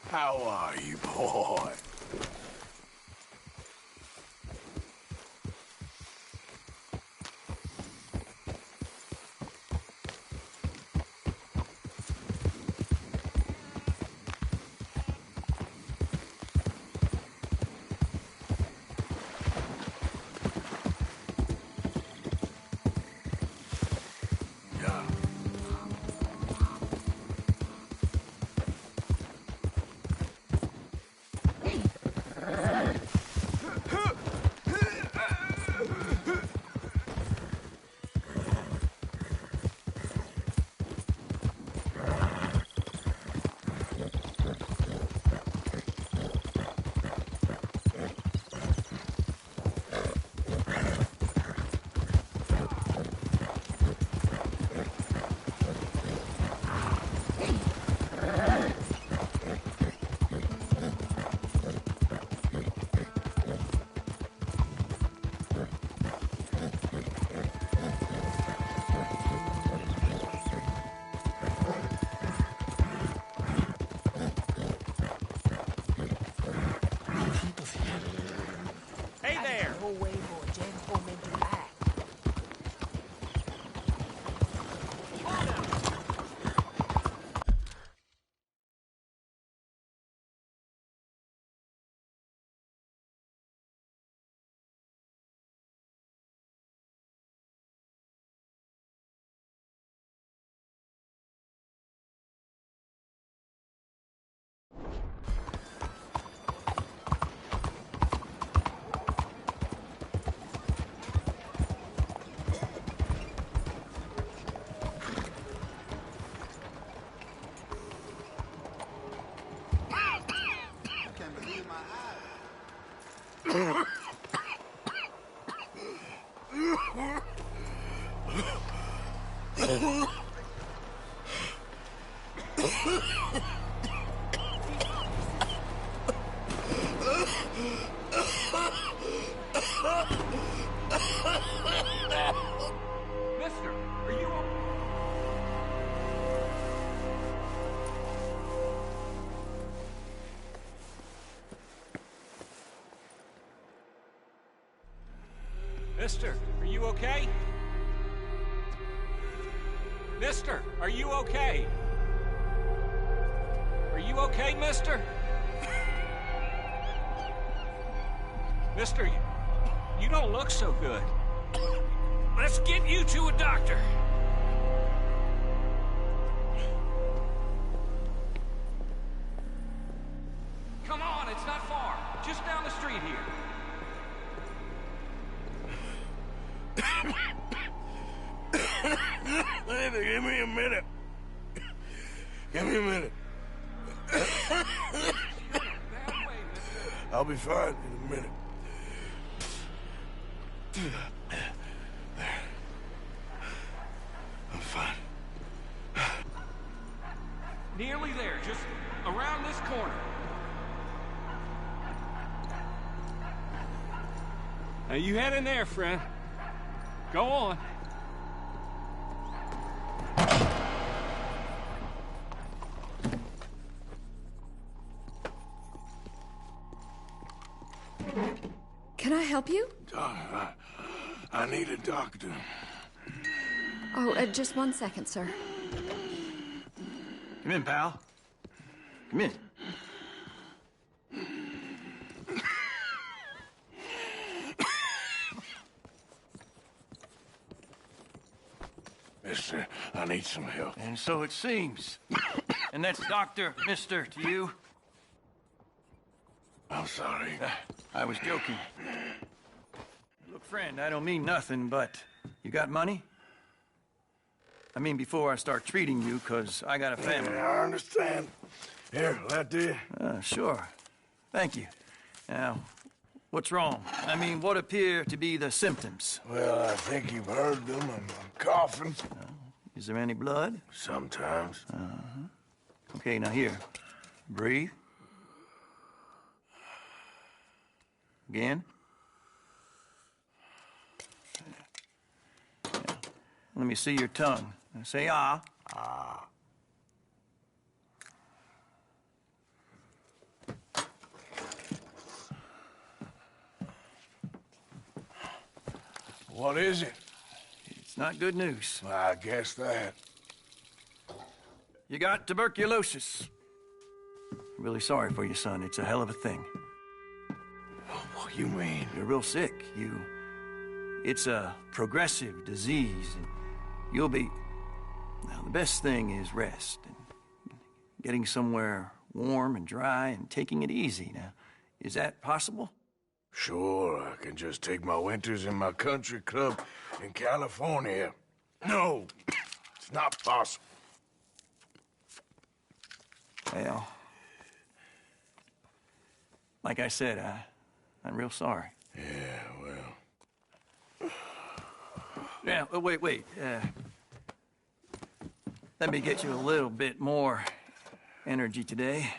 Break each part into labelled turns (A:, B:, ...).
A: How are you, boy?
B: Mister, are you okay? Mister, are you okay? Mister, are you okay? Are you okay, mister? Mister, you don't look so good. Let's get you to a doctor. Come on, it's not far. Just down the street here.
A: Give me a minute. Give me a minute. I'll be fine in a minute. There. I'm fine.
B: Nearly there, just around this corner. Now you head in there, friend. Go on.
C: Can I help you?
A: I need a doctor.
C: Oh, just 1 second, sir.
D: Come in, pal. Come in.
A: Mister, I need some help.
D: And so it seems. And that's Dr. Mister to you?
A: I'm sorry.
D: I was joking. Look, friend, I don't mean nothing, but you got money? I mean, before I start treating you, 'cause I got a family.
A: Yeah, I understand. Here, that do you?
D: Sure. Thank you. Now, what's wrong? I mean, what appear to be the symptoms?
A: Well, I think you've heard them. I'm coughing.
D: Is there any blood?
A: Sometimes.
D: Okay, now here. Breathe. Again. Yeah. Let me see your tongue. Now say ah.
A: Ah. What is it?
D: It's not good news.
A: I guess that.
D: You got tuberculosis. Really sorry for you, son. It's a hell of a thing.
A: What you mean?
D: You're real sick. It's a progressive disease, and you'll be... Now, the best thing is rest, and getting somewhere warm and dry and taking it easy. Now, is that possible?
A: Sure, I can just take my winters in my country club in California. No, it's not possible.
D: Well, like I said, I'm real sorry.
A: Yeah, well...
D: Yeah, wait. Let me get you a little bit more energy today.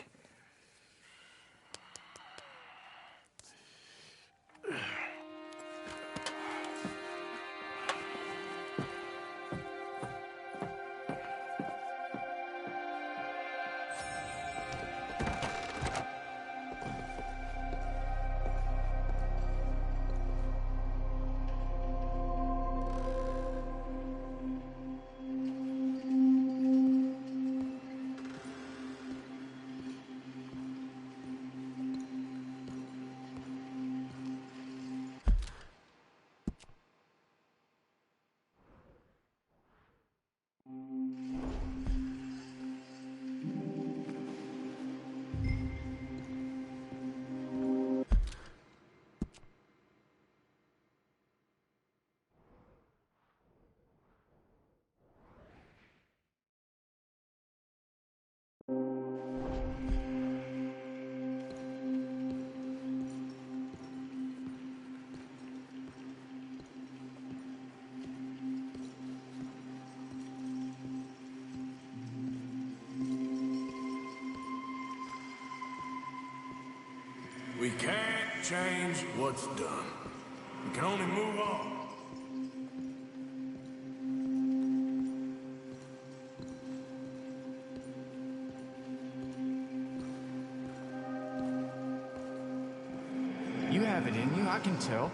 A: We can't change what's done. We can only move on.
E: You have it in you, I can tell.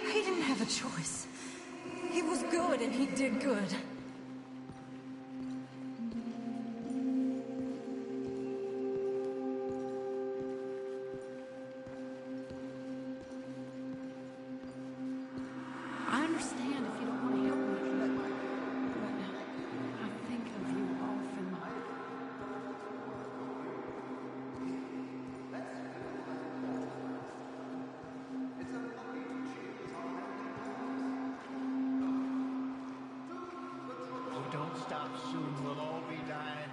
C: He didn't have a choice. He was good and he did good. I understand if you don't want to help me, but I think of you often.
E: We don't stop soon, we'll all be dying.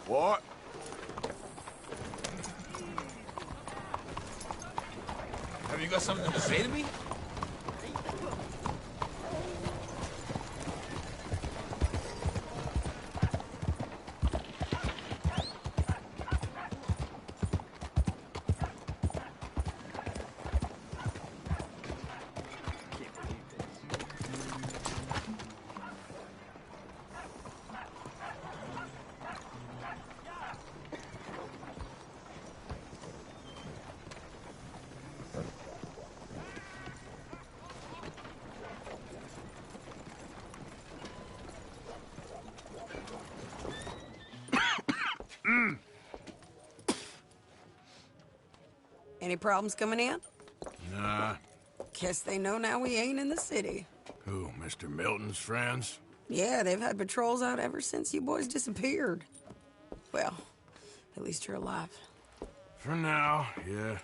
A: What?
F: Have you got something to say to me?
G: Any problems coming in?
A: Nah.
G: Guess they know now we ain't in the city.
A: Who, Mr. Milton's friends?
G: Yeah, they've had patrols out ever since you boys disappeared. Well, at least you're alive.
A: For now, yeah.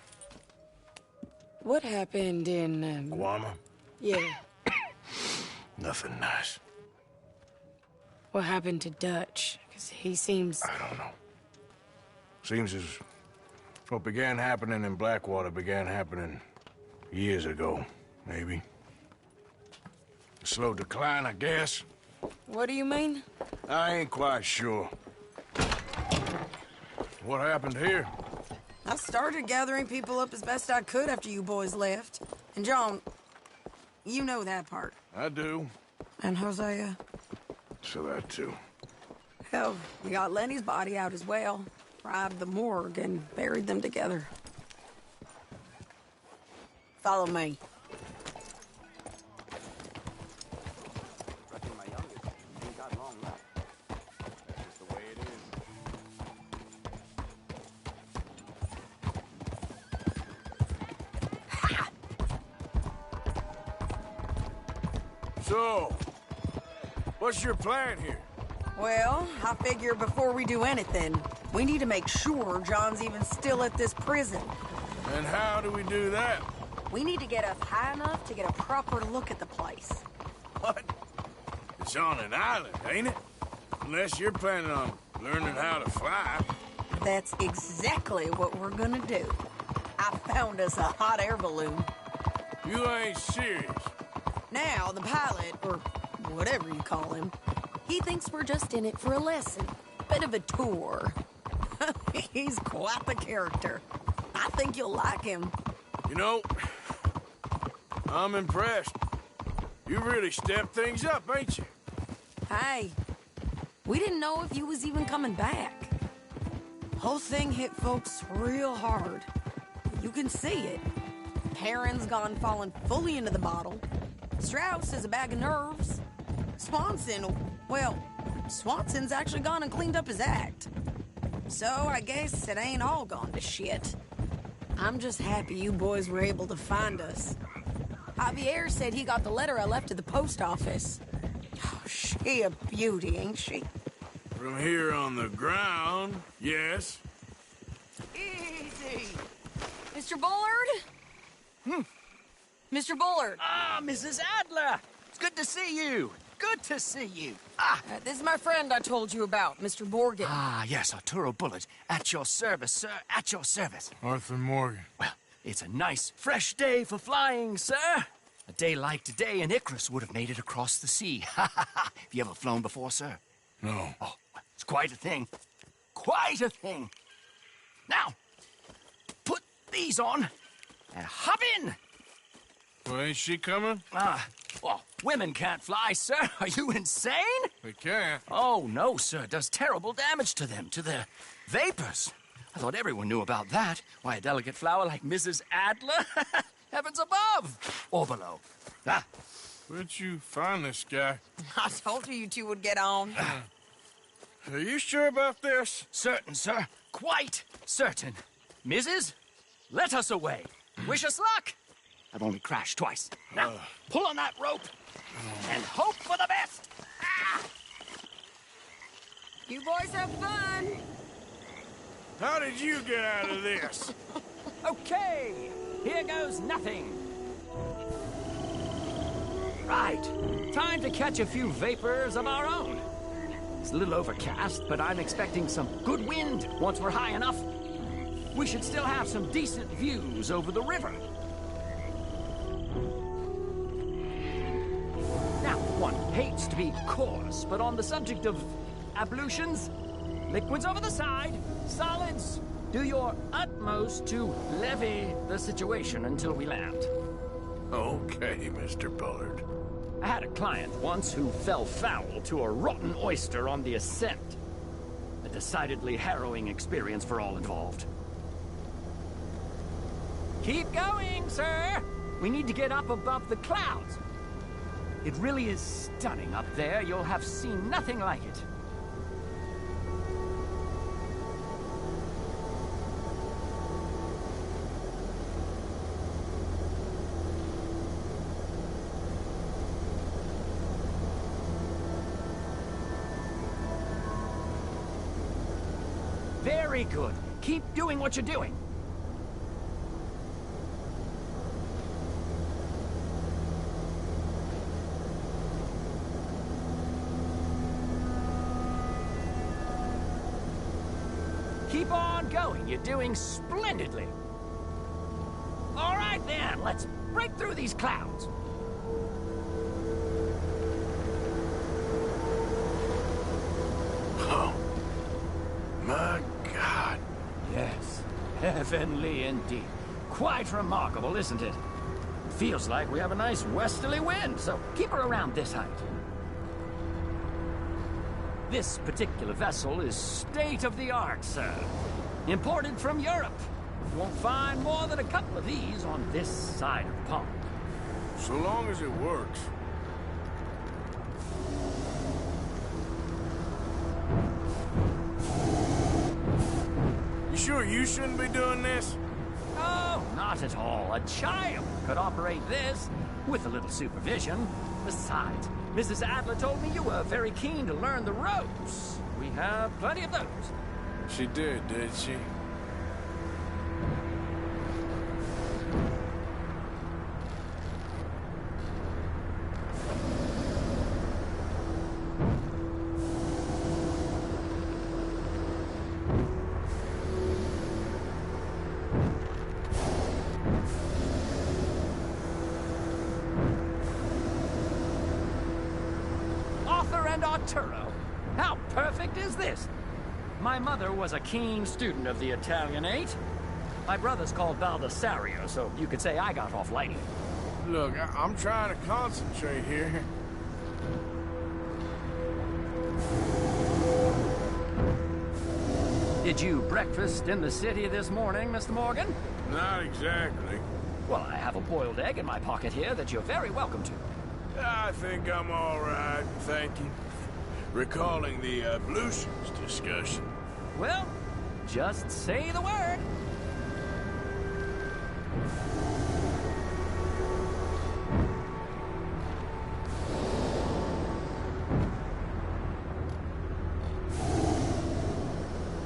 G: What happened in,
A: Guama?
G: Yeah.
A: Nothing nice.
G: What happened to Dutch? Because he seems...
A: I don't know. Seems as what began happening in Blackwater began happening years ago, maybe. A slow decline, I guess.
G: What do you mean?
A: I ain't quite sure. What happened here?
G: I started gathering people up as best I could after you boys left. And John, you know that part.
A: I do.
G: And Hosea?
A: So that too.
G: Hell, we got Lenny's body out as well. Robbed the morgue and buried them together. Follow me.
A: So, what's your plan here?
G: Well, I figure before we do anything, we need to make sure John's even still at this prison.
A: And how do we do that?
G: We need to get up high enough to get a proper look at the place.
A: What? It's on an island, ain't it? Unless you're planning on learning how to fly.
G: That's exactly what we're gonna do. I found us a hot air balloon.
A: You ain't serious.
G: Now, the pilot, or whatever you call him, he thinks we're just in it for a lesson. Bit of a tour. He's quite the character. I think you'll like him.
A: You know, I'm impressed. You really stepped things up, ain't you?
G: Hey, we didn't know if you was even coming back. Whole thing hit folks real hard. You can see it. Perrin's gone falling fully into the bottle. Strauss is a bag of nerves. Swanson's actually gone and cleaned up his act. So I guess it ain't all gone to shit. I'm just happy you boys were able to find us. Javier said he got the letter I left at the post office. Oh, she a beauty, ain't she?
A: From here on the ground, yes.
G: Easy. Mr. Bullard? Mr. Bullard.
B: Ah, Mrs. Adler! It's good to see you. Good to see you.
G: This is my friend I told you about, Mr. Morgan.
B: Yes, Arturo Bullard. At your service, sir. At your service.
A: Arthur Morgan.
B: Well, it's a nice, fresh day for flying, sir. A day like today, an Icarus would have made it across the sea. Have you ever flown before, sir?
A: No.
B: Oh, it's quite a thing. Quite a thing. Now, put these on and hop in.
A: Well, ain't she coming?
B: Well, women can't fly, sir. Are you insane?
A: They can't.
B: Oh, no, sir. It does terrible damage to them, to their vapors. I thought everyone knew about that. Why, a delicate flower like Mrs. Adler? Heavens above. Or below.
A: Where'd you find this guy?
G: I told you two would get on.
A: Are you sure about this?
B: Certain, sir. Quite certain. Mrs., let us away. Wish us luck. I've only crashed twice. Now, pull on that rope and hope for the best.
G: You boys have fun.
A: How did you get out of this?
B: Okay, here goes nothing. Right, time to catch a few vapors of our own. It's a little overcast, but I'm expecting some good wind once we're high enough. We should still have some decent views over the river. Now, one hates to be coarse, but on the subject of ablutions, liquids over the side, solids, do your utmost to levy the situation until we land.
A: Okay, Mr. Bullard.
B: I had a client once who fell foul to a rotten oyster on the ascent. A decidedly harrowing experience for all involved. Keep going, sir! We need to get up above the clouds. It really is stunning up there. You'll have seen nothing like it. Very good. Keep doing what you're doing. Keep on going. You're doing splendidly. All right, then. Let's break through these clouds.
A: Oh, my God.
B: Yes, heavenly indeed. Quite remarkable, isn't it? Feels like we have a nice westerly wind, so keep her around this height. This particular vessel is state-of-the-art, sir. Imported from Europe. You won't find more than a couple of these on this side of the pond.
A: So long as it works. You sure you shouldn't be doing this?
B: Oh, not at all. A child could operate this with a little supervision. Besides, Mrs. Adler told me you were very keen to learn the ropes. We have plenty of those.
A: She did she?
B: Arturo. How perfect is this? My mother was a keen student of the Italianate. My brother's called Baldessario, so you could say I got off lightly.
A: Look, I'm trying to concentrate here.
B: Did you breakfast in the city this morning, Mr. Morgan?
A: Not exactly.
B: Well, I have a boiled egg in my pocket here that you're very welcome to.
A: I think I'm all right, thank you. Recalling the ablutions discussion.
B: Well, just say the word.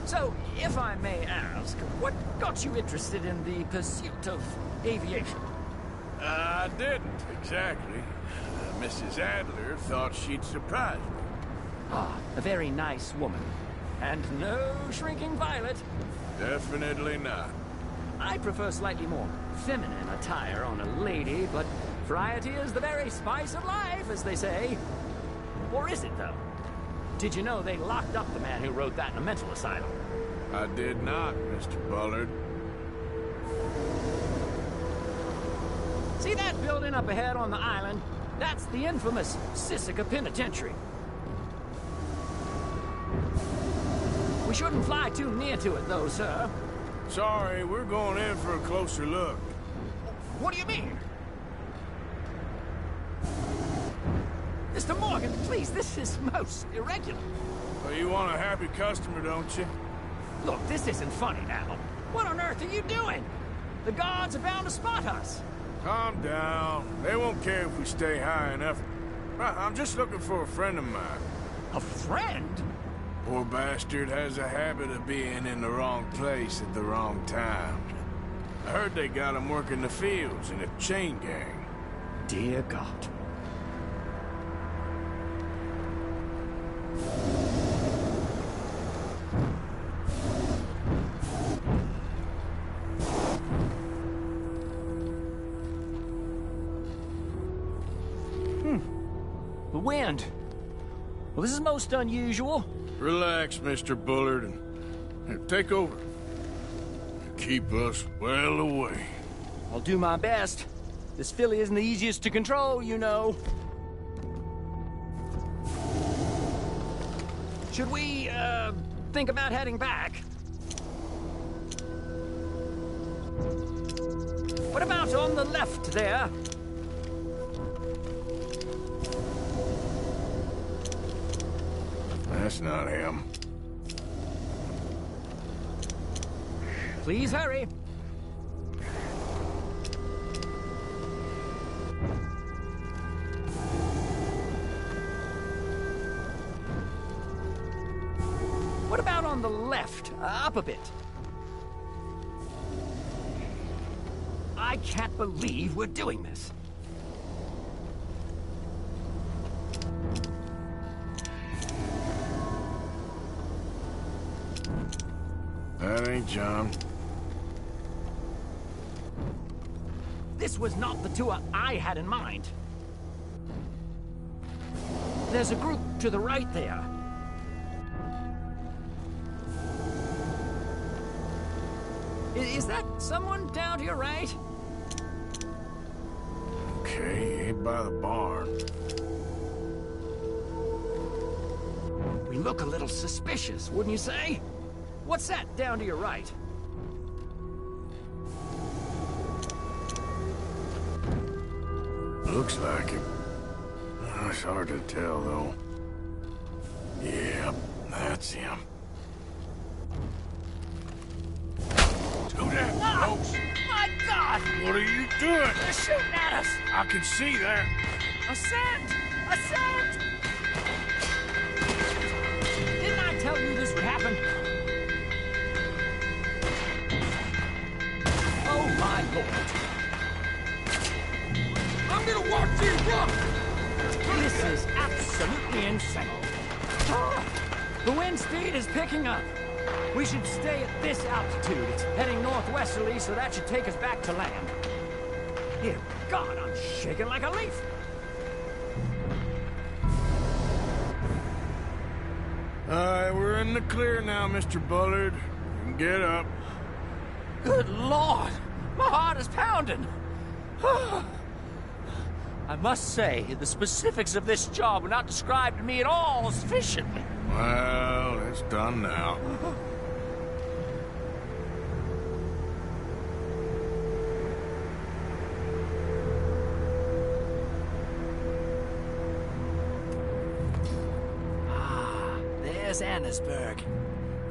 B: So, if I may ask, what got you interested in the pursuit of aviation?
A: I didn't, exactly. Mrs. Adler thought she'd surprise me.
B: Ah, a very nice woman. And no shrinking violet.
A: Definitely not.
B: I prefer slightly more feminine attire on a lady, but variety is the very spice of life, as they say. Or is it, though? Did you know they locked up the man who wrote that in a mental asylum?
A: I did not, Mr. Bullard.
B: See that building up ahead on the island? That's the infamous Sisika Penitentiary. We shouldn't fly too near to it, though, sir.
A: Sorry, we're going in for a closer look.
B: What do you mean? Mr. Morgan, please, this is most irregular.
A: Well, you want a happy customer, don't you?
B: Look, this isn't funny now. What on earth are you doing? The guards are bound to spot us.
A: Calm down. They won't care if we stay high enough. I'm just looking for a friend of mine.
B: A friend?
A: Poor bastard has a habit of being in the wrong place at the wrong time. I heard they got him working the fields in a chain gang.
B: Dear God. The wind. Well, this is most unusual.
A: Relax, Mr. Bullard, and here, take over. Keep us well away.
B: I'll do my best. This filly isn't the easiest to control, you know. Should we, think about heading back? What about on the left there?
A: That's not him.
B: Please hurry. What What about on the left? Up a bit. I can't believe we're doing this.
A: That ain't John.
B: This was not the tour I had in mind. There's a group to the right there. Is that someone down to your right?
A: Okay, ain't by the barn.
B: We look a little suspicious, wouldn't you say? What's that down to your right?
A: Looks like it. It's hard to tell, though. Yep, that's him. Too damn close.
B: My God!
A: What are you doing?
B: They're shooting at us!
A: I can see that.
B: Ascend! Ascend! Didn't I tell you this would happen? Oh, my Lord. I'm gonna watch you rock! This is absolutely insane. The wind speed is picking up. We should stay at this altitude. It's heading northwesterly, so that should take us back to land. Dear God, I'm shaking like a leaf.
A: Alright, we're in the clear now, Mr. Bullard. You can get up.
B: Good Lord! My heart is pounding! I must say, the specifics of this job were not described to me at all sufficiently.
A: Well, it's done now.
B: There's Annesburg.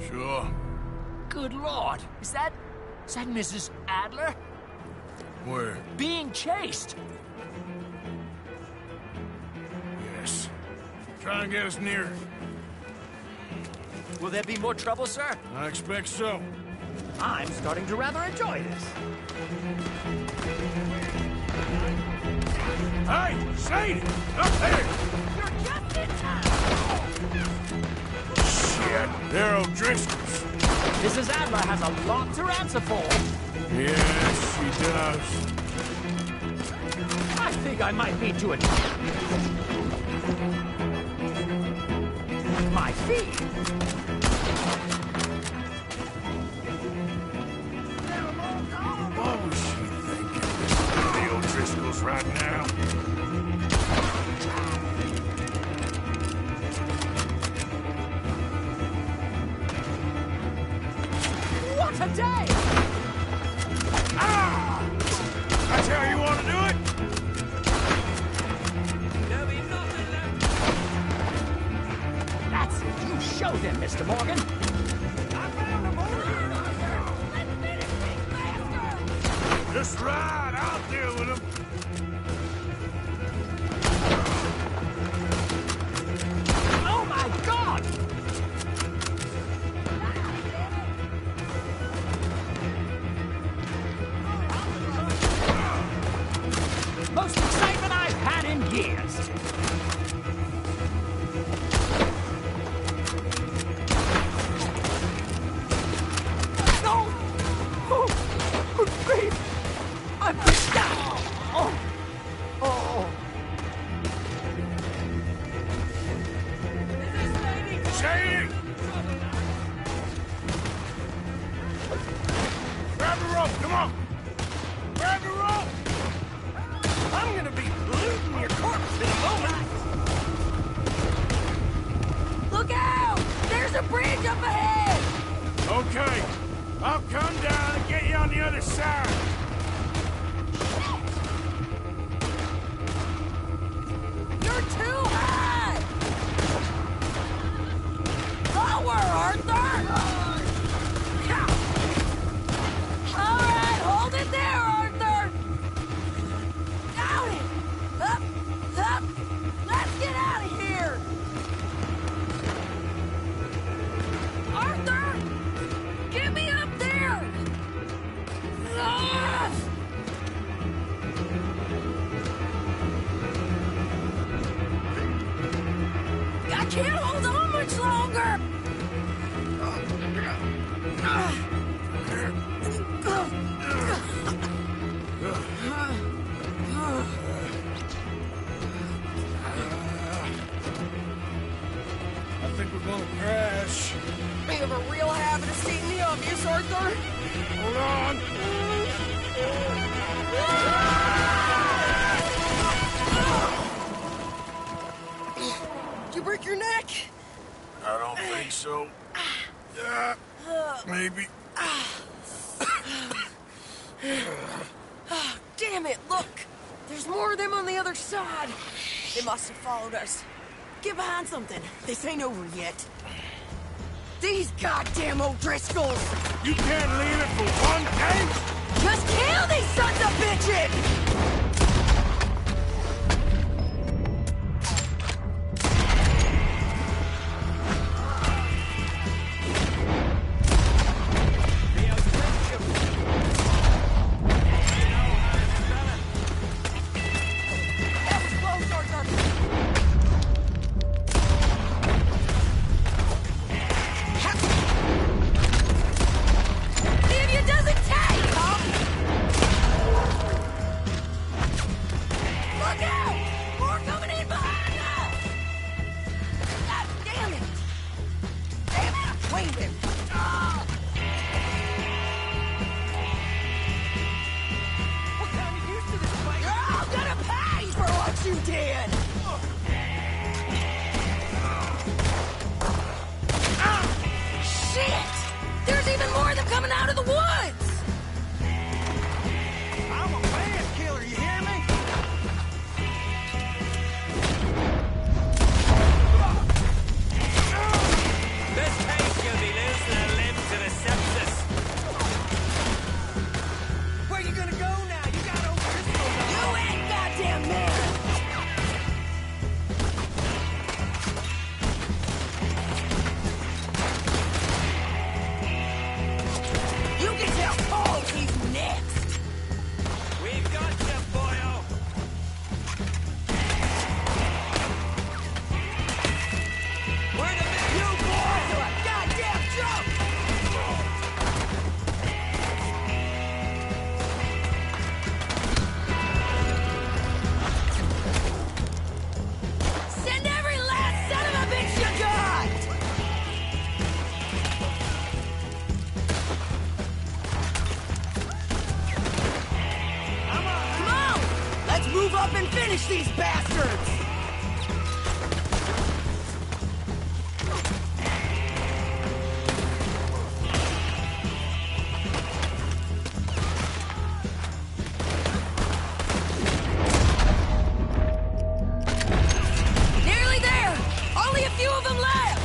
A: Sure.
B: Good Lord! Is that Mrs. Adler?
A: Where?
B: Being chased!
A: Yes. Try to get us near.
B: Will there be more trouble, sir?
A: I expect so.
B: I'm starting to rather enjoy this.
A: Hey, Sadie! Up there!
B: You're just in time!
A: Shit, they're O'Driscoll's.
B: Mrs. Adler has a lot to answer for.
A: Yes, she does.
B: I think I might need to my feet.
A: What was she thinking? The O'Driscolls right now.
B: What a day!
A: Ah! That's how you want to do it?
B: There'll be nothing left. That's it. You show them, Mr. Morgan. I found him. Let's finish this bastard!
A: Just right, I'll deal with him.
B: Oh my God! Most excitement I've had in years. No! Oh, good grief! I'm down! Oh! Oh!
A: Sadie! Grab the rope, come on! Grab the rope!
B: I'm gonna be looting your corpse in a moment!
G: Look out! There's a bridge up ahead!
A: Okay, I'll come down and get you on the other side.
G: You're too high! Lower, Arthur! All right, hold it there, Arthur! Down it! Up! Up! Let's get out of here! have a real habit of stating the obvious, Arthur.
A: Hold on.
G: Did you break your neck?
A: I don't think so. Maybe.
G: Damn it, look! There's more of them on the other side. They must have followed us. Get behind something. This ain't over yet. These goddamn O'Driscolls!
A: You can't leave it for one day?
G: Just kill these sons of bitches! Finish these bastards! Nearly there! Only a few of them left!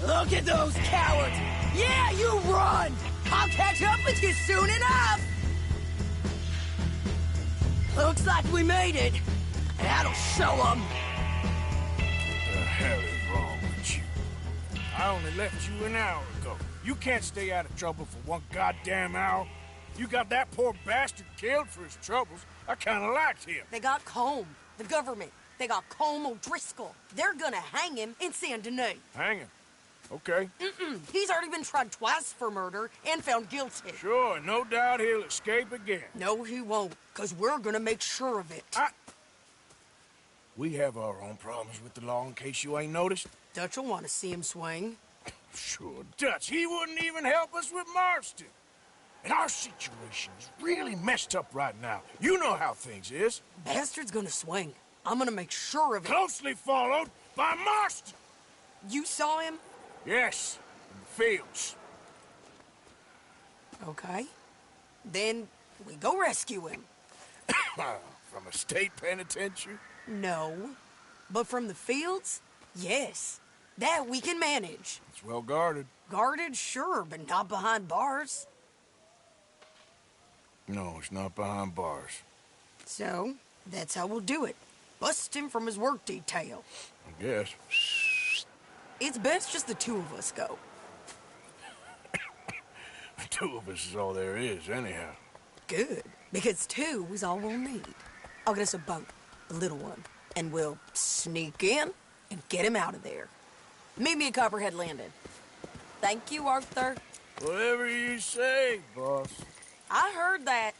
G: Look at those cowards! Yeah, you run! I'll catch up with you soon enough! Looks like we made it. That'll show them.
A: The hell is wrong with you? I only left you an hour ago. You can't stay out of trouble for one goddamn hour. You got that poor bastard killed for his troubles. I kinda liked him.
G: They got Combe, the government. They got Combe O'Driscoll. They're gonna hang him in Saint Denis.
A: Hang him. Okay.
G: He's already been tried twice for murder and found guilty.
A: Sure, no doubt he'll escape again.
G: No, he won't, because we're gonna make sure of it.
A: We have our own problems with the law, in case you ain't noticed.
G: Dutch will want to see him swing.
A: Sure, Dutch. He wouldn't even help us with Marston. And our situation is really messed up right now. You know how things is.
G: Bastard's gonna swing. I'm gonna make sure of it.
A: Closely followed by Marston.
G: You saw him?
A: Yes, in the fields.
G: Okay. Then we go rescue him.
A: From a state penitentiary?
G: No. But from the fields? Yes. That we can manage.
A: It's well guarded.
G: Guarded, sure, but not behind bars.
A: No, it's not behind bars.
G: So, that's how we'll do it. Bust him from his work detail.
A: I guess.
G: It's best just the two of us go.
A: 2 of us is all there is, anyhow.
G: Good, because 2 is all we'll need. I'll get us a boat, a little one, and we'll sneak in and get him out of there. Meet me at Copperhead Landing. Thank you, Arthur.
A: Whatever you say, boss.
G: I heard that.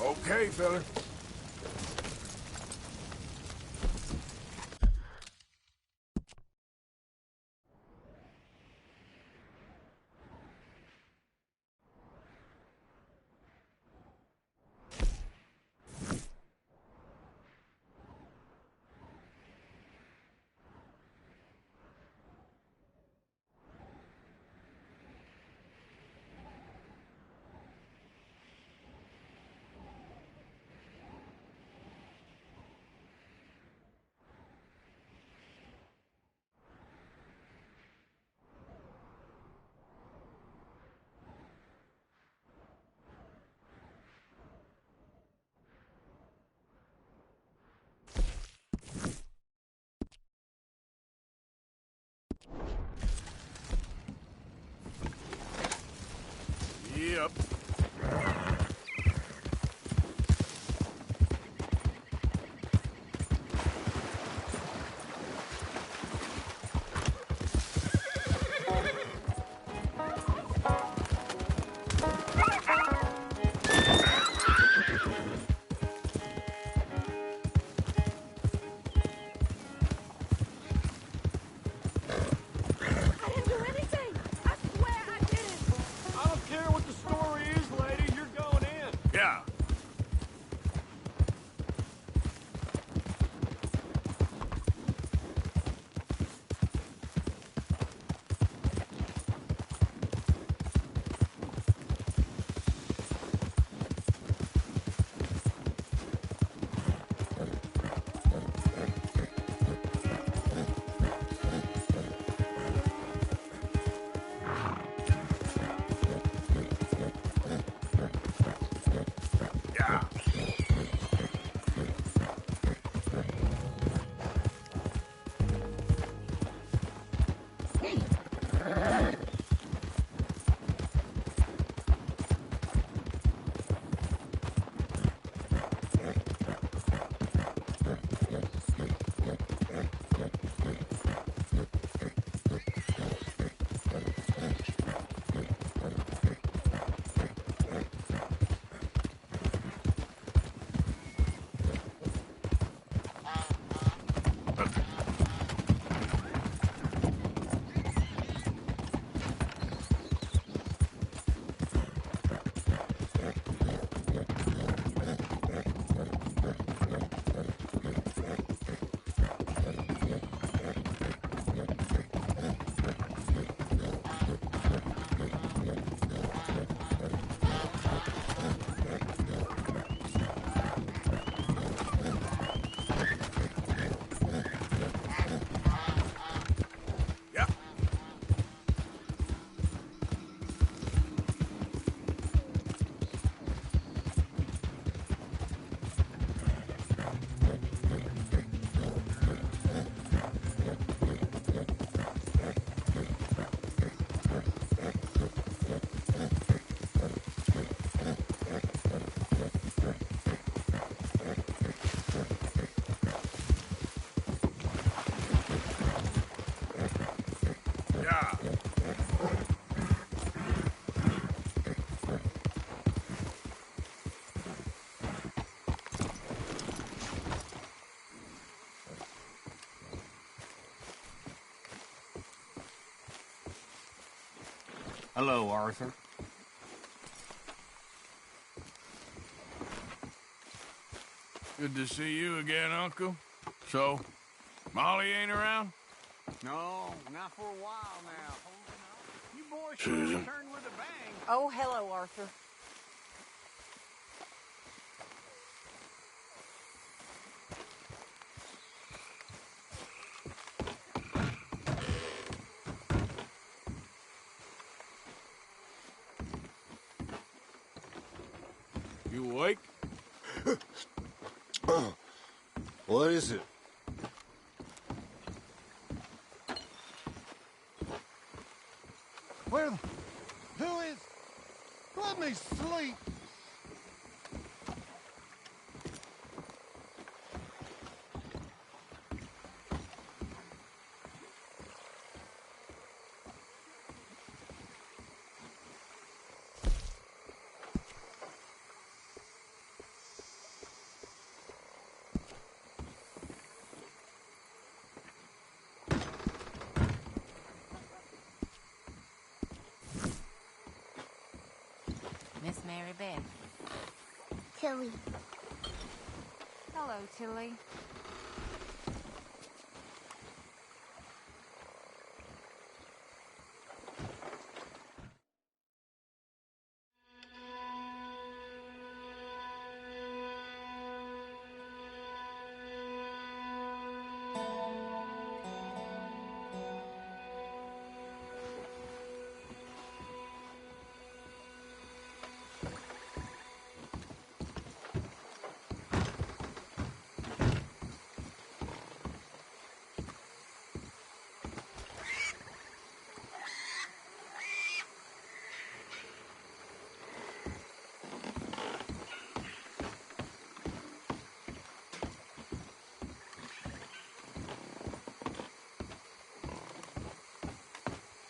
A: Okay, fella. Yep.
C: I didn't do anything. I swear I didn't.
F: I don't care what the story
E: Hello, Arthur.
A: Good to see you again, Uncle. So, Molly ain't around?
E: No, not for a while now. You boys
A: Susan.
E: returned with a bang.
G: Oh, hello, Arthur.
A: You awake?
H: What is it?
E: Who is? Let me sleep.
I: Miss Mary Beth.
J: Tilly.
I: Hello, Tilly.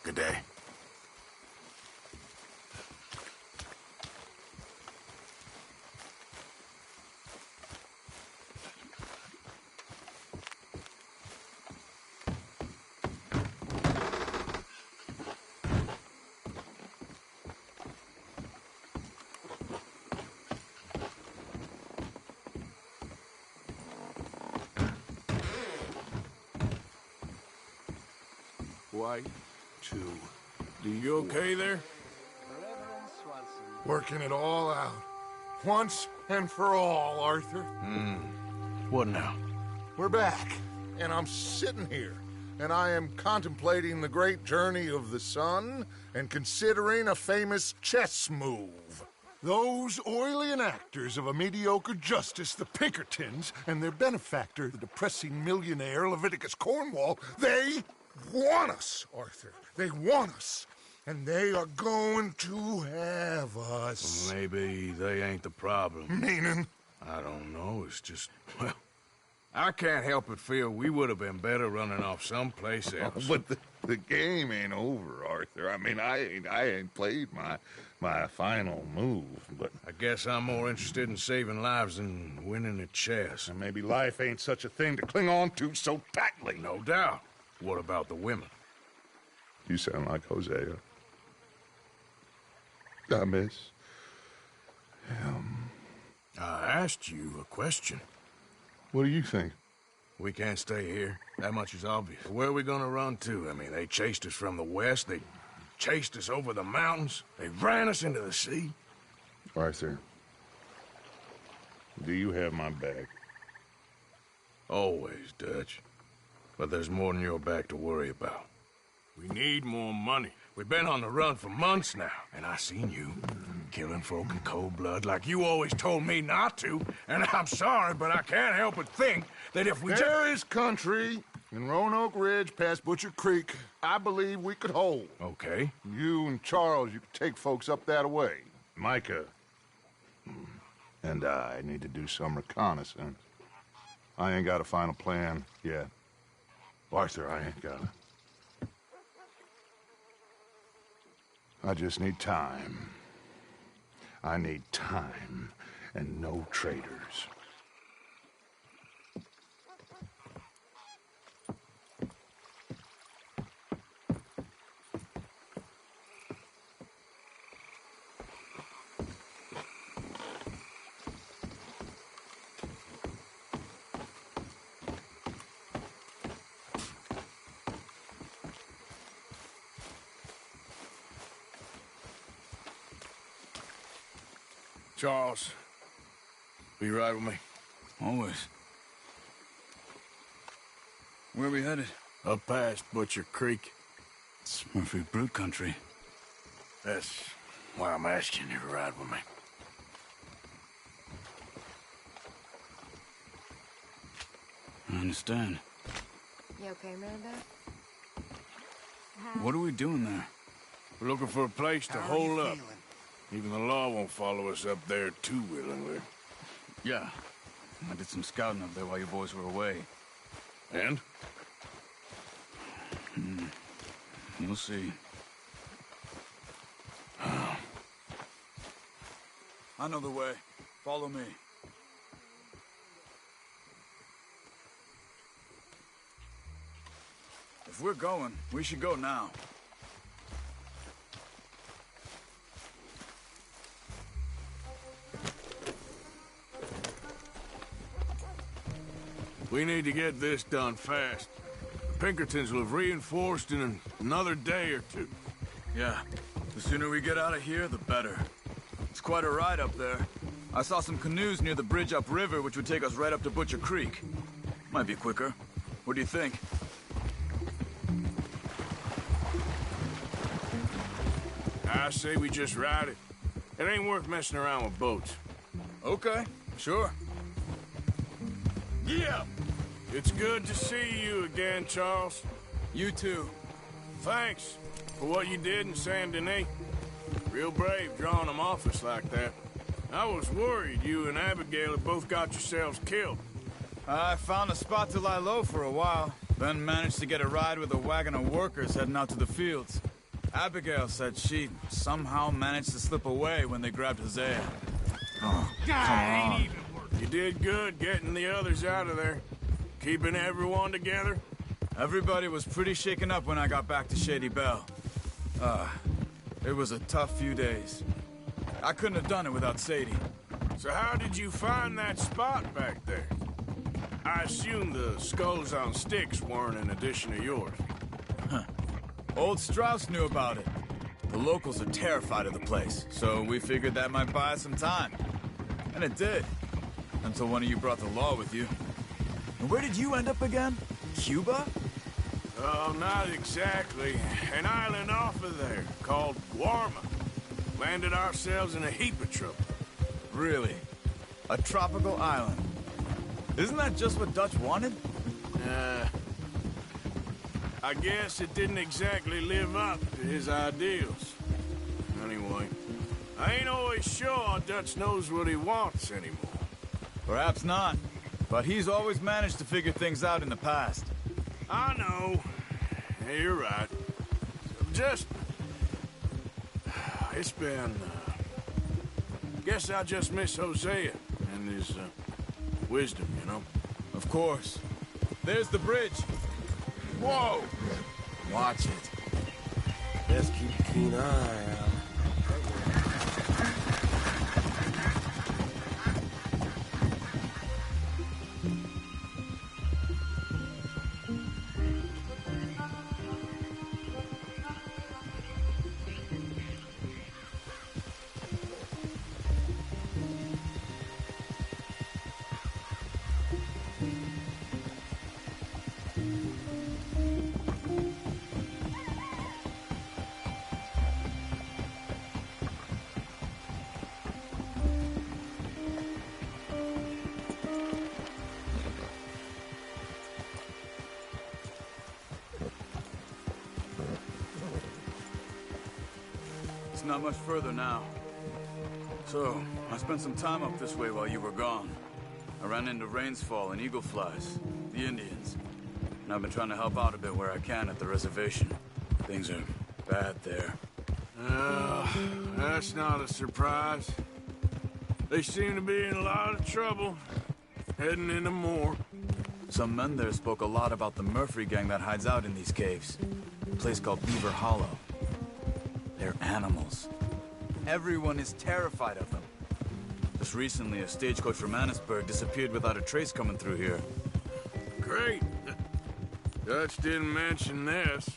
A: Good day. White 2. You okay there?
E: Reverend Swanson.
H: Working it all out. Once and for all, Arthur.
A: What now?
H: We're back, and I'm sitting here, and I am contemplating the great journey of the sun and considering a famous chess move. Those oily enactors of a mediocre justice, the Pinkertons, and their benefactor, the depressing millionaire Leviticus Cornwall, they want us, Arthur. They want us. And they are going to have us.
A: Maybe they ain't the problem.
H: Meaning?
A: I don't know. It's just, well, I can't help but feel we would have been better running off someplace else.
H: But the game ain't over, Arthur. I mean, I ain't played my final move, but...
A: I guess I'm more interested in saving lives than winning at chess.
H: And maybe life ain't such a thing to cling on to so tightly.
A: No doubt. What about the women?
H: You sound like Hosea. I miss him.
A: I asked you a question.
H: What do you think?
A: We can't stay here. That much is obvious. Where are we gonna run to? I mean, they chased us from the west. They chased us over the mountains. They ran us into the sea.
H: Arthur, do you have my back?
A: Always, Dutch. But there's more than your back to worry about. We need more money. We've been on the run for months now, and I seen you killing folk in cold blood like you always told me not to, and I'm sorry, but I can't help but think that if we
H: There is country in Roanoke Ridge past Butcher Creek I believe we could hold.
A: Okay.
H: You and Charles, you could take folks up that way. Micah and I need to do some reconnaissance. I ain't got a final plan yet. Arthur, I ain't got it. I just need time. I need time and no traitors.
A: Charles, will you ride with me?
F: Always. Where are we headed?
A: Up past Butcher Creek.
F: It's Murphy Brute country.
A: That's why I'm asking you to ride with me.
F: I understand.
I: You okay, Maribeth?
F: What are we doing there?
A: We're looking for a place to hold up. Even the law won't follow us up there too willingly.
F: Yeah. I did some scouting up there while you boys were away.
A: And?
F: You'll see. I know the way. Follow me. If we're going, we should go now.
A: We need to get this done fast. The Pinkertons will have reinforced in another day or two.
F: Yeah. The sooner we get out of here, the better. It's quite a ride up there. I saw some canoes near the bridge upriver, which would take us right up to Butcher Creek. Might be quicker. What do you think?
A: I say we just ride it. It ain't worth messing around with boats.
F: Okay, sure.
A: Yeah! It's good to see you again, Charles.
F: You too.
A: Thanks for what you did in Saint Denis. Real brave drawing them off us like that. I was worried you and Abigail had both got yourselves killed.
F: I found a spot to lie low for a while, then managed to get a ride with a wagon of workers heading out to the fields. Abigail said she somehow managed to slip away when they grabbed Hosea. Oh, come on.
A: You did good getting the others out of there. Keeping everyone together.
F: Everybody was pretty shaken up when I got back to Shady Belle. It was a tough few days. I couldn't have done it without Sadie.
A: So how did you find that spot back there? I assume the skulls on sticks weren't an addition of yours.
F: Old Strauss knew about it. The locals are terrified of the place, so we figured that might buy us some time. And it did. Until one of you brought the law with you. And where did you end up again? Cuba?
A: Oh, not exactly. An island off of there, called Guarma. Landed ourselves in a heap of trouble.
F: Really? A tropical island? Isn't that just what Dutch wanted?
A: I guess it didn't exactly live up to his ideals. Anyway, I ain't always sure Dutch knows what he wants anymore.
F: Perhaps not. But he's always managed to figure things out in the past.
A: I know. Yeah, you're right. Just... It's been... Guess I just miss Hosea and his wisdom, you know?
F: Of course. There's the bridge. Whoa!
K: Watch it. Best keep a keen eye out.
F: It's not much further now. So, I spent some time up this way while you were gone. I ran into Rainsfall and Eagle Flies, the Indians. And I've been trying to help out a bit where I can at the reservation. Things are bad there.
A: That's not a surprise. They seem to be in a lot of trouble, heading into more.
F: Some men there spoke a lot about the Murphy gang that hides out in these caves. A place called Beaver Hollow. They're animals. Everyone is terrified of them. Just recently, a stagecoach from Annisburg disappeared without a trace coming through here.
A: Great. Dutch didn't mention this.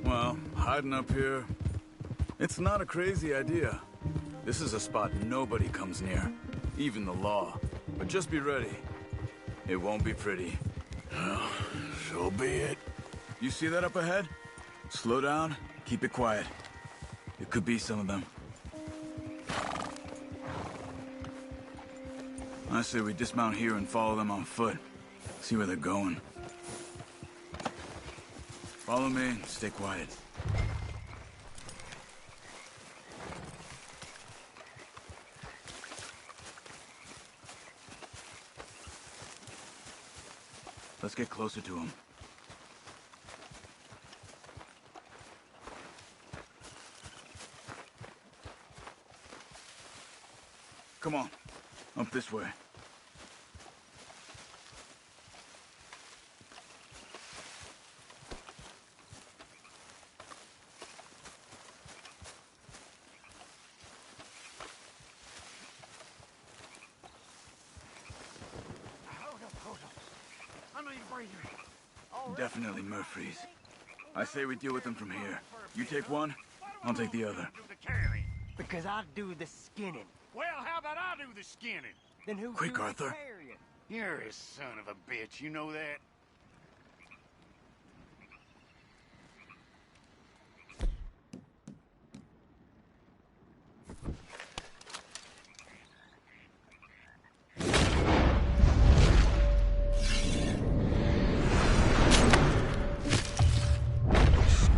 F: Well, hiding up here, it's not a crazy idea. This is a spot nobody comes near, even the law. But just be ready. It won't be pretty.
A: Well, so be it.
F: You see that up ahead? Slow down, keep it quiet. It could be some of them. I say we dismount here and follow them on foot. See where they're going. Follow me and stay quiet. Let's get closer to them. Come on, up this way. Definitely Murphy's. I say we deal with them from here. You take one, I'll take the other.
L: Because I do the skinning.
E: Well, how about I do the skinning?
L: Then who
F: Quick,
L: do the
F: Arthur.
L: carrying?
E: You're a son of a bitch, you know that?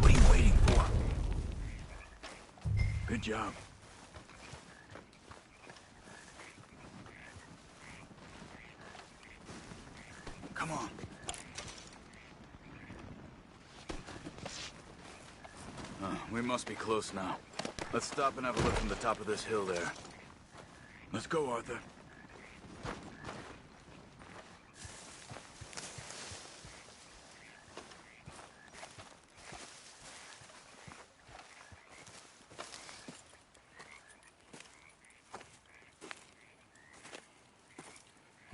F: What are you waiting for? Good job. Come on. We must be close now. Let's stop and have a look from the top of this hill there. Let's go, Arthur.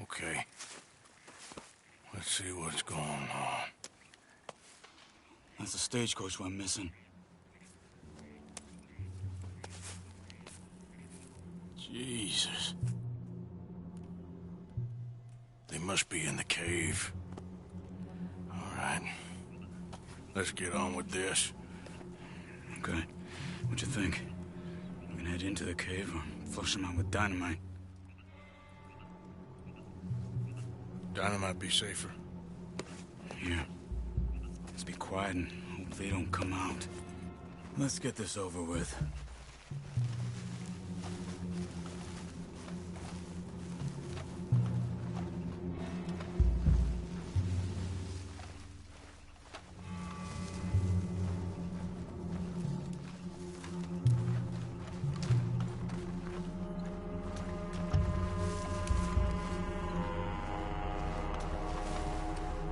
A: Okay. Let's see what's going on.
F: That's the stagecoach we're missing.
A: Jesus. They must be in the cave. All right. Let's get on with this.
F: Okay. What you think? We can head into the cave or flush them out with dynamite.
A: Dynamite be safer.
F: Here. Let's be quiet and hope they don't come out. Let's get this over with.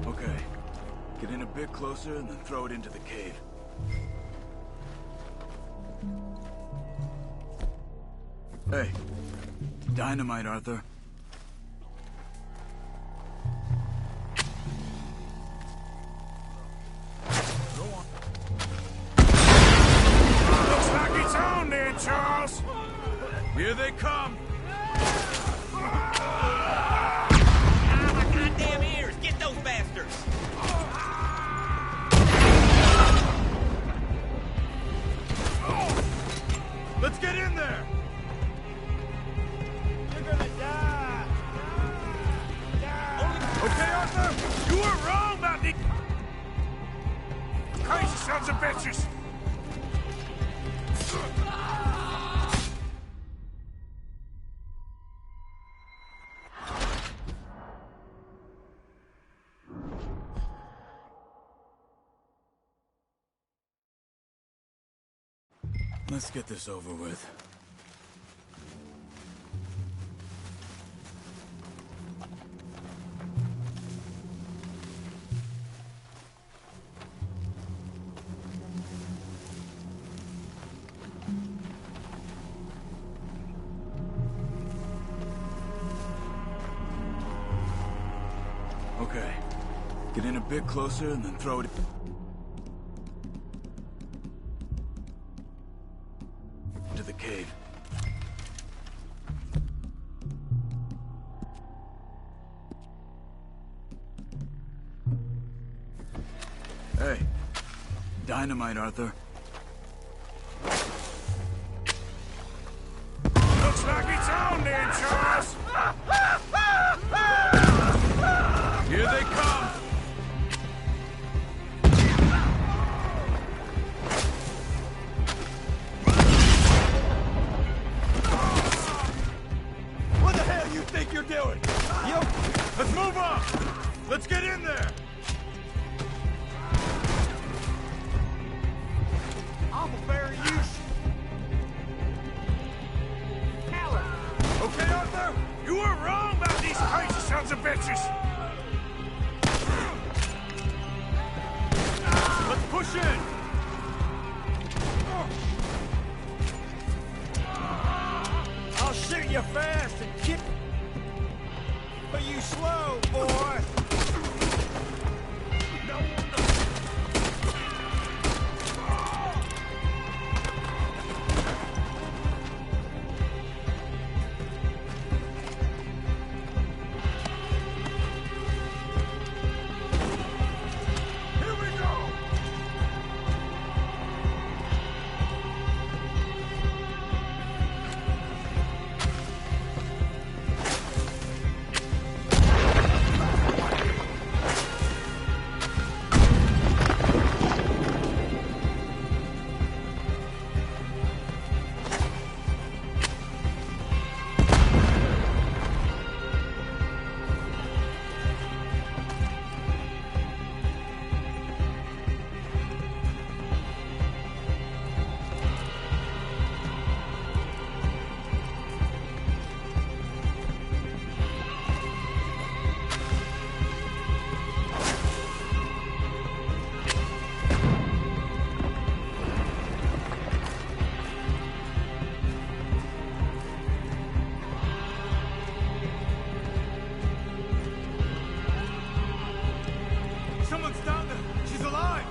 F: Okay. Get in a bit closer and then throw it into the cave. Hey. Dynamite, Arthur. Go on.
A: Looks like it's on there, Charles.
F: Here they come.
L: Goddamn ears! Get those bastards!
F: Let's get in there.
L: You're gonna die!
A: Okay, Arthur? You were wrong about the crazy sons of bitches.
F: Let's get this over with. Okay. Get in a bit closer and then throw it into the cave. Hey. Dynamite, Arthur.
A: Looks like it's on then, Charles.
F: Here they come. What the hell you think you're doing? Let's move up. Let's get in there.
L: I'm a fair use. Alan!
A: Okay, Arthur? You were wrong about these crazy sons of bitches.
F: Let's push in.
L: I'll shoot you fast and kick... But you slow, boy!
F: Someone's down there. She's alive.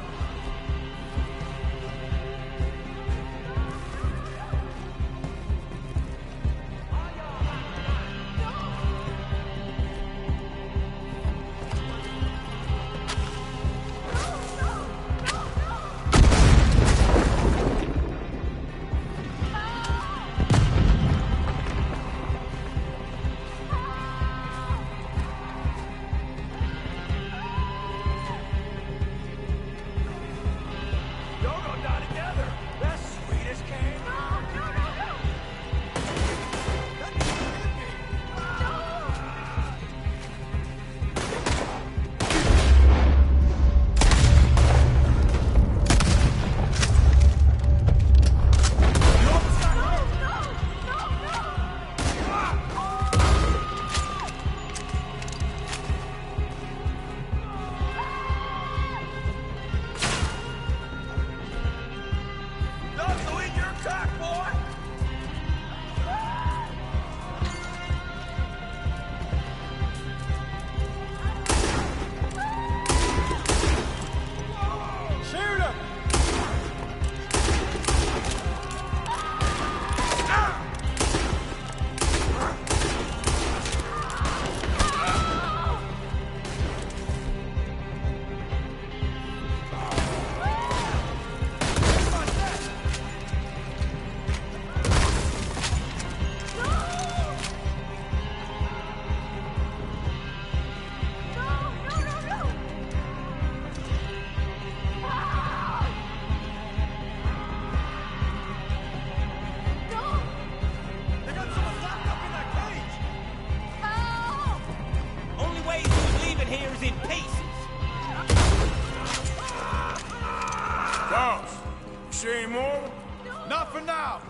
F: Not for now!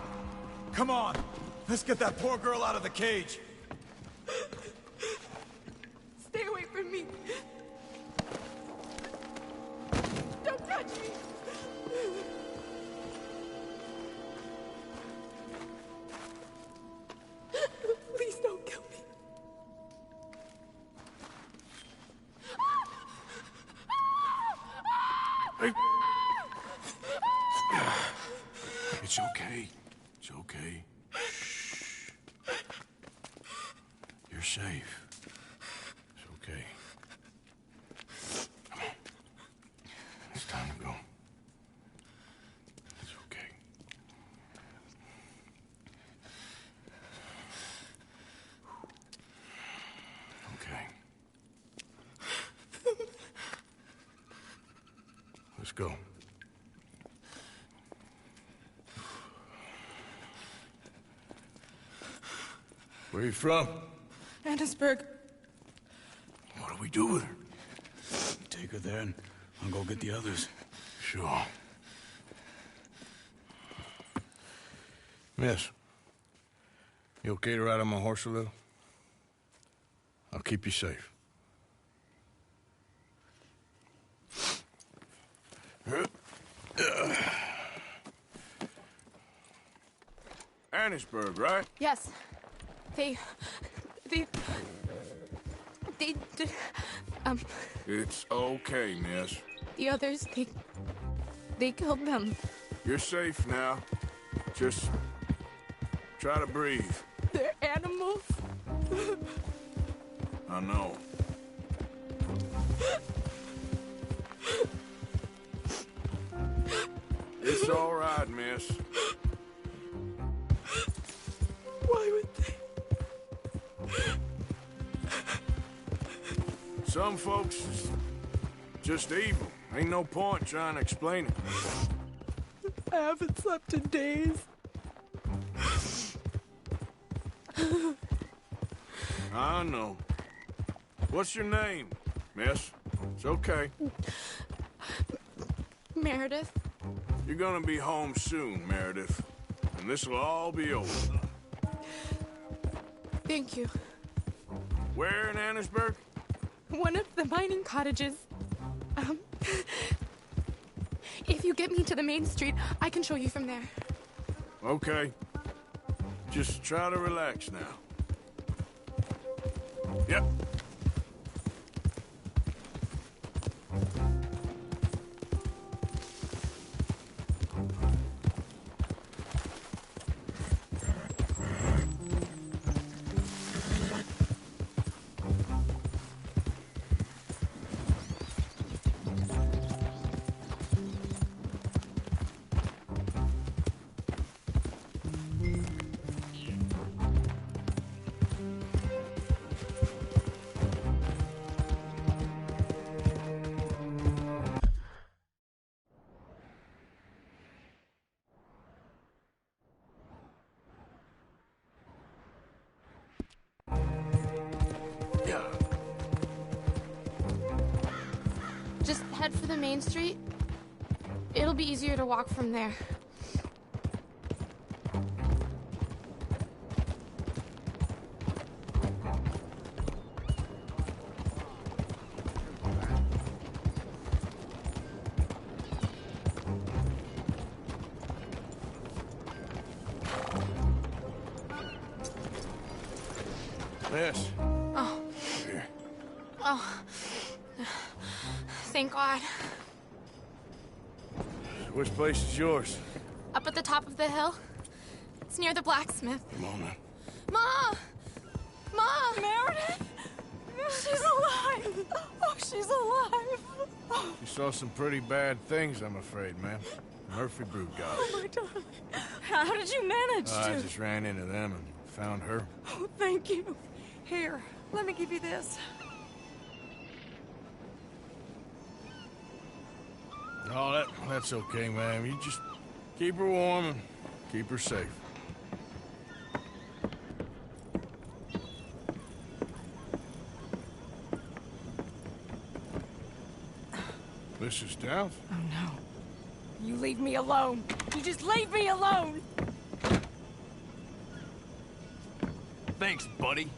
F: Come on, let's get that poor girl out of the cage.
C: Stay away from me. Don't touch me. Please don't kill me.
A: It's okay. It's okay. Shh. You're safe. It's okay. Come on. Let's time to go. It's okay. Okay. Let's go. Where are you from?
M: Annesburg.
A: What do we do with her?
F: Take her there and I'll go get the others.
A: Sure. Miss, you okay to ride on my horse a little? I'll keep you safe. Annesburg, right?
M: Yes. They
A: It's okay, miss.
M: the others, they killed them.
A: You're safe now. Just try to breathe.
M: They're animals.
A: I know. It's all right, miss.
M: Why would they?
A: Some folks is just evil. Ain't no point trying to explain it.
M: I haven't slept in days.
A: I know. What's your name, miss? It's okay.
M: Meredith.
A: You're gonna be home soon, Meredith. And this'll all be over.
M: Thank you.
A: Where in Annesburg?
M: One of the mining cottages. If you get me to the main street, I can show you from there.
A: Okay. Just try to relax now. Yep.
M: Just head for the main street. It'll be easier to walk from there.
A: Miss.
M: Oh.
A: Here.
M: Oh. Thank God.
A: Which place is yours?
M: Up at the top of the hill. It's near the blacksmith.
A: Come on now.
M: Ma! Ma! Meredith! She's alive! Oh, she's alive!
A: You saw some pretty bad things, I'm afraid, ma'am. Murphy Brood guys.
M: Oh, my darling. How did you manage to?
A: I just ran into them and found her.
M: Oh, thank you. Here, let me give you this.
A: Oh, that's okay, ma'am. You just keep her warm and keep her safe. Mrs. Downs?
M: Oh, no. You leave me alone. You just leave me alone.
F: Thanks, buddy.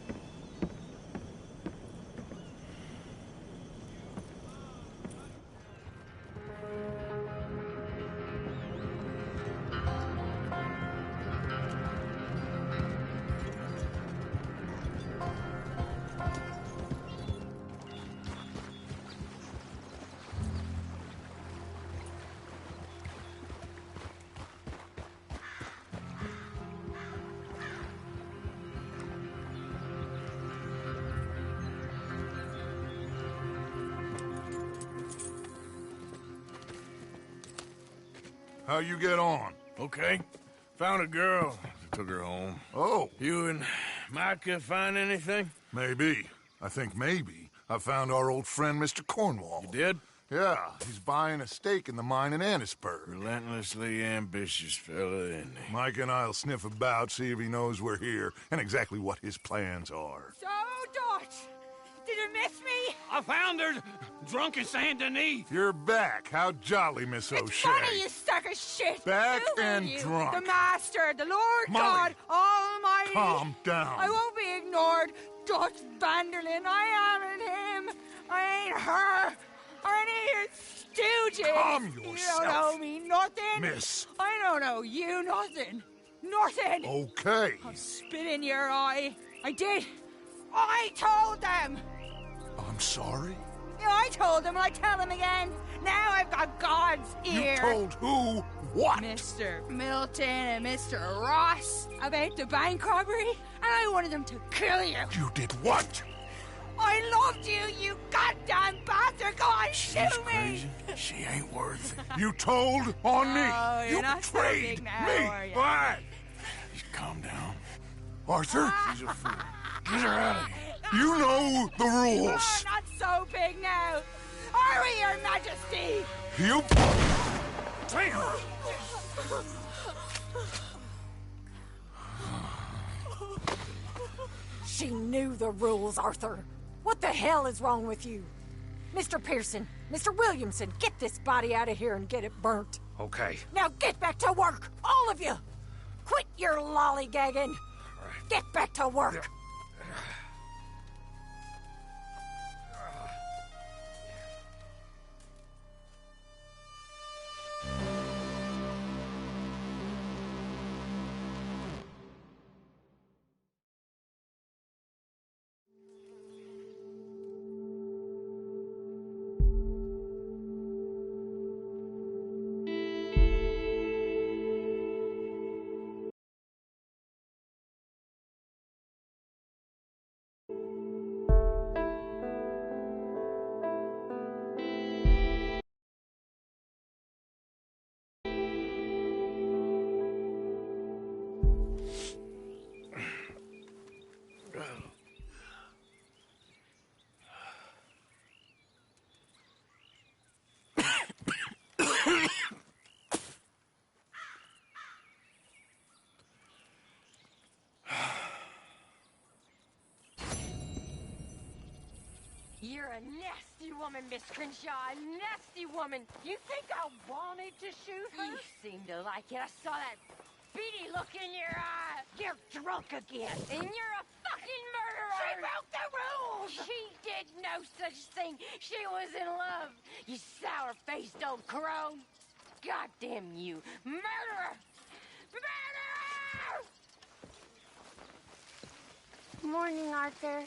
H: How you get on?
A: Okay. Found a girl. Took her home.
H: Oh.
A: You and Micah find anything?
H: Maybe. I think maybe. I found our old friend, Mr. Cornwall.
A: You did?
H: Yeah, he's buying a stake in the mine in Annisburg.
A: Relentlessly ambitious fella, isn't he?
H: Mike and I'll sniff about, see if he knows we're here, and exactly what his plans are.
N: So, Dutch, did you miss me?
L: I found her drunk in Saint Denis.
H: You're back. How jolly, Miss O'Shea.
N: It's funny, you sack of shit.
H: Back
N: Who
H: and
N: are you?
H: drunk.
N: The Master, the Lord
H: Molly,
N: God Almighty.
H: calm down.
N: I won't be ignored. Dutch Vanderlyn, I am him. I ain't her. Or any of your stooges.
H: Calm
N: You
H: yourself.
N: don't know me nothing.
H: Miss.
N: I don't know you nothing. Nothing.
H: Okay.
N: I'll spit in your eye. I did. I told them.
H: I'm sorry?
N: Yeah, I told them. I tell them again. Now I've got God's ear.
H: You told who what?
N: Mr. Milton and Mr. Ross about the bank robbery, and I wanted them to kill you.
H: You did what?
N: I loved you, you goddamn bastard! Go on, shoot me!
A: Crazy. She ain't worth it.
H: You told on me.
N: Oh, you're
H: You
N: not so
H: betrayed
N: big now,
H: me.
N: are you?
H: Why?
A: Just calm down.
H: Arthur,
A: She's a fool. Get her out of here.
H: you know the rules.
N: Oh, not so big now. Are we, Your Majesty?
H: You...
A: Take her.
O: She knew the rules, Arthur. What the hell is wrong with you? Mr. Pearson, Mr. Williamson, get this body out of here and get it burnt.
A: Okay.
O: Now get back to work, all of you! Quit your lollygagging! Get back to work!
P: You're a nasty woman, Miss Crenshaw. A nasty woman. You think I wanted to shoot her? You seem to like it. I saw that beady look in your eye. You're drunk again. And you're a fucking murderer. She broke the rules. She did no such thing. She was in love. You sour-faced old crone. Goddamn you. Murderer. Murderer!
M: Morning, Arthur.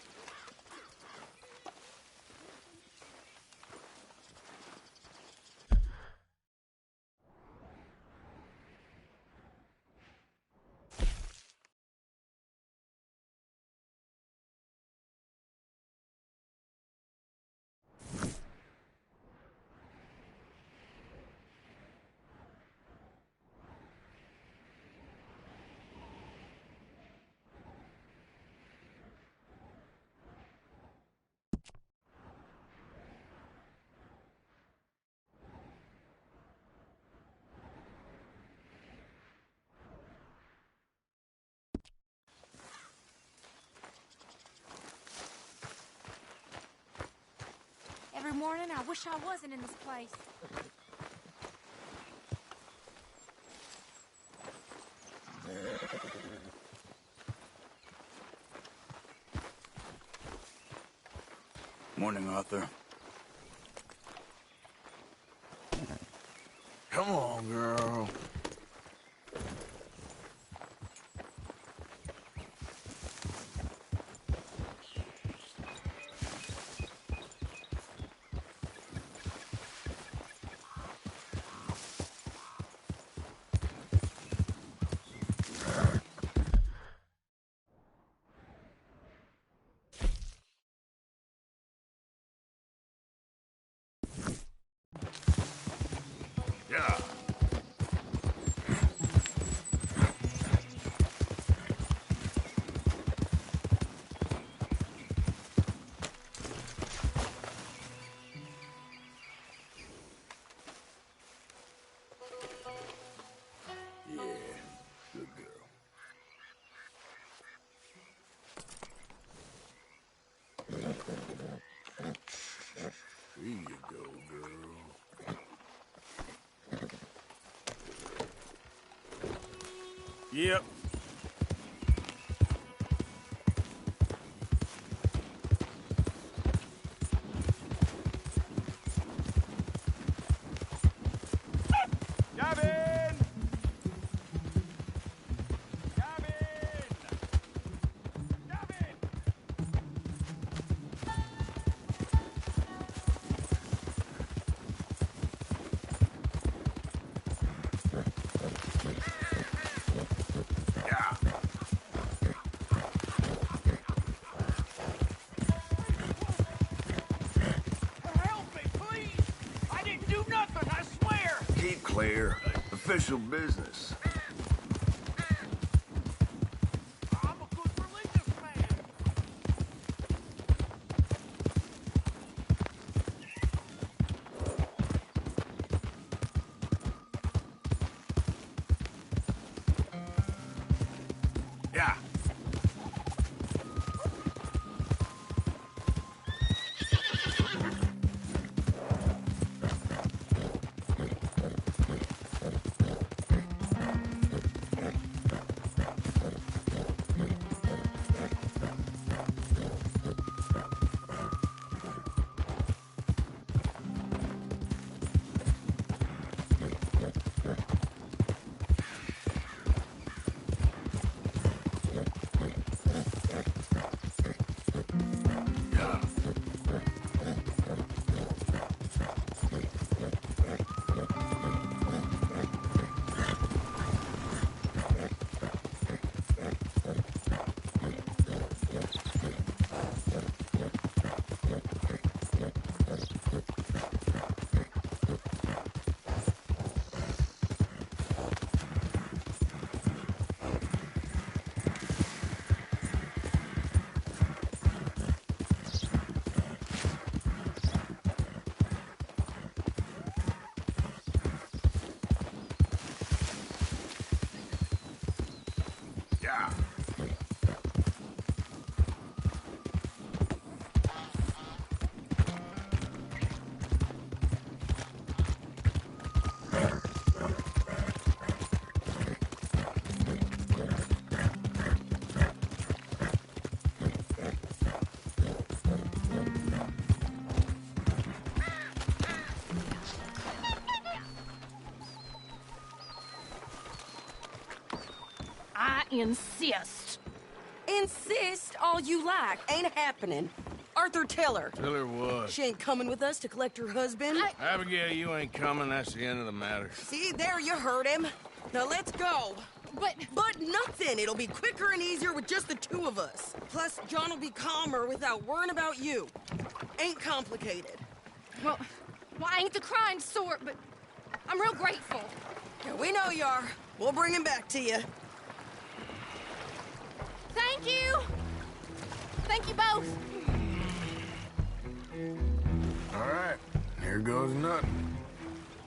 Q: Every morning, I wish I wasn't in this place.
F: Morning, Arthur.
A: Come on, girl. Yeah. Yep.
L: Gavin!
K: Keep clear. Official business.
A: Yeah. Yeah.
G: I insist. Insist all you like. Ain't happening. Arthur, tell her.
A: Tell her what?
G: She ain't coming with us to collect her husband.
A: Abigail, you ain't coming. That's the end of the matter.
G: See, there you heard him. Now let's go. But nothing. It'll be quicker and easier with just the two of us. Plus, John will be calmer without worrying about you. Ain't complicated.
M: Well, I ain't the crying sort, but I'm real grateful.
G: Yeah, we know you are. We'll bring him back to you.
M: Thank you. Thank you both.
A: All right, here goes nothing.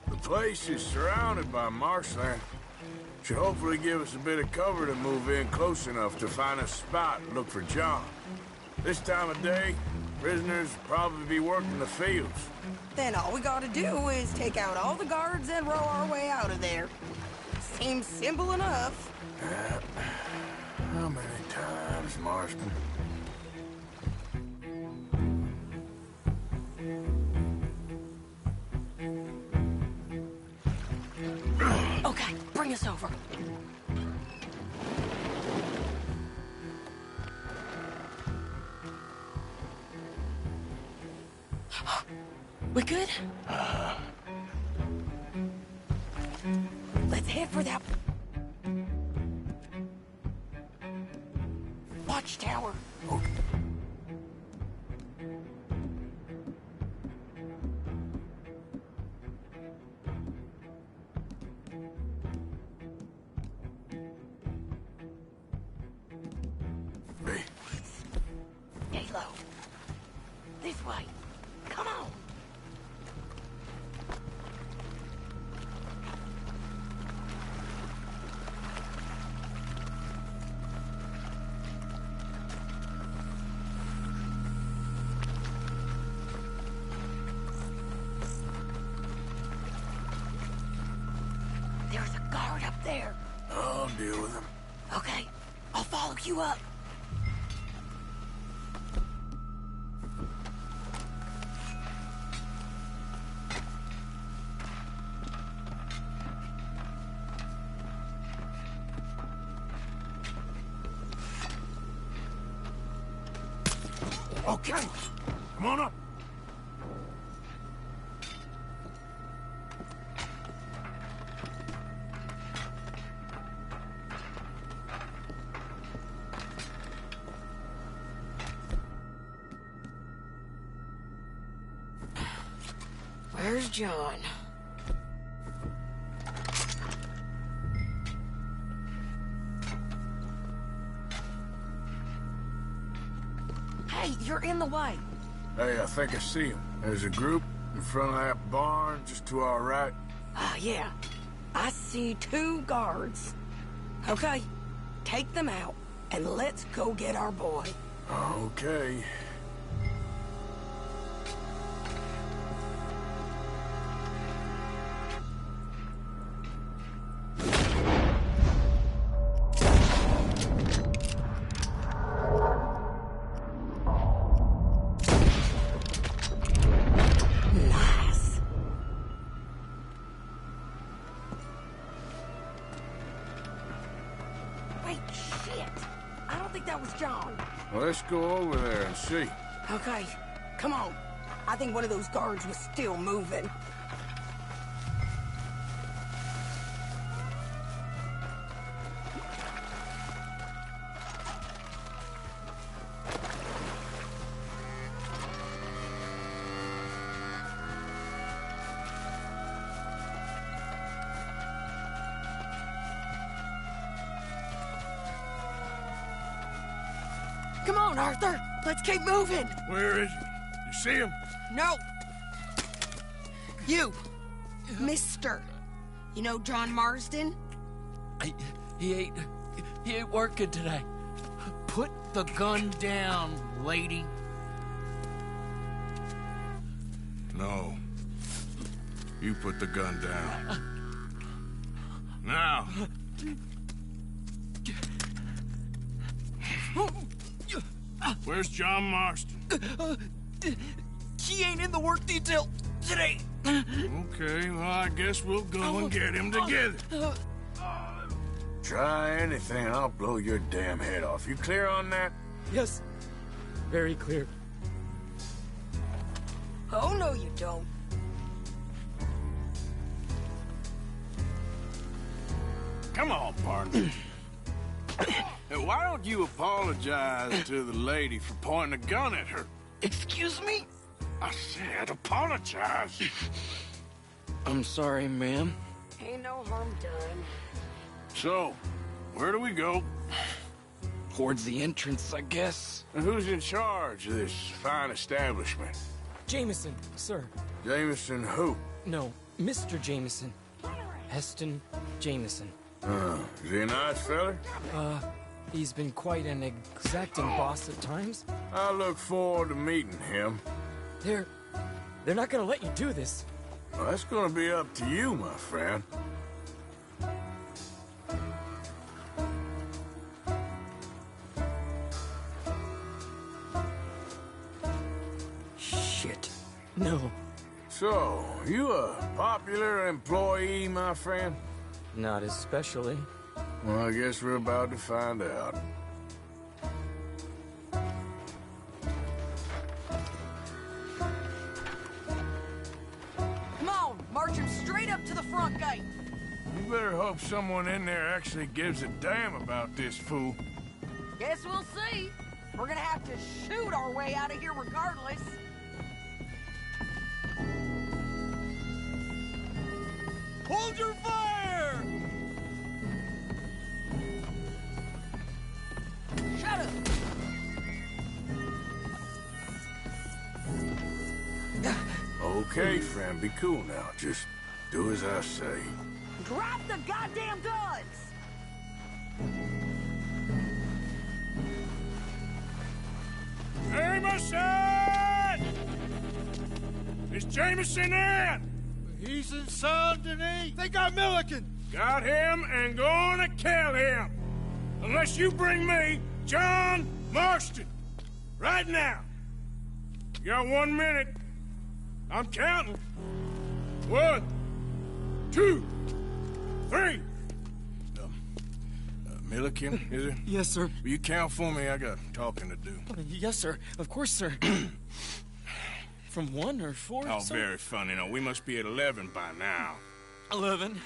A: The place is surrounded by marshland. Should hopefully give us a bit of cover to move in close enough to find a spot and look for John. This time of day, prisoners probably be working the fields.
G: Then all we gotta do is take out all the guards and row our way out of there. Seems simple enough.
A: How many times, Marston?
G: Okay, bring us over. We good? Let's head for that watchtower. Stay low. This way. Come on. There's a guard up there.
A: I'll deal with him.
G: Okay, I'll follow you up.
A: Okay, come on up.
G: Where's John? Hey, you're in the way.
A: Hey, I think I see him. There's a group in front of that barn just to our right.
G: Ah, yeah. I see 2 guards. Okay, take them out, and let's go get our boy.
A: Okay.
G: Nice. Wait, shit. I don't think that was John.
A: Well, let's go over there and see.
G: Okay, come on. I think one of those guards was still moving. Come on, Arthur. Let's keep moving.
A: Where is he? You see him?
G: No. You. Mister. You know John Marsden?
R: He ain't working today. Put the gun down, lady.
A: No. You put the gun down. Now. Where's John Marston?
R: He ain't in the work detail today.
A: Okay, well, I guess we'll go and get him together. Try anything and I'll blow your damn head off. You clear on that?
R: Yes. Very clear.
G: Oh, no, you don't.
A: Come on, partner. Hey, why don't you apologize to the lady for pointing a gun at her?
R: Excuse me?
A: I said apologize.
R: I'm sorry, ma'am.
G: Ain't no harm done.
A: So, where do we go?
R: Towards the entrance, I guess.
A: And who's in charge of this fine establishment?
R: Jameson, sir.
A: Jameson who?
R: No, Mr. Jameson. Heston Jameson.
A: Is he a nice fella?
R: He's been quite an exacting boss at times.
A: I look forward to meeting him.
R: They're not gonna let you do this.
A: Well, that's gonna be up to you, my friend.
R: Shit. No.
A: So, you a popular employee, my friend?
R: Not especially.
A: Well, I guess we're about to find out.
G: Come on, march him straight up to the front gate.
A: You better hope someone in there actually gives a damn about this fool.
G: Guess we'll see. We're gonna have to shoot our way out of here regardless.
L: Hold your fire!
G: Shut up!
A: Okay, friend, be cool now. Just do as I say.
G: Drop the goddamn guns!
A: Jameson! Is Jameson in?
L: He's in Saint Denis. They got Milliken.
A: Got him and gonna kill him. unless you bring me John Marston. Right now. You got 1 minute. I'm counting. 1, 2, 3. Milliken, is it?
R: Yes, sir.
A: Will you count for me? I got talking to do.
R: Yes, sir. Of course, sir. From 1 or 4?
A: Oh, very funny. No, we must be at 11 by now.
R: 11,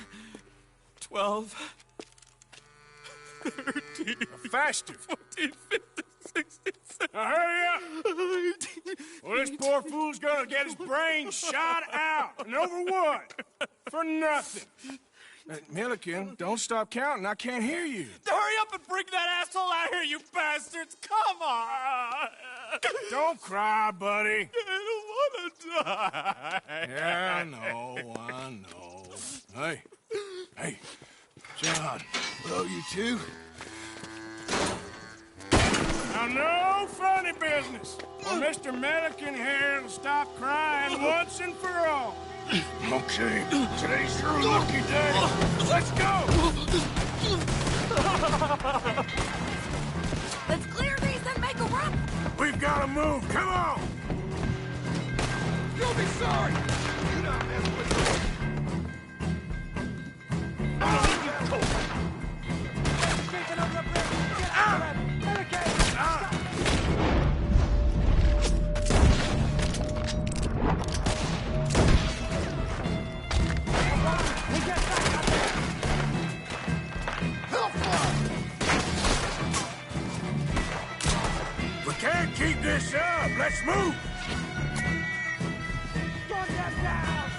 R: 12, 13,
A: faster.
R: 14, 15, 16, 17.
A: Now hurry up! Well, this poor fool's gonna get his brains shot out. And over what? For nothing. Milliken, don't stop counting. I can't hear you.
L: Hurry up and bring that asshole out here, you bastards! Come on!
A: Don't cry, buddy.
L: I don't want to die.
A: Yeah, I know. Hey, John. Hello, you two. Now, no funny business. Well, Mr. Milliken here will stop crying once and for all. Okay, today's your lucky day. Let's go!
G: Let's clear these and make a run.
A: We've got to move. Come on!
L: You'll be sorry. You not mess with me.
A: We can't keep this up. Let's move.
L: Gun them down.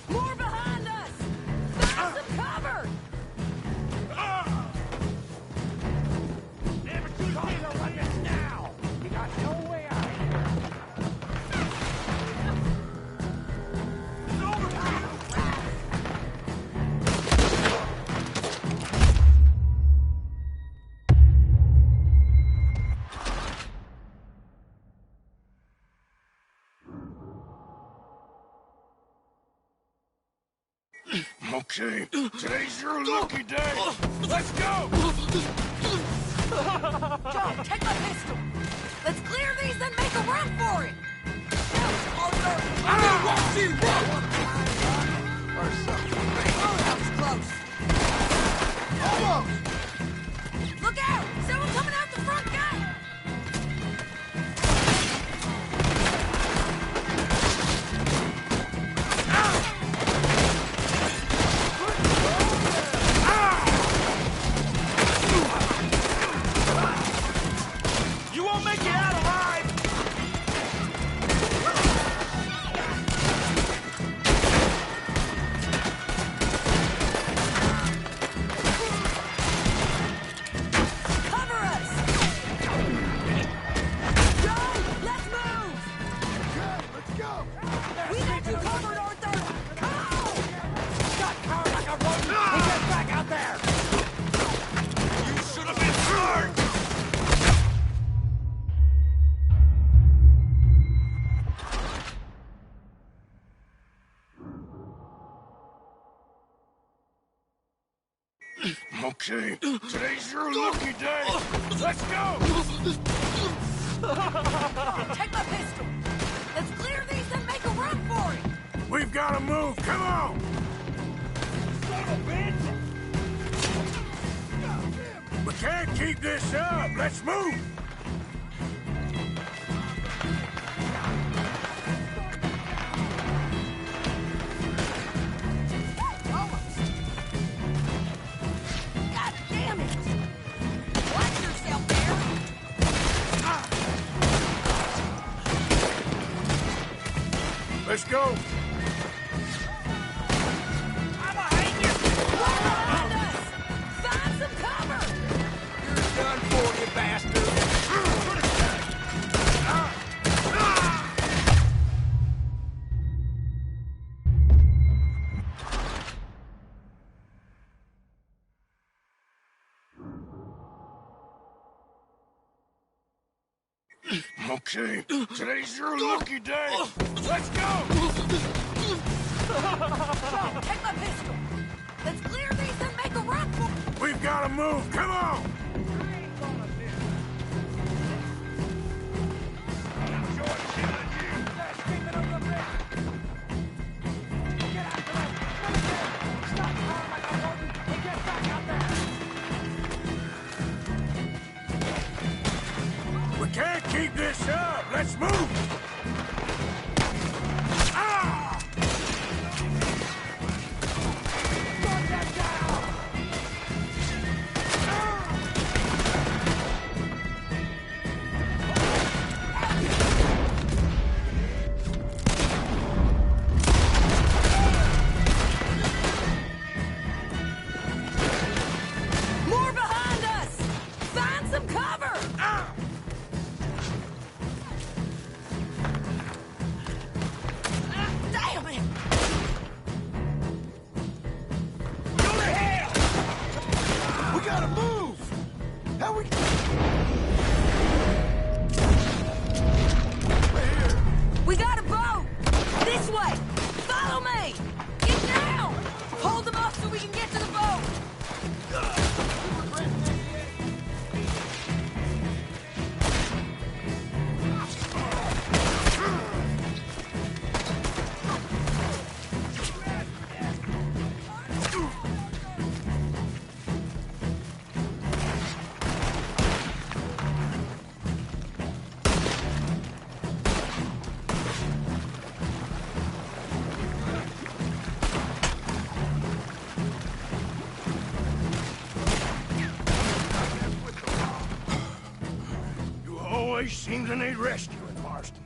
G: More behind us. Find some cover.
L: Never too late to run this now. You got no way out of here. It's over for you.
A: Okay, today's your lucky day. Let's go!
G: John, take my pistol. Let's clear these and make a run for it. Arthur! That was close. Almost. Look out! Someone coming out the front gate!
L: You won't make it out alive!
G: Cover us! John, let's move!
L: Good, let's go!
G: We got you covered, Arthur! Come on!
L: Got covered like a rodent! He gets back out there! You should have been smart!
A: Okay, today's your lucky day. Let's go!
G: Take my pistol. Let's clear these and make a run for it.
A: We've got to move. Come on!
L: Son of a bitch!
A: We can't keep this up. Let's move!
G: God damn it! Watch yourself there!
A: Let's go!
G: Behind us! Find some cover!
L: You're done for, you bastard!
A: Okay, today's your lucky day. Let's go!
O: Go, take my pistol. Let's clear these and make a run for it.
A: We've got to move. Come on! We can't keep this up. Let's move. Ah!
G: More behind us! Find some cover!
A: Ah!
G: Damn it!
A: Go to hell! We gotta move! How we...
G: We got a boat! This way! Follow me! Get down! Hold them up so we can get to the boat!
A: You always seem to need rescuing, Marston.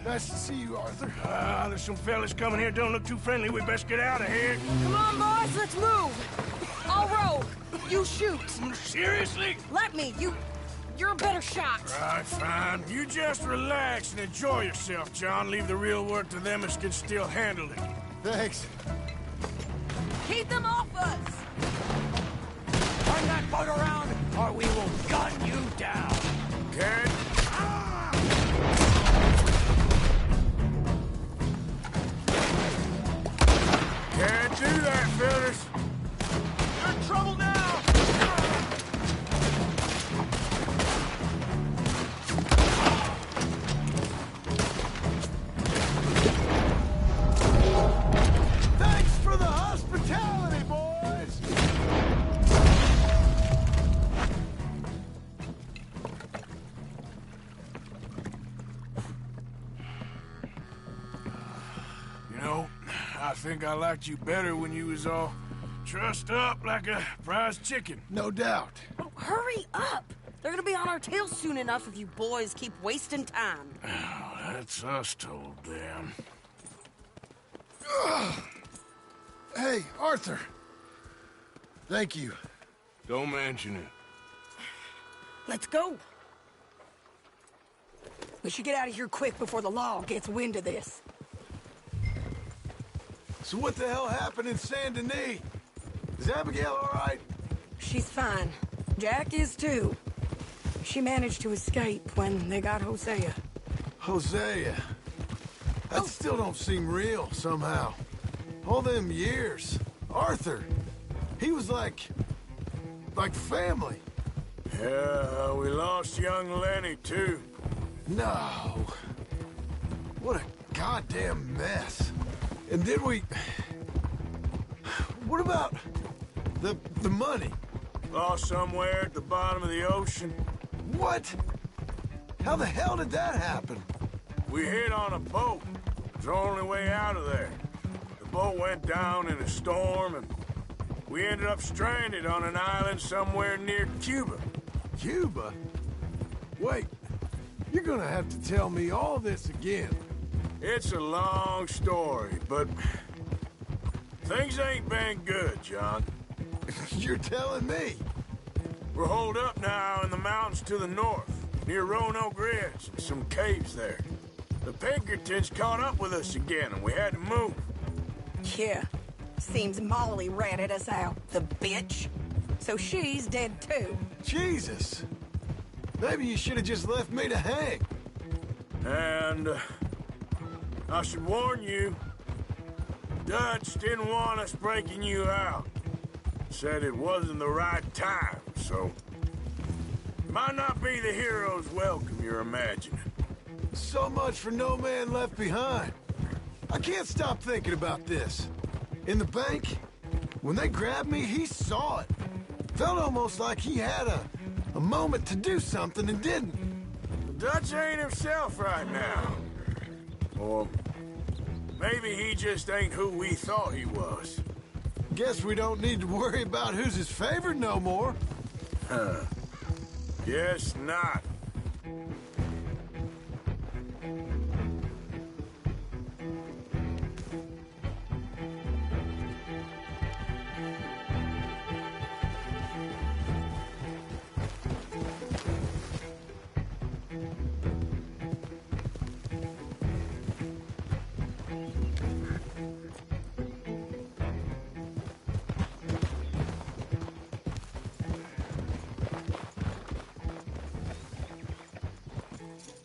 A: Nice to see you, Arthur. There's some fellas coming here. Don't look too friendly. We best get out of here.
G: Come on, boys, let's move! I'll row. You shoot.
A: Seriously?
G: Let me. You're a better shot.
A: Right, fine. You just relax and enjoy yourself, John. Leave the real work to them as can still handle it.
H: Thanks.
G: Keep them off us!
L: Turn that boat around, or we will gun you down.
A: Can't... Can't do that, fellas.
L: You're in trouble now!
H: Thanks for the hospitality, boys!
A: You know, I think I liked you better when you was all trussed up like a prize chicken.
H: No doubt.
G: Oh, hurry up! They're gonna be on our tails soon enough if you boys keep wasting time.
A: Oh, that's us told them.
H: Hey, Arthur. Thank you.
A: Don't mention it.
G: Let's go. We should get out of here quick before the law gets wind of this.
H: So what the hell happened in Saint Denis? Is Abigail all right?
G: She's fine. Jack is too. She managed to escape when they got Hosea.
H: Hosea. That still don't seem real, somehow. All them years. Arthur. He was like family.
A: Yeah, we lost young Lenny, too.
H: No. What a goddamn mess. And did we... What about the money?
A: Lost somewhere at the bottom of the ocean.
H: What? How the hell did that happen?
A: We hit on a boat. It was the only way out of there. The boat went down in a storm, and we ended up stranded on an island somewhere near Cuba.
H: Cuba? Wait, you're gonna have to tell me all this again.
A: It's a long story, but things ain't been good, John.
H: You're telling me?
A: We're holed up now in the mountains to the north, near Roanoke Ridge, and some caves there. The Pinkertons caught up with us again, and we had to move.
G: Yeah. Seems Molly ratted us out, the bitch. So she's dead too.
H: Jesus.
S: Maybe you should have just left me to hang.
A: And I should warn you, Dutch didn't want us breaking you out. Said it wasn't the right time, so... Might not be the hero's welcome you're imagining.
S: So much for no man left behind. I can't stop thinking about this. In the bank, when they grabbed me, he saw it. Felt almost like he had a moment to do something and didn't.
A: Dutch ain't himself right now. Or maybe he just ain't who we thought he was.
S: Guess we don't need to worry about who's his favorite no more.
A: Guess not.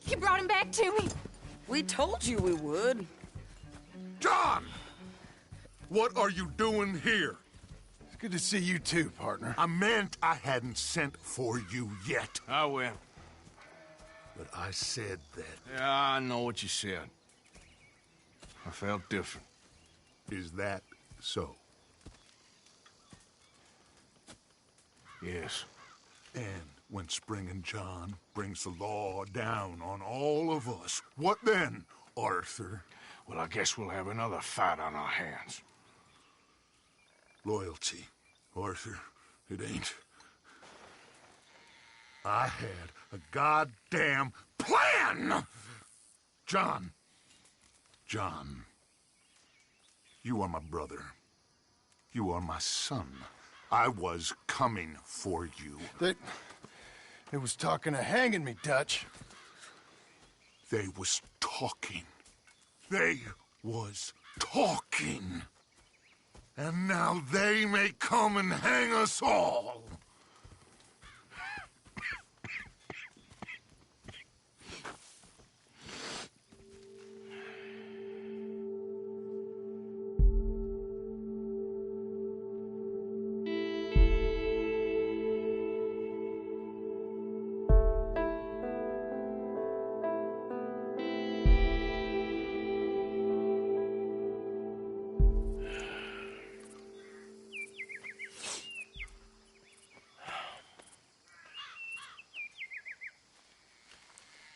N: You brought him back to me.
G: We told you we would.
H: John! What are you doing here?
S: It's good to see you too, partner.
H: I meant I hadn't sent for you yet.
A: I went.
H: But I said that.
A: Yeah, I know what you said. I felt different.
H: Is that so?
A: Yes.
H: And when Spring and John brings the law down on all of us, what then, Arthur?
A: Well, I guess we'll have another fight on our hands.
H: Loyalty, Arthur, it ain't. I had a goddamn plan! John, you are my brother. You are my son. I was coming for you.
S: They was talking of hanging me, Dutch.
H: They was talking. They was talking. And now they may come and hang us all.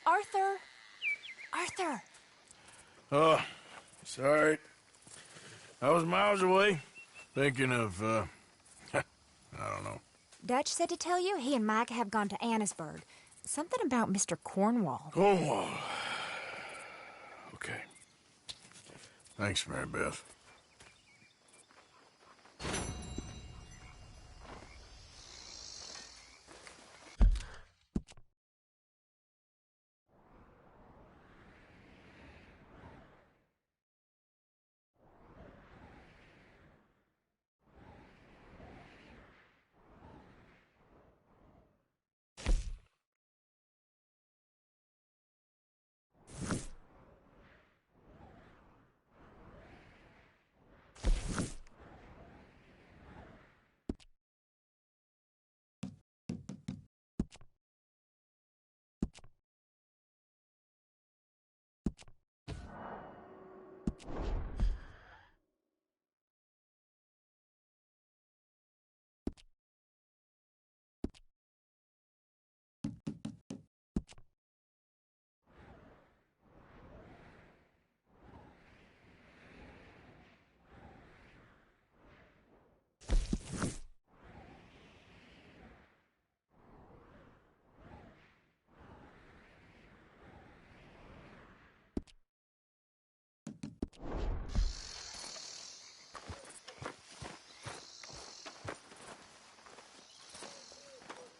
N: Arthur!
A: Oh, sorry. I was miles away, thinking of, I don't know.
Q: Dutch said to tell you he and Micah have gone to Annisburg. Something about Mr. Cornwall.
A: Cornwall. Okay. Thanks, Mary Beth.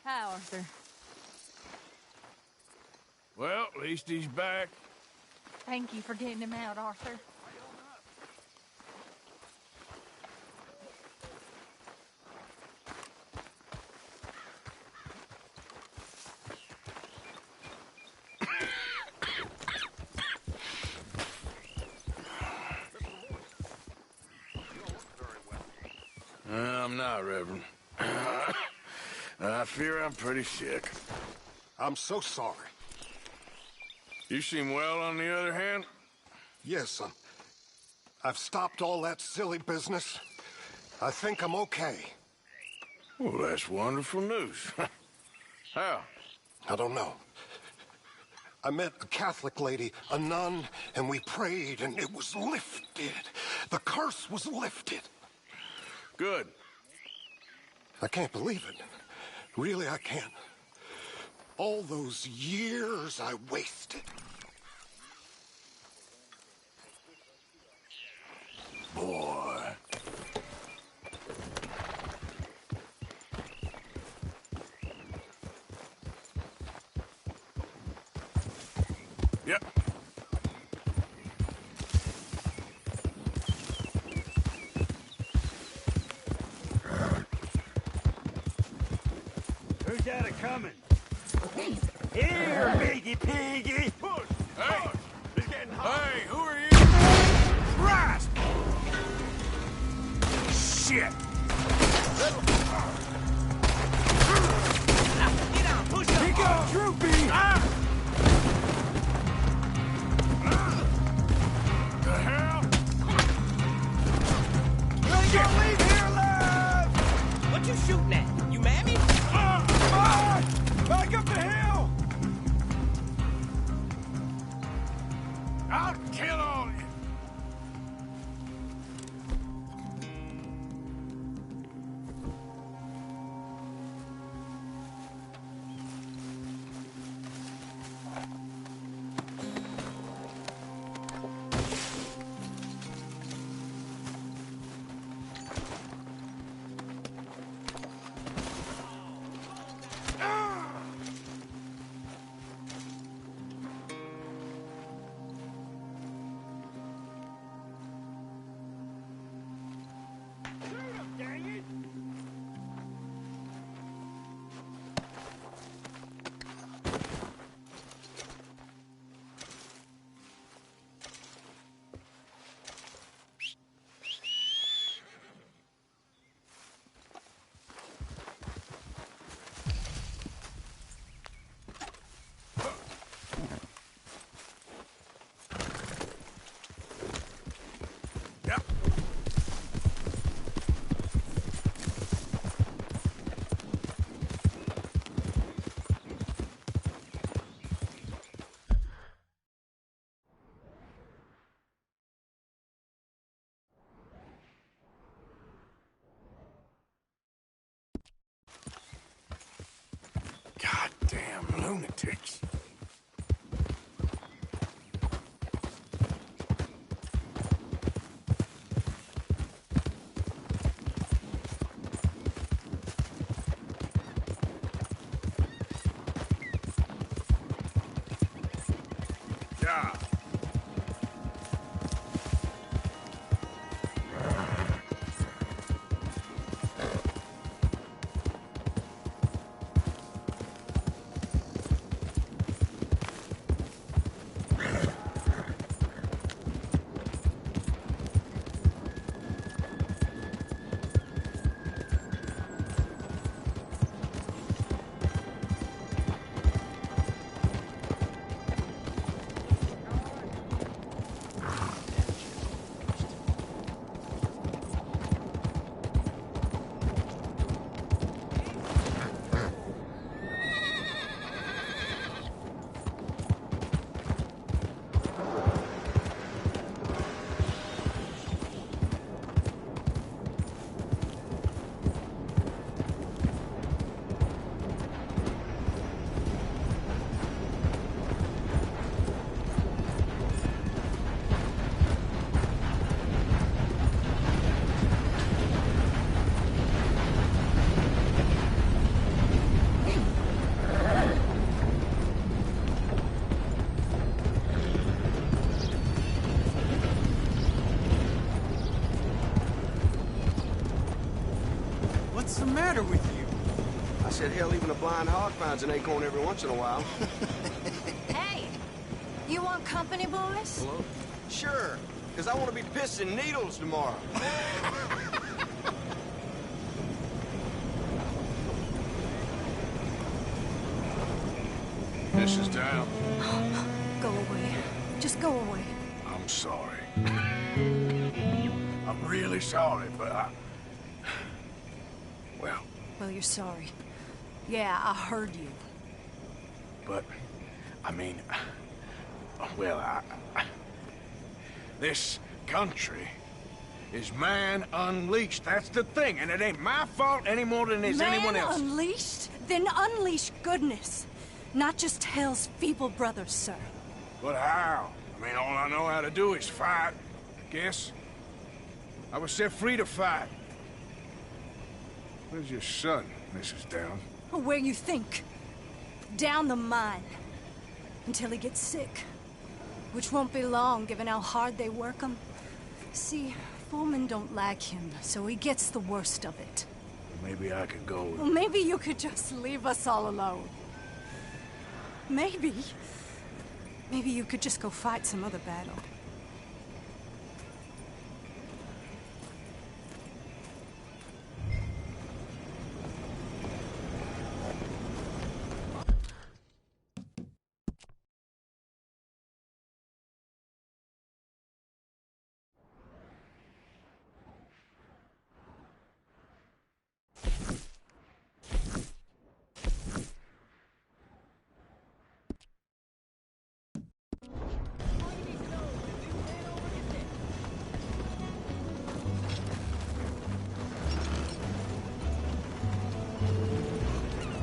N: Hi, Arthur.
A: Well, at least he's back.
N: Thank you for getting him out, Arthur.
A: not, Reverend. I fear I'm pretty sick.
T: I'm so sorry.
A: You seem well, on the other hand?
T: Yes, I've stopped all that silly business. I think I'm okay.
A: Well, that's wonderful news. How?
T: I don't know. I met a Catholic lady, a nun, and we prayed, and it was lifted. The curse was lifted.
A: Good.
T: I can't believe it. Really, I can't. All those years I wasted.
A: Boy. Yep.
L: Who's that a-coming? Here, piggy piggy! Push!
A: Hey!
L: It's getting hot!
A: Hey, who are you?
L: Christ!
A: Shit!
L: Get out! Push up!
S: He got droopy!
A: The hell?
L: You ain't gonna leave here alive! What you shooting at? You mammy? Back up the hill!
A: I'll kill all of you! Goddamn lunatics. Yeah.
L: What's the matter with you?
K: I said, hell, even a blind hog finds an acorn every once in a while.
O: Hey, you want company, boys?
K: Hello? Sure, because I want to be pissing needles tomorrow.
A: Mrs. Down.
O: Go away. Just go away.
A: I'm sorry. I'm really sorry, but
O: Well, you're sorry. Yeah, I heard you.
A: But, I mean, this country is man unleashed. That's the thing, and it ain't my fault any more than it's anyone else.
O: Man unleashed? Then unleash goodness. Not just hell's feeble brothers, sir.
A: But how? I mean, all I know how to do is fight, I guess. I was set free to fight. Where's your son, Mrs. Down?
O: Where you think? Down the mine. Until he gets sick. Which won't be long, given how hard they work him. See, foremen don't like him, so he gets the worst of it.
A: Maybe I could go...
O: Well, maybe you could just leave us all alone. Maybe. Maybe you could just go fight some other battle.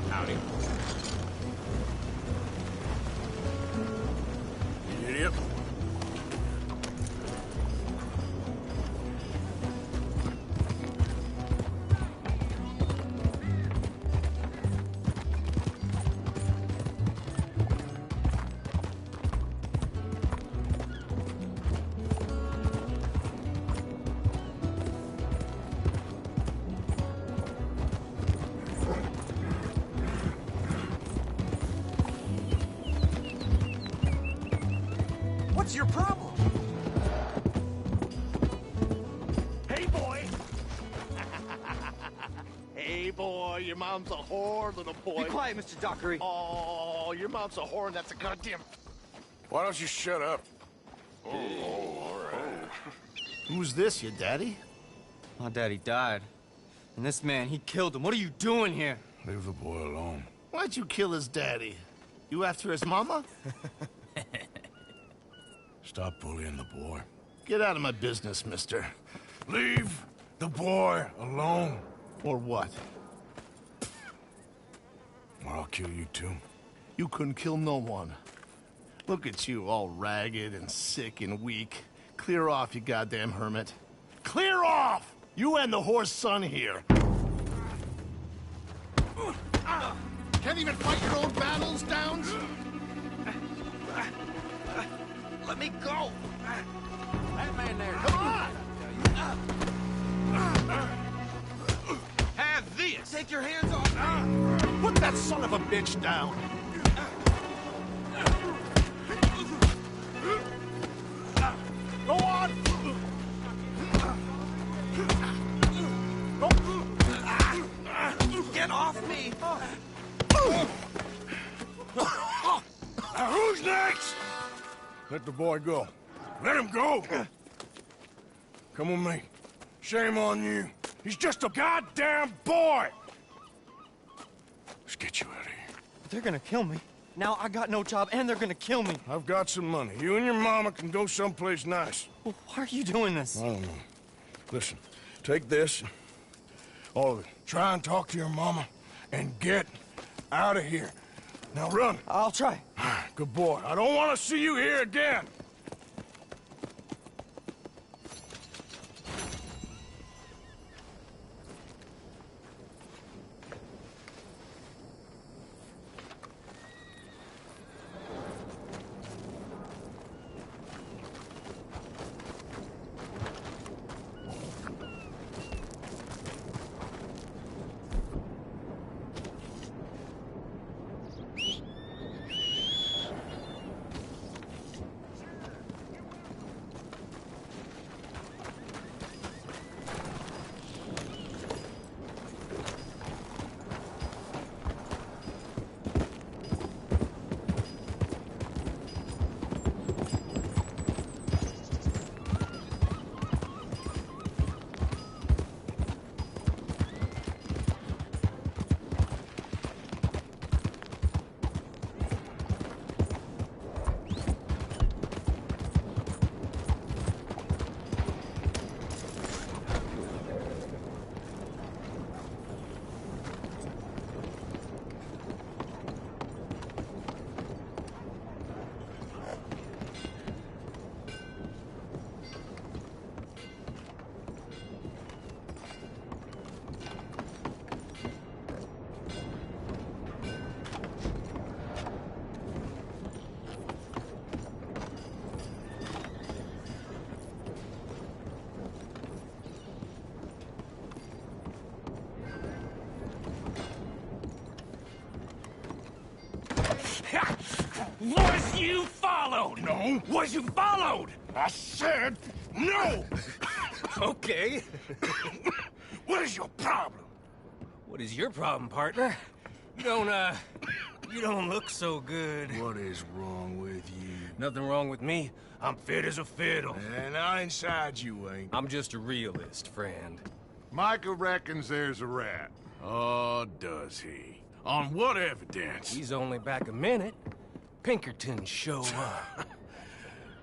A: Howdy. Idiot.
L: What's your problem?
U: Hey, boy! Hey, boy, your mom's a whore, little boy.
L: Be quiet, Mr. Dockery.
U: Oh, your mom's a whore, and that's a goddamn...
A: Why don't you shut up?
U: Oh, all right.
K: Who's this, your daddy?
V: My daddy died. And this man, he killed him. What are you doing here?
A: Leave the boy alone.
K: Why'd you kill his daddy? You after his mama?
A: Stop bullying the boy.
K: Get out of my business, mister.
A: Leave the boy alone.
K: Or what?
A: Or I'll kill you too.
K: You couldn't kill no one. Look at you, all ragged and sick and weak. Clear off, you goddamn hermit. Clear off! You and the whore's son here.
U: Can't even fight your own battles, Downs? Let me go!
L: That man there.
U: Come on!
L: Have this. Take your hands off.
K: Put that son of a bitch down. Go on!
L: Get off me!
A: Who's next? Let the boy go. Let him go! Come with me. Shame on you. He's just a goddamn boy! Let's get you out of here.
V: They're gonna kill me. Now I got no job and they're gonna kill me.
A: I've got some money. You and your mama can go someplace nice.
V: Well, why are you doing this?
A: I don't know. Listen, take this. All of it. Try and talk to your mama and get out of here. Now run.
V: I'll try.
A: Good boy. I don't want to see you here again. Was you followed? No. Was you followed? I said no.
B: Okay.
A: What is your problem?
B: What is your problem, partner? You don't look so good.
A: What is wrong with you?
B: Nothing wrong with me. I'm fit as a fiddle.
A: And inside you ain't.
B: I'm just a realist, friend.
H: Micah reckons there's a rat.
A: Oh, does he? On what evidence?
B: He's only back a minute. Pinkerton show up.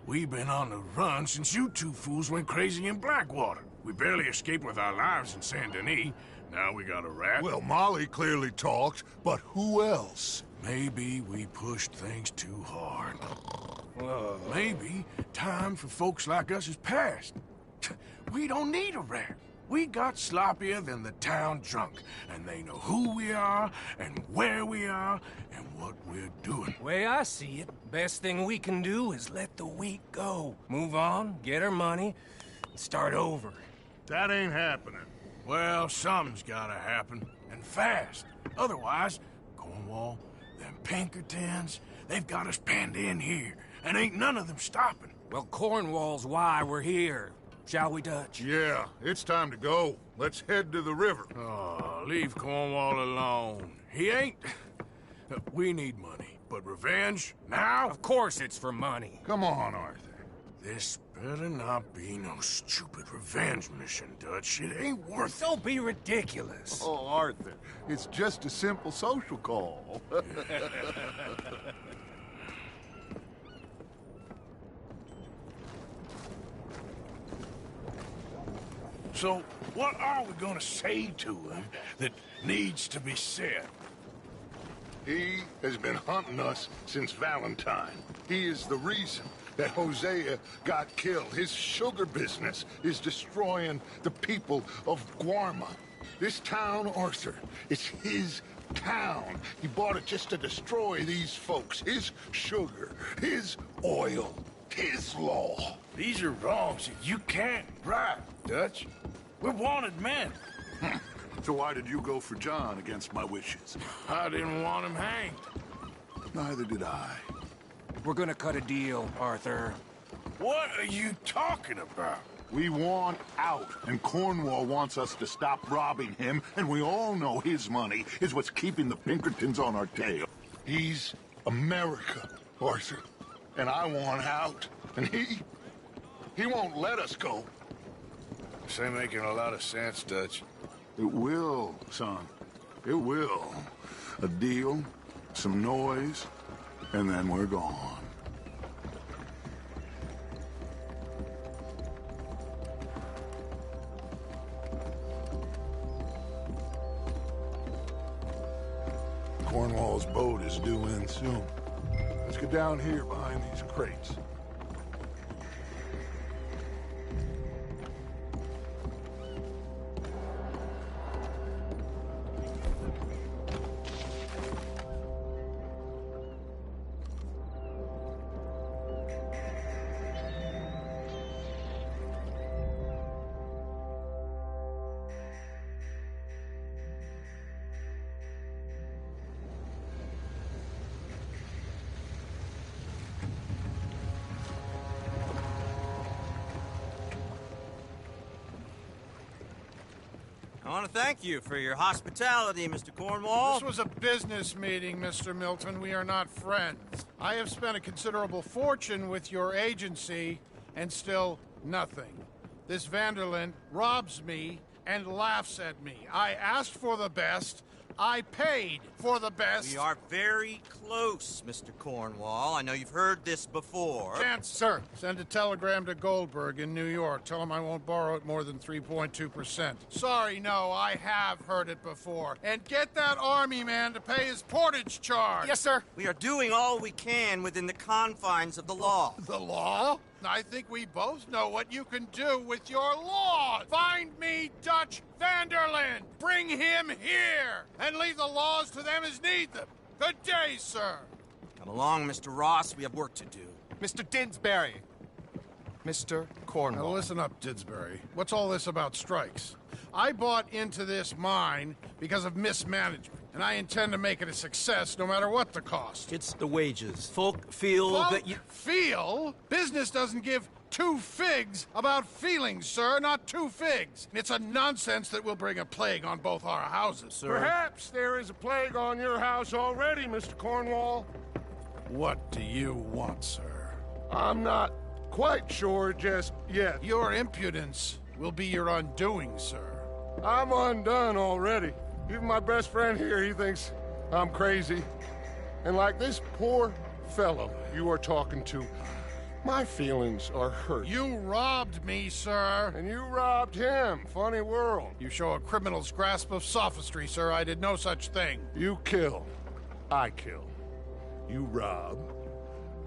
A: We've been on the run since you two fools went crazy in Blackwater. We barely escaped with our lives in Saint Denis. Now we got a rat.
H: Well, Molly clearly talked, but who else?
A: Maybe we pushed things too hard. Maybe time for folks like us is past. We don't need a rat. We got sloppier than the town drunk, and they know who we are, and where we are, and what we're doing.
B: Way I see it, best thing we can do is let the week go. Move on, get our money, and start over.
H: That ain't happening.
A: Well, something's gotta happen, and fast. Otherwise, Cornwall, them Pinkertons, they've got us penned in here, and ain't none of them stopping.
B: Well, Cornwall's why we're here. Shall we, Dutch?
H: Yeah, it's time to go. Let's head to the river.
A: Oh, leave Cornwall alone. He ain't... We need money, but revenge, now?
B: Of course it's for money.
H: Come on, Arthur.
A: This better not be no stupid revenge mission, Dutch. It ain't worth it.
B: Don't be ridiculous.
H: Oh, Arthur, it's just a simple social call.
A: So, what are we gonna say to him that needs to be said?
H: He has been hunting us since Valentine. He is the reason that Hosea got killed. His sugar business is destroying the people of Guarma. This town, Arthur, it's his town. He bought it just to destroy these folks. His sugar, his oil, his law.
A: These are wrongs that you can't right, Dutch. We're wanted men.
H: So why did you go for John against my wishes?
A: I didn't want him hanged.
H: Neither did I.
B: We're gonna cut a deal, Arthur.
A: What are you talking about?
H: We want out, and Cornwall wants us to stop robbing him, and we all know his money is what's keeping the Pinkertons on our tail. He's America, Arthur, and I want out, and he won't let us go.
A: This ain't making a lot of sense, Dutch.
H: It will, son. It will. A deal, some noise, and then we're gone. Cornwall's boat is due in soon. Let's get down here behind these crates.
L: I want to thank you for your hospitality, Mr. Cornwall.
U: This was a business meeting, Mr. Milton. We are not friends. I have spent a considerable fortune with your agency, and still nothing. This Vanderlyn robs me and laughs at me. I asked for the best. I paid for the best.
L: We are very close, Mr. Cornwall. I know you've heard this before.
U: Chance, sir, send a telegram to Goldberg in New York. Tell him I won't borrow it more than 3.2%. Sorry, no, I have heard it before. And get that army man to pay his portage charge.
L: Yes, sir. We are doing all we can within the confines of the law.
U: The law? I think we both know what you can do with your law. Find me Dutch Vanderlyn. Bring him here. And leave the laws to them as need them. Good day, sir.
L: Come along, Mr. Ross. We have work to do.
U: Mr. Didsbury. Mr. Cornwall. Now listen up, Didsbury. What's all this about strikes? I bought into this mine because of mismanagement. and I intend to make it a success no matter what the cost.
R: It's the wages. Folk feel that you...
U: Feel? Business doesn't give two figs about feelings, sir, not two figs. It's a nonsense that will bring a plague on both our houses, sir.
H: Perhaps there is a plague on your house already, Mr. Cornwall.
U: What do you want, sir?
H: I'm not quite sure just yet.
U: Your impudence will be your undoing, sir.
H: I'm undone already. Even my best friend here, he thinks I'm crazy. And like this poor fellow you are talking to, my feelings are hurt.
U: You robbed me, sir.
H: And you robbed him. Funny world.
U: You show a criminal's grasp of sophistry, sir. I did no such thing.
H: You kill. I kill. You rob.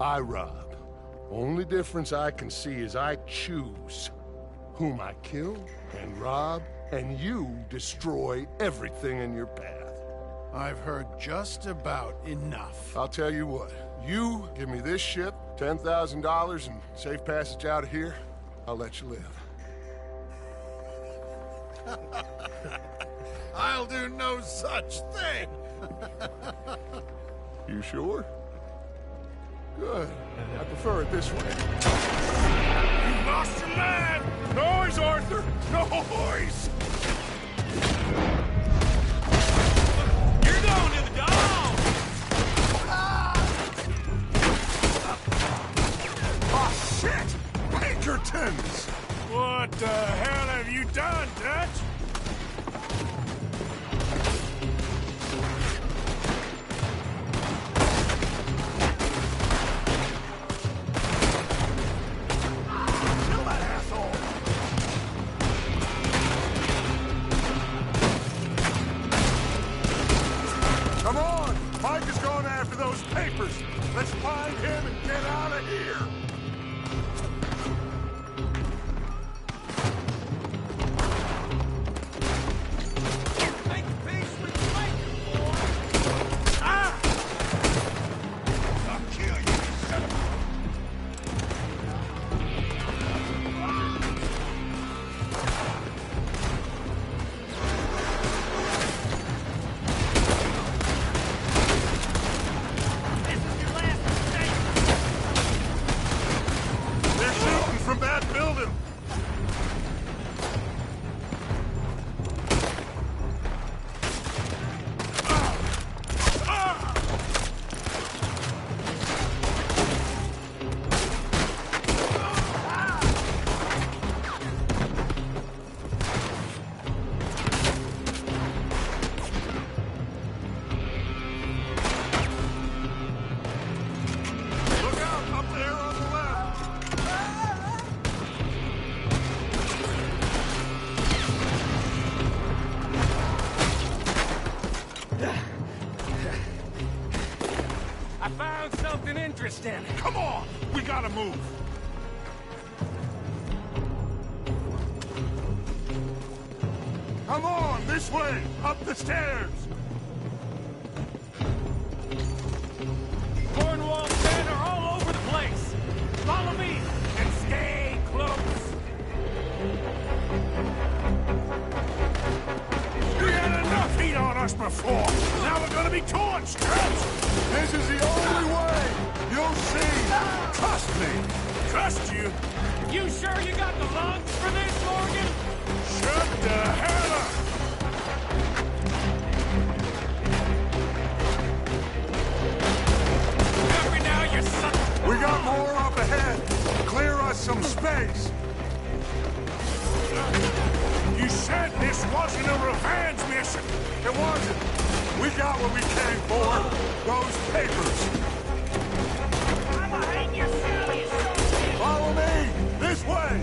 H: I rob. Only difference I can see is I choose whom I kill and rob, and you destroy everything in your path.
U: I've heard just about enough.
H: I'll tell you what. You give me this ship, $10,000, and safe passage out of here, I'll let you live.
U: I'll do no such thing.
H: You sure? Good. I prefer it this way.
A: You lost your man! Noise, Arthur! Noise!
L: You're going to the dog!
H: Oh, shit! Pinkertons!
A: What the hell have you done, Dutch?
H: Come on! Mike is going after those papers! Let's find him and get out of here!
A: Come on! We gotta move!
H: Come on, this way! Up the stairs!
L: Cornwall men are all over the place! Follow me and stay close!
A: We had enough heat on us before! Now we're gonna be torched, Dutch!
H: This is the only way! You'll see! Trust me!
A: Trust you?
L: You sure you got the lungs for this, Morgan?
A: Shut the hell up!
L: Every now you suck.
H: We got more up ahead! Clear us some space!
A: You said this wasn't a revenge mission!
H: It wasn't! We got what we came for! Those papers! Follow me! This way!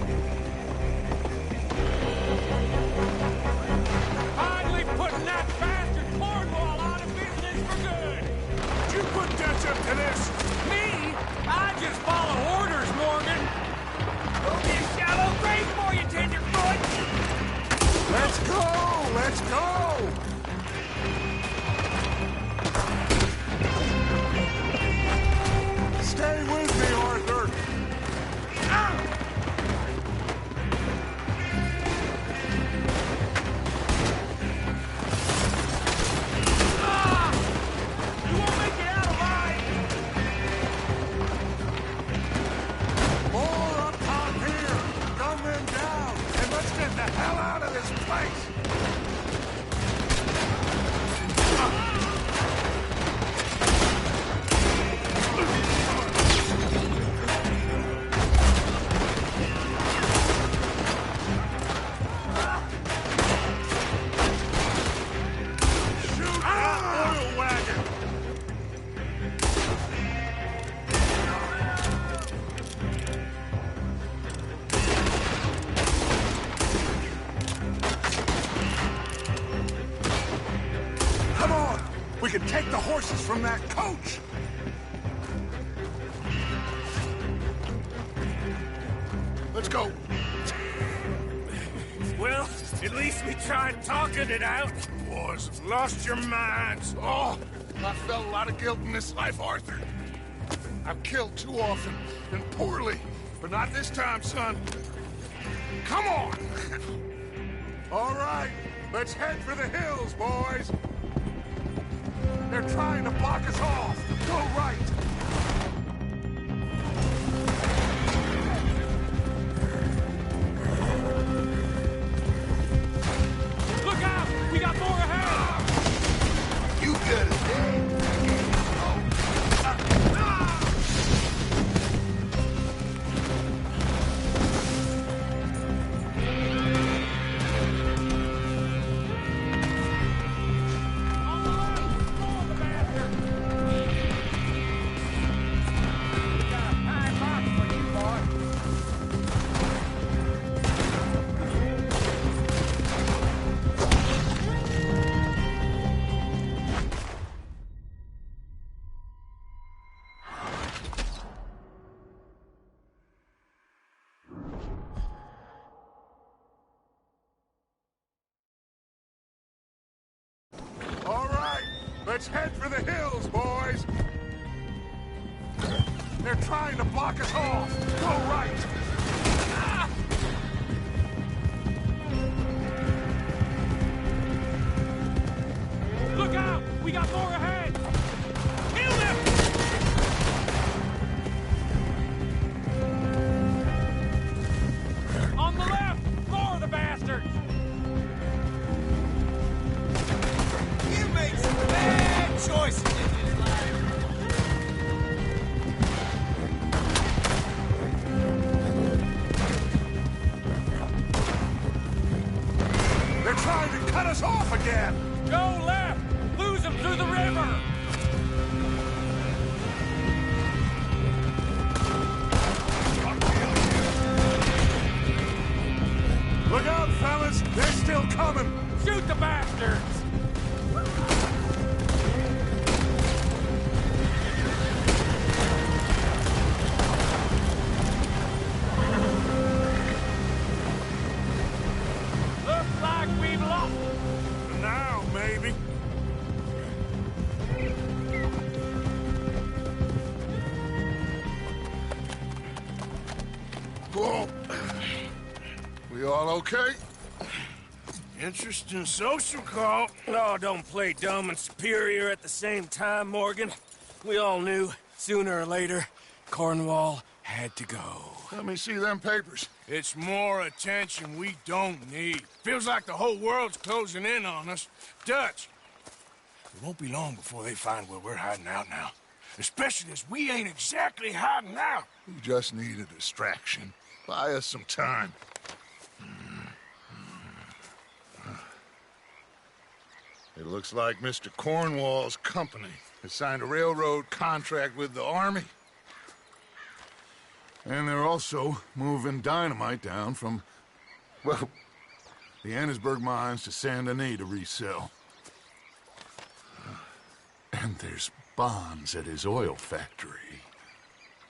L: Finally putting that bastard Cornwall out of business for good!
A: Did you put Dutch up to this?
L: Me? I just follow orders, Morgan! There'll be a shallow grave for you, tenderfoot!
H: Let's go! Let's go! Stay with me, Arthur! can take the horses from that coach! Let's go.
B: Well, at least we tried talking it out.
H: Boys,
B: Lost your minds.
H: oh, I felt a lot of guilt in this life, Arthur. I've killed too often and poorly, but not this time, son. Come on! All right, let's head for the hills, boys. They're trying to block us off. Go right.
B: Look out! We got more ahead!
H: You get it. All right, let's head for the hills, boys. They're trying to block us off. Go right.
B: Look out! We got more ahead! Kill them! On the left! More of the bastards!
L: You made some bad choices in this life.
H: They're trying to cut us off again.
B: Go left! Lose them through the river!
H: Look out, fellas! They're still coming!
B: Shoot the bastards! Looks like we've lost them.
H: Now, maybe. Whoa. We all okay?
B: Interesting social call. Oh, don't play dumb and superior at the same time, Morgan. We all knew, sooner or later, Cornwall had to go.
H: Let me see them papers.
A: It's more attention we don't need. Feels like the whole world's closing in on us. Dutch, it won't be long before they find where we're hiding out now. Especially as we ain't exactly hiding out.
H: We just need a distraction. Buy us some time. It looks like Mr. Cornwall's company has signed a railroad contract with the Army. And they're also moving dynamite down from, well, the Annesburg mines to Saint Denis to resell. And there's bonds at his oil factory.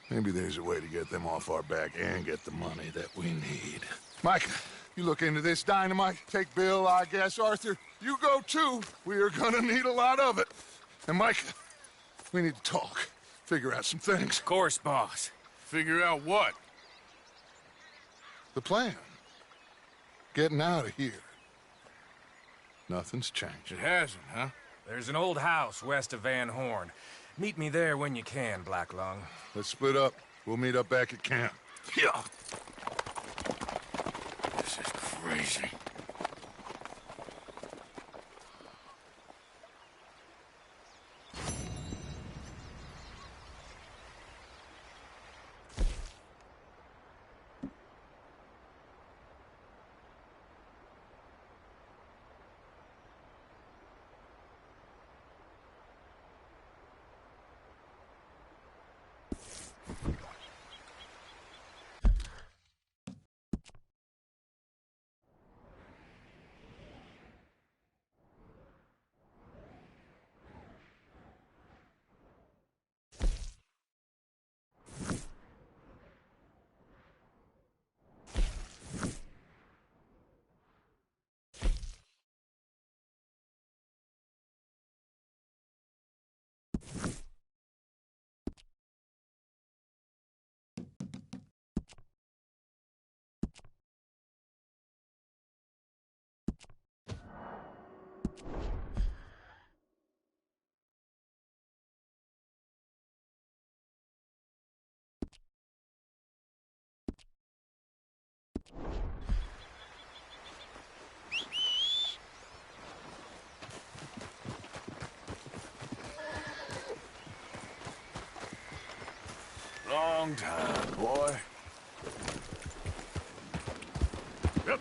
H: Maybe there's a way to get them off our back and get the money that we need. Mike, you look into this dynamite. Take Bill, I guess. Arthur, you go too. We are gonna need a lot of it. And Mike, we need to talk. Figure out some things.
B: Of course, boss.
A: Figure out what?
H: The plan. Getting out of here. Nothing's changed.
A: It hasn't, huh?
B: There's an old house west of Van Horn. Meet me there when you can, Black Lung.
H: Let's split up. We'll meet up back at camp.
A: Yeah. This is crazy. long time, boy. Yep.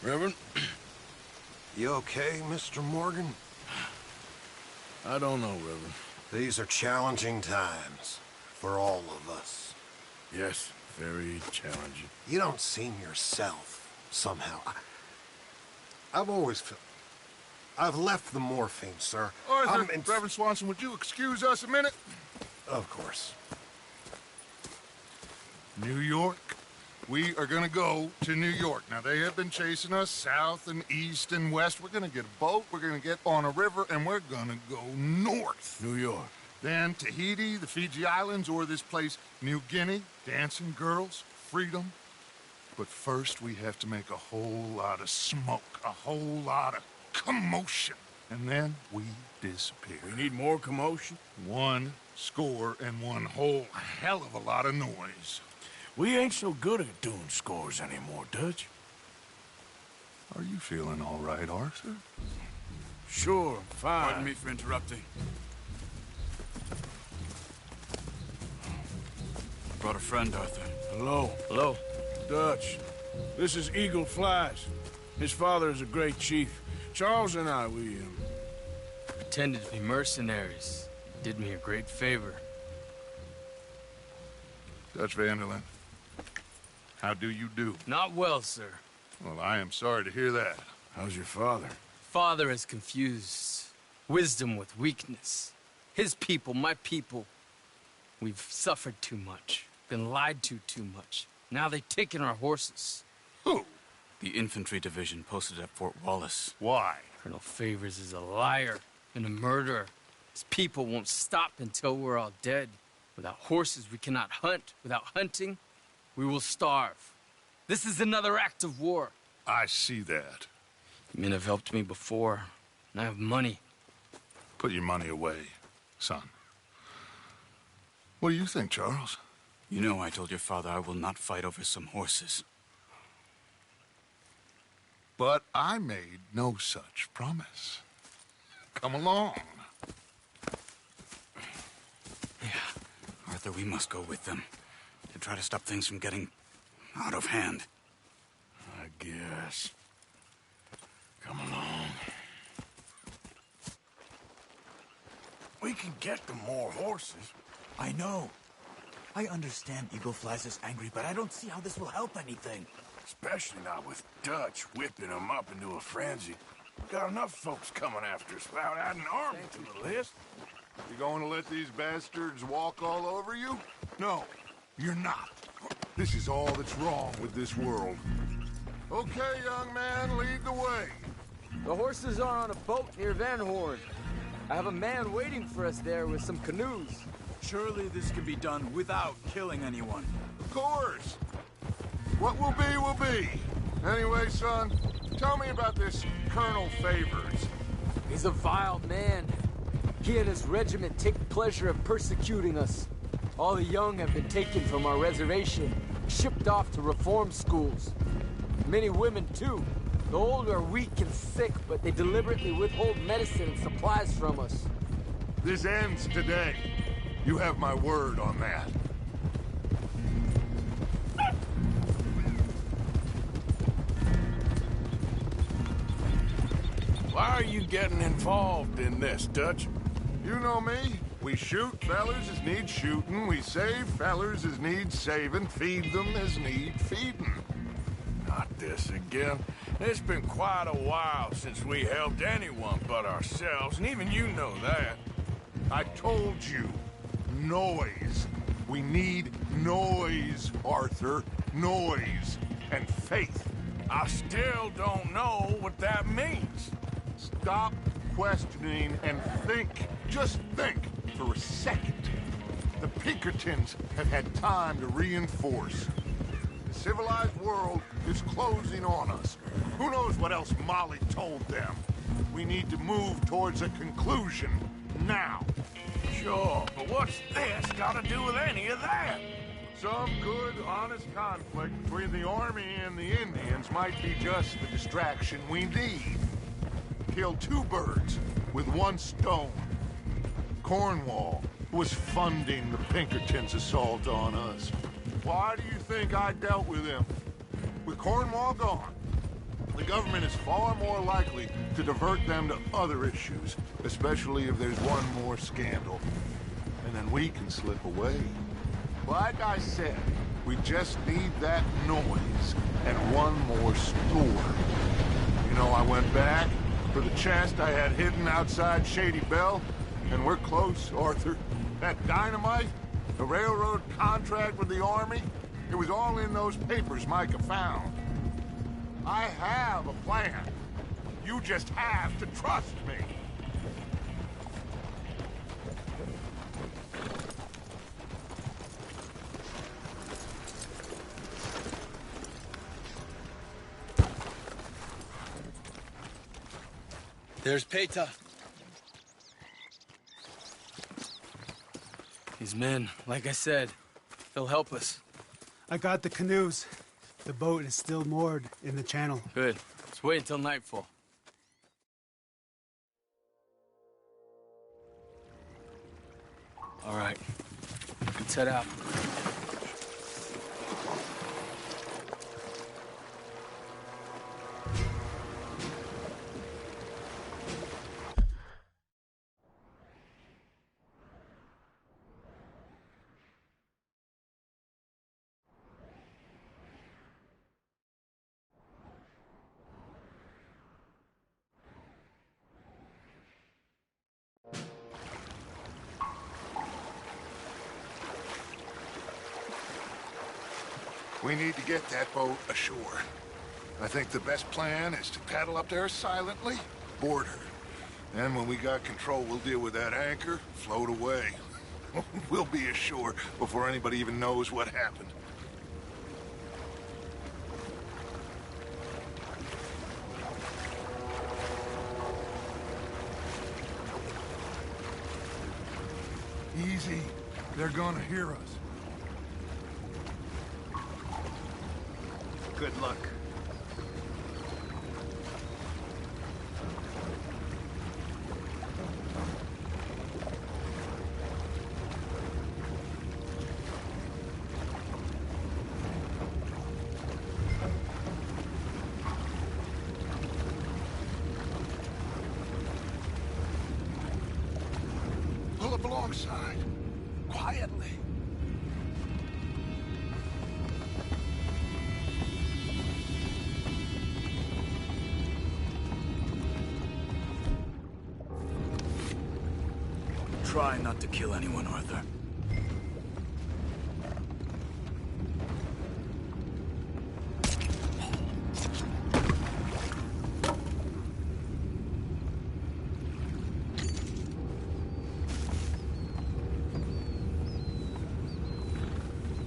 A: Reverend?
T: You okay, Mr. Morgan?
A: I don't know, Reverend.
T: These are challenging times for all of us.
A: Yes, very challenging.
T: You don't seem yourself, somehow. I've always felt... I've left the morphine, sir.
H: Arthur, Reverend Swanson, would you excuse us a minute?
T: Of course.
H: New York. We are gonna go to New York. Now, they have been chasing us south and east and west. We're gonna get a boat, we're gonna get on a river, and we're gonna go north.
A: New York.
H: Then Tahiti, the Fiji Islands, or this place, New Guinea, dancing girls, freedom. But first, we have to make a whole lot of smoke, a whole lot of commotion. And then we disappear.
A: We need more commotion?
H: 1 score and 1 whole hell of a lot of noise.
A: We ain't so good at doing scores anymore, Dutch.
H: Are you feeling all right, Arthur?
A: Sure, fine.
F: Pardon me for interrupting. I brought a friend, Arthur.
A: Hello.
V: Hello.
A: Dutch. This is Eagle Flies. His father is a great chief. Charles and I, we
V: pretended to be mercenaries. Did me a great favor.
H: Dutch Vanderlyn, how do you do?
V: Not well, sir.
H: Well, I am sorry to hear that.
A: How's your father?
B: Father has confused wisdom with weakness. His people, my people, we've suffered too much, been lied to too much. Now they've taken our horses.
F: Who? The infantry division posted at Fort Wallace.
A: Why?
B: Colonel Favors is a liar and a murderer. His people won't stop until we're all dead. Without horses, we cannot hunt. Without hunting, we will starve. This is another act of war.
A: I see that.
B: Men have helped me before, and I have money.
A: Put your money away, son. What do you think, Charles?
F: You know I told your father I will not fight over some horses.
A: But I made no such promise. Come along.
F: Arthur, we must go with them to try to stop things from getting out of hand.
A: I guess. Come along. We can get them more horses.
D: I know. I understand Eagle Flies is angry, but I don't see how this will help anything.
A: Especially not with Dutch whipping them up into a frenzy. Got enough folks coming after us without adding an army to the list.
H: You going to let these bastards walk all over you?
A: No, you're not.
H: This is all that's wrong with this world. Okay, young man, lead the way.
J: The horses are on a boat near Van Horn. I have a man waiting for us there with some canoes.
F: Surely this can be done without killing anyone.
H: Of course. What will be, will be. Anyway, son, tell me about this Colonel Favors.
J: He's a vile man. He and his regiment take pleasure in persecuting us. All the young have been taken from our reservation, shipped off to reform schools. Many women, too. The old are weak and sick, but they deliberately withhold medicine and supplies from us.
H: This ends today. You have my word on that.
A: Why are you getting involved in this, Dutch?
H: You know me. We shoot fellers as need shooting. We save fellers as need saving. Feed them as need feeding.
A: Not this again. It's been quite a while since we helped anyone but ourselves, and even you know that.
H: I told you. Noise. We need noise, Arthur. Noise. And faith.
A: I still don't know what that means.
H: Stop questioning and think. Just think for a second. The Pinkertons have had time to reinforce. The civilized world is closing on us. Who knows what else Molly told them? We need to move towards a conclusion now.
A: Sure, but what's this got to do with any of that?
H: Some good, honest conflict between the army and the Indians might be just the distraction we need. Kill two birds with one stone. Cornwall was funding the Pinkertons' assault on us. Why do you think I dealt with him? With Cornwall gone, the government is far more likely to divert them to other issues, especially if there's one more scandal. And then we can slip away. Like I said, we just need that noise and one more store. You know, I went back for the chest I had hidden outside Shady Bell, and we're close, Arthur. That dynamite, the railroad contract with the army, it was all in those papers Micah found. I have a plan. You just have to trust me.
B: There's Peta. These men, like I said, they'll help us.
W: I got the canoes. The boat is still moored in the channel.
B: Good. Let's wait until nightfall. All right. Let's head out.
H: We need to get that boat ashore. I think the best plan is to paddle up there silently, board her. Then when we got control, we'll deal with that anchor, float away. We'll be ashore before anybody even knows what happened. Easy. They're gonna hear us.
C: Good luck.
H: Pull up alongside. Quietly.
F: Try not to kill anyone, Arthur.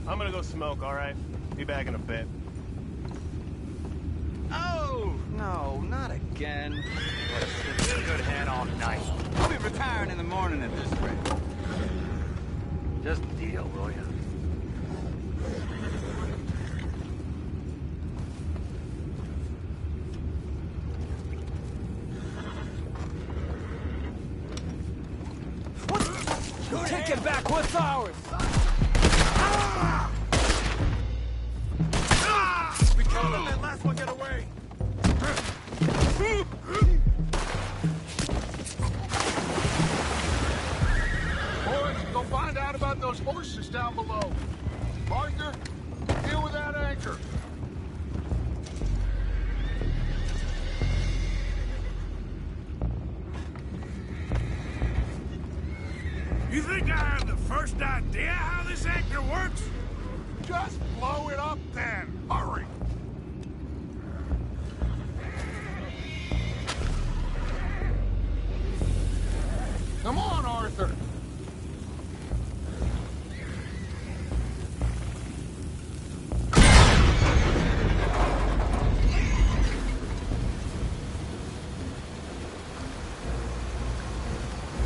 C: I'm gonna go smoke, all right? Be back in a bit.
E: Oh, no, not again. What a good head all night. I'll be retiring in the morning at this rate. Just deal, will ya?
J: Take it back, what's ours?
H: We killed him, that last one get away. Boys, go find out about those horses down below. Arthur, deal with that anchor.
A: You think I have the first idea how this anchor works?
H: Just blow it up then. Hurry. Come on, Arthur.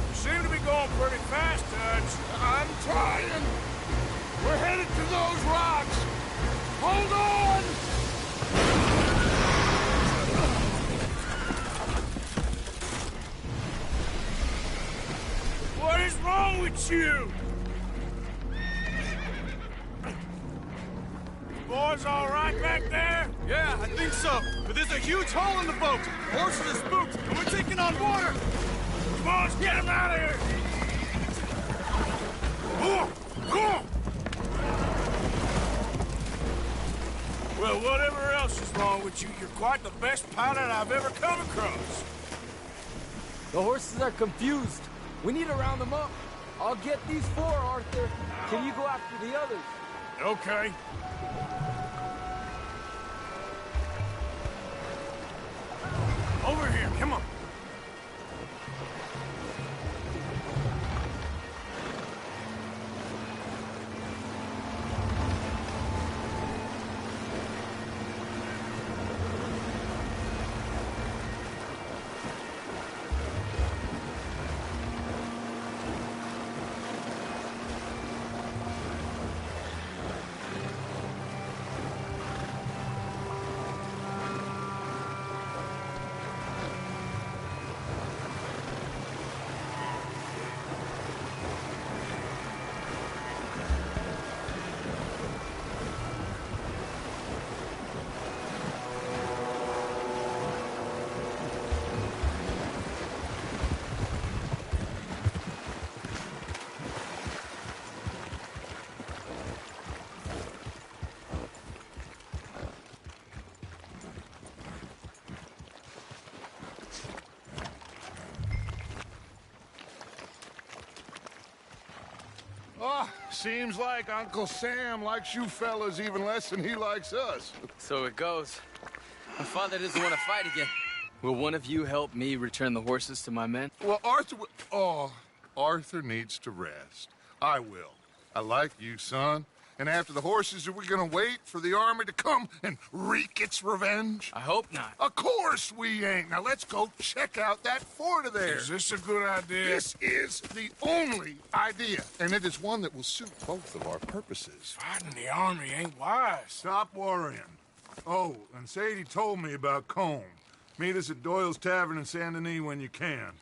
A: You seem to be going pretty fast, Dutch.
H: I'm trying. We're headed to those rocks. Hold on!
A: What is wrong with you? Boys all right back there?
V: Yeah, I think so. But there's a huge hole in the boat. Horses are spooked, and we're taking on water.
A: Come on, let's get him out of here. Come on. Well, whatever else is wrong with you, you're quite the best pilot I've ever come across.
J: The horses are confused. We need to round them up. I'll get these four, Arthur. Can you go after the others?
A: Okay. Over here, come on.
H: Seems like Uncle Sam likes you fellas even less than he likes us.
B: So it goes. My father doesn't want to fight again. Will one of you help me return the horses to my men?
H: Well, Arthur needs to rest. I will. I like you, son. And after the horses, are we gonna wait for the army to come and wreak its revenge?
B: I hope not.
H: Of course we ain't. Now let's go check out that fort of theirs.
A: Is this a good idea?
H: This is the only idea, and it is one that will suit both of our purposes.
A: Fighting the army ain't wise.
H: Stop worrying. Oh, and Sadie told me about Combe. Meet us at Doyle's Tavern in Saint Denis when you can.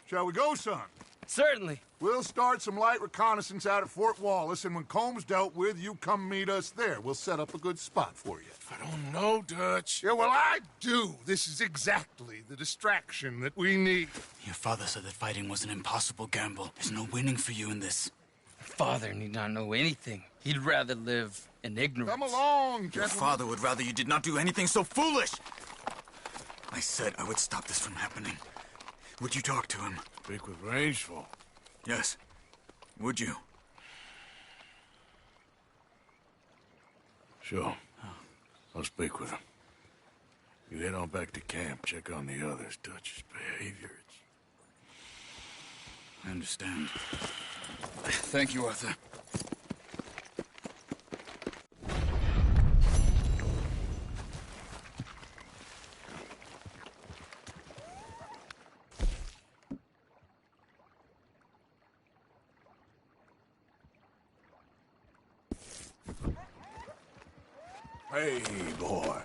H: Shall we go, son?
B: Certainly.
H: We'll start some light reconnaissance out at Fort Wallace, and when Combs dealt with, you come meet us there. We'll set up a good spot for you.
A: I don't know, Dutch.
H: Yeah, well, I do. This is exactly the distraction that we need.
D: Your father said that fighting was an impossible gamble. There's no winning for you in this.
B: Father need not know anything. He'd rather live in ignorance.
H: Come along, gentlemen.
D: Your father would rather you did not do anything so foolish. I said I would stop this from happening. Would you talk to him?
A: Speak with Rangeful.
D: Yes. Would you?
A: Sure. I'll speak with him. You head on back to camp, check on the others, Dutch's behavior.
D: I understand. Thank you, Arthur.
A: Hey, boy.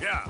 A: Yeah.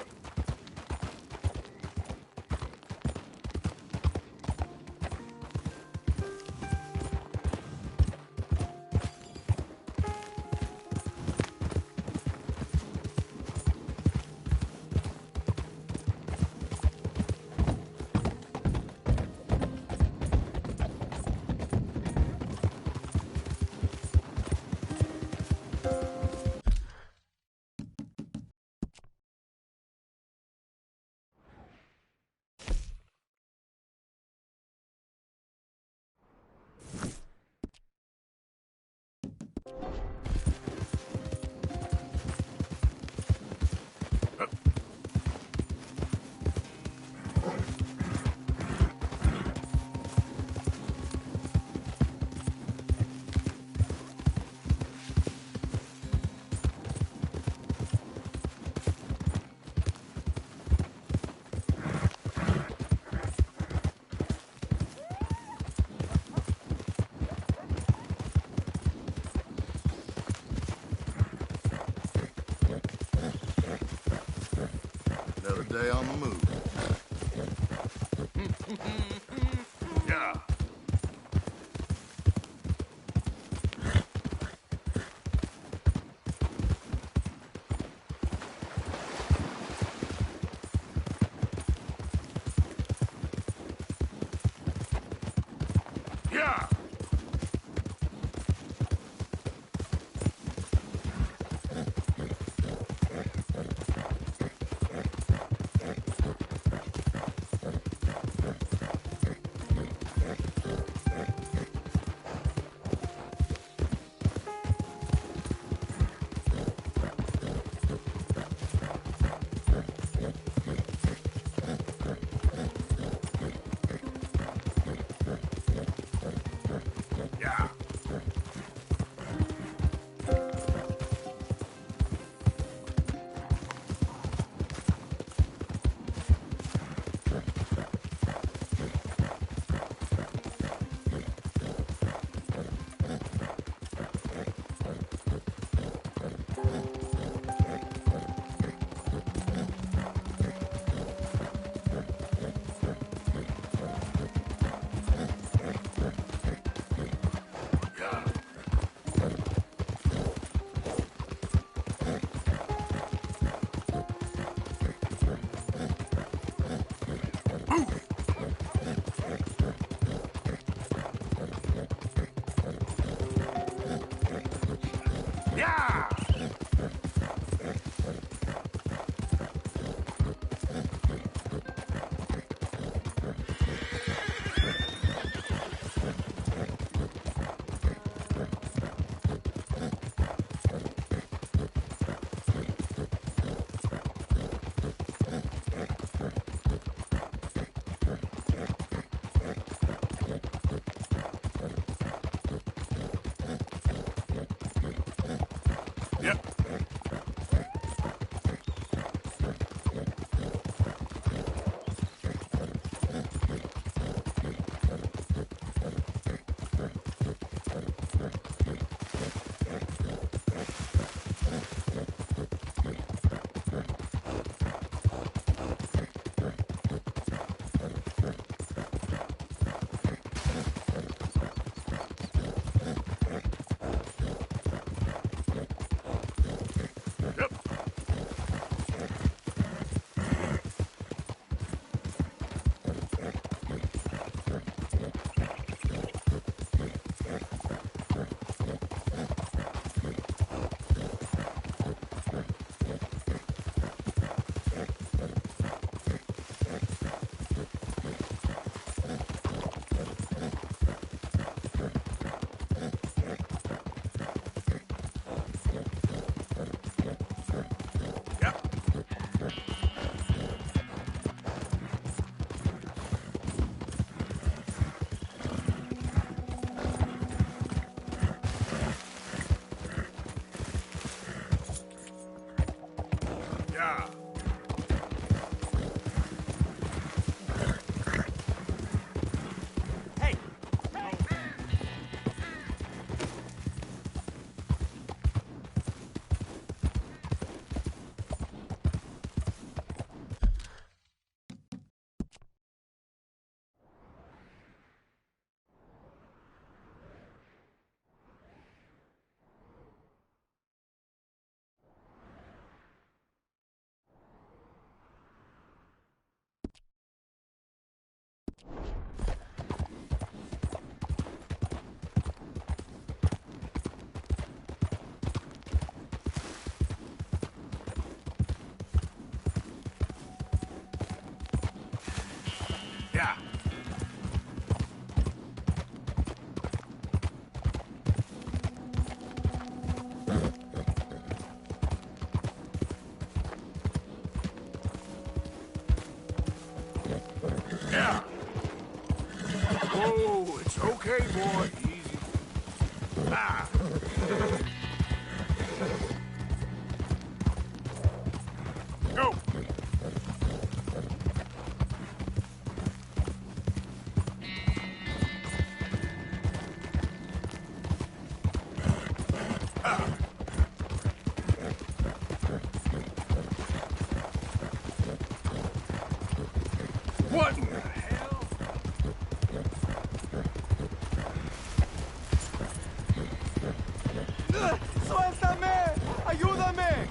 K: Another day on the move.
A: Yeah. Yeah. Yeah! Yep.
U: Okay, boy. Easy. Ah! Go! What in the hell?
L: ¡Suéltame! ¡Ayúdame!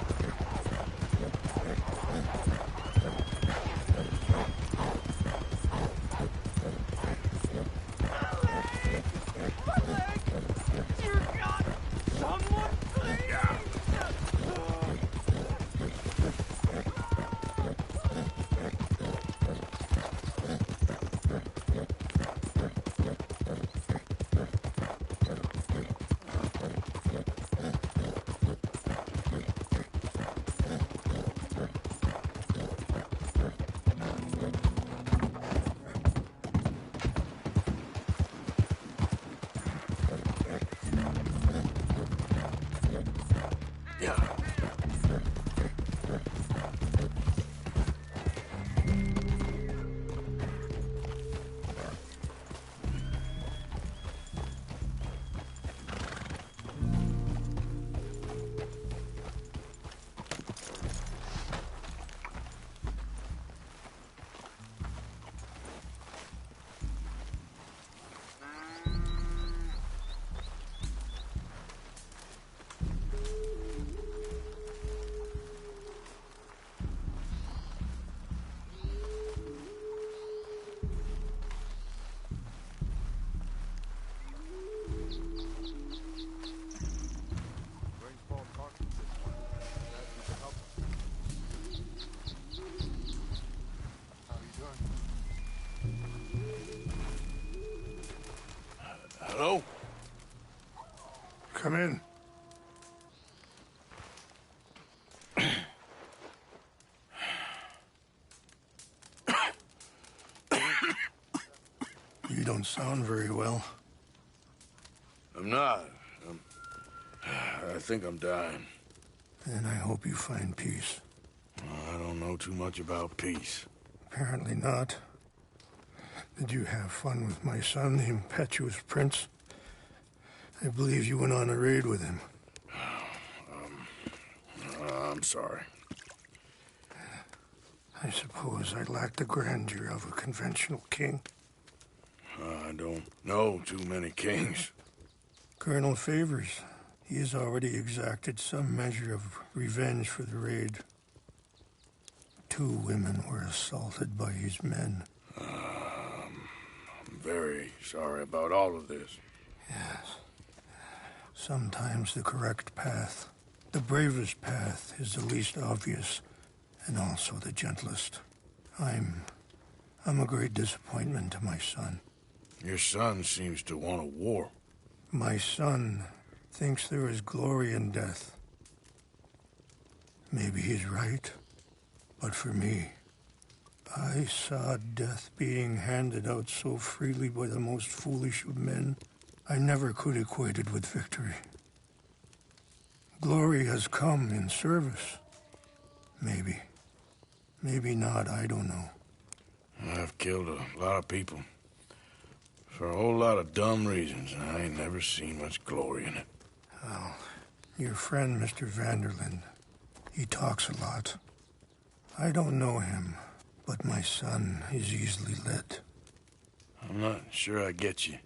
A: Hello?
H: Come in. You don't sound very well.
A: I'm not. I think I'm dying.
H: Then I hope you find peace.
A: I don't know too much about peace.
H: Apparently not. Did you have fun with my son, the impetuous prince? I believe you went on a raid with him.
A: I'm sorry.
H: I suppose I lack the grandeur of a conventional king.
A: I don't know too many kings.
H: Colonel Favors, he has already exacted some measure of revenge for the raid. 2 women were assaulted by his men.
A: I'm very sorry about all of this.
H: Yes. Sometimes the correct path, the bravest path, is the least obvious and also the gentlest. I'm a great disappointment to my son.
A: Your son seems to want a war.
H: My son thinks there is glory in death. Maybe he's right, but for me, I saw death being handed out so freely by the most foolish of men. I never could equate it with victory. Glory has come in service. Maybe. Maybe not, I don't know.
A: I've killed a lot of people. For a whole lot of dumb reasons, and I ain't never seen much glory in it.
H: Well, your friend, Mr. Vanderlyn, he talks a lot. I don't know him, but my son is easily led.
A: I'm not sure I get you.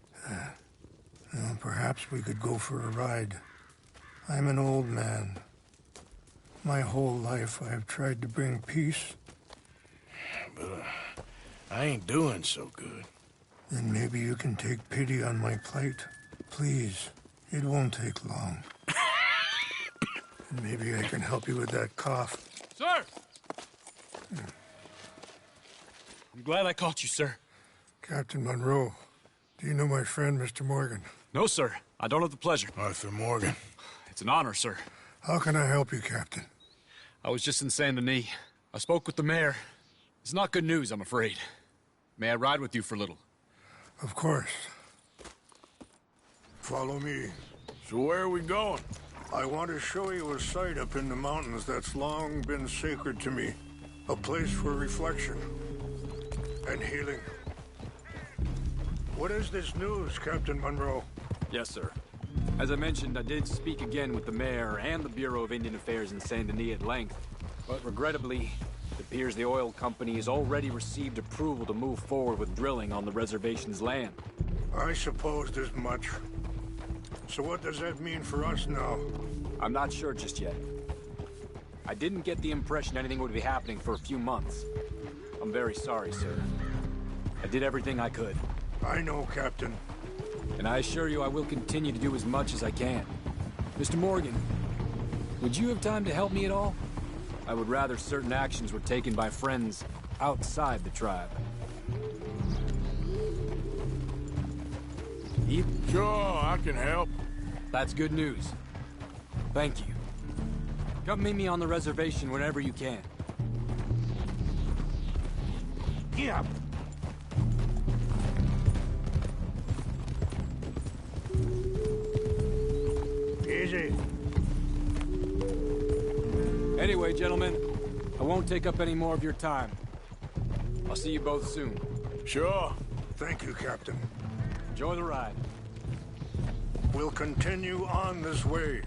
H: Well, perhaps we could go for a ride. I'm an old man. My whole life I have tried to bring peace.
A: But I ain't doing so good.
H: Then maybe you can take pity on my plight. Please, it won't take long. And maybe I can help you with that cough.
V: Sir! I'm glad I caught you, sir.
H: Captain Monroe, do you know my friend, Mr. Morgan?
V: No, sir. I don't have the pleasure.
A: Arthur Morgan.
V: It's an honor, sir.
H: How can I help you, Captain?
V: I was just in Saint Denis. I spoke with the mayor. It's not good news, I'm afraid. May I ride with you for a little?
H: Of course. Follow me.
A: So where are we going?
H: I want to show you a site up in the mountains that's long been sacred to me. A place for reflection and healing. What is this news, Captain Monroe?
I: Yes, sir. As I mentioned, I did speak again with the mayor and the Bureau of Indian Affairs in Saint Denis at length. But regrettably, it appears the oil company has already received approval to move forward with drilling on the reservation's land.
H: I supposed as much. So what does that mean for us now?
I: I'm not sure just yet. I didn't get the impression anything would be happening for a few months. I'm very sorry, sir. I did everything I could.
H: I know, Captain.
I: And I assure you I will continue to do as much as I can. Mr. Morgan, would you have time to help me at all? I would rather certain actions were taken by friends outside the tribe. Yep.
A: Sure, I can help.
I: That's good news. Thank you. Come meet me on the reservation whenever you can.
H: Yeah. Easy.
I: Anyway, gentlemen, I won't take up any more of your time. I'll see you both soon.
A: Sure.
H: Thank you, Captain.
I: Enjoy the ride.
H: We'll continue on this way.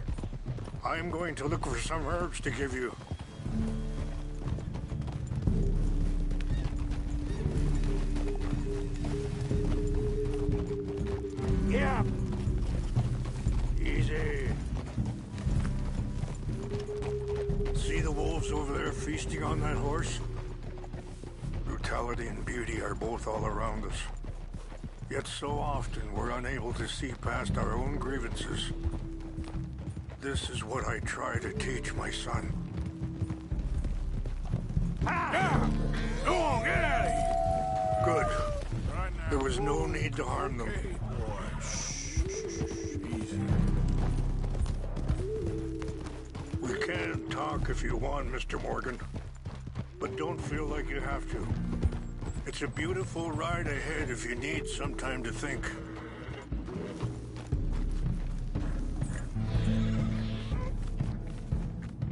H: I'm going to look for some herbs to give you. Yeah. Easy. See the wolves over there feasting on that horse? Brutality and beauty are both all around us. Yet so often we're unable to see past our own grievances. This is what I try to teach my son.
A: Ah! Go on, get out of here!
H: Good. There was no need to harm them. We can talk if you want, Mr. Morgan. But don't feel like you have to. It's a beautiful ride ahead if you need some time to think.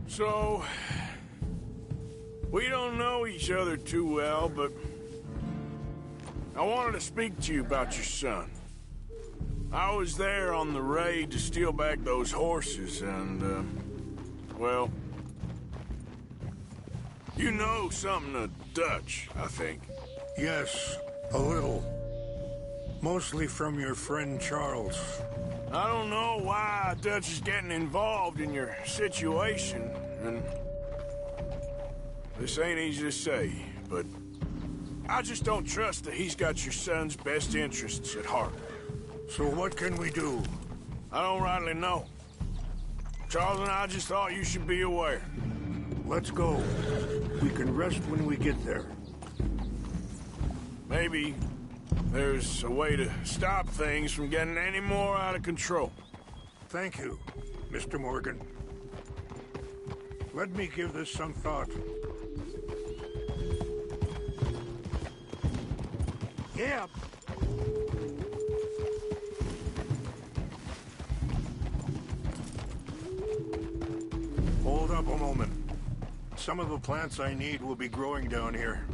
A: So, we don't know each other too well, but I wanted to speak to you about your son. I was there on the raid to steal back those horses, and, well, you know something of Dutch, I think.
H: Yes, a little. Mostly from your friend Charles.
A: I don't know why Dutch is getting involved in your situation, and this ain't easy to say, but I just don't trust that he's got your son's best interests at heart.
H: So what can we do?
A: I don't rightly know. Charles and I just thought you should be aware.
H: Let's go. We can rest when we get there.
A: Maybe there's a way to stop things from getting any more out of control.
H: Thank you, Mr. Morgan. Let me give this some thought. Yeah. Hold up a moment. Some of the plants I need will be growing down here.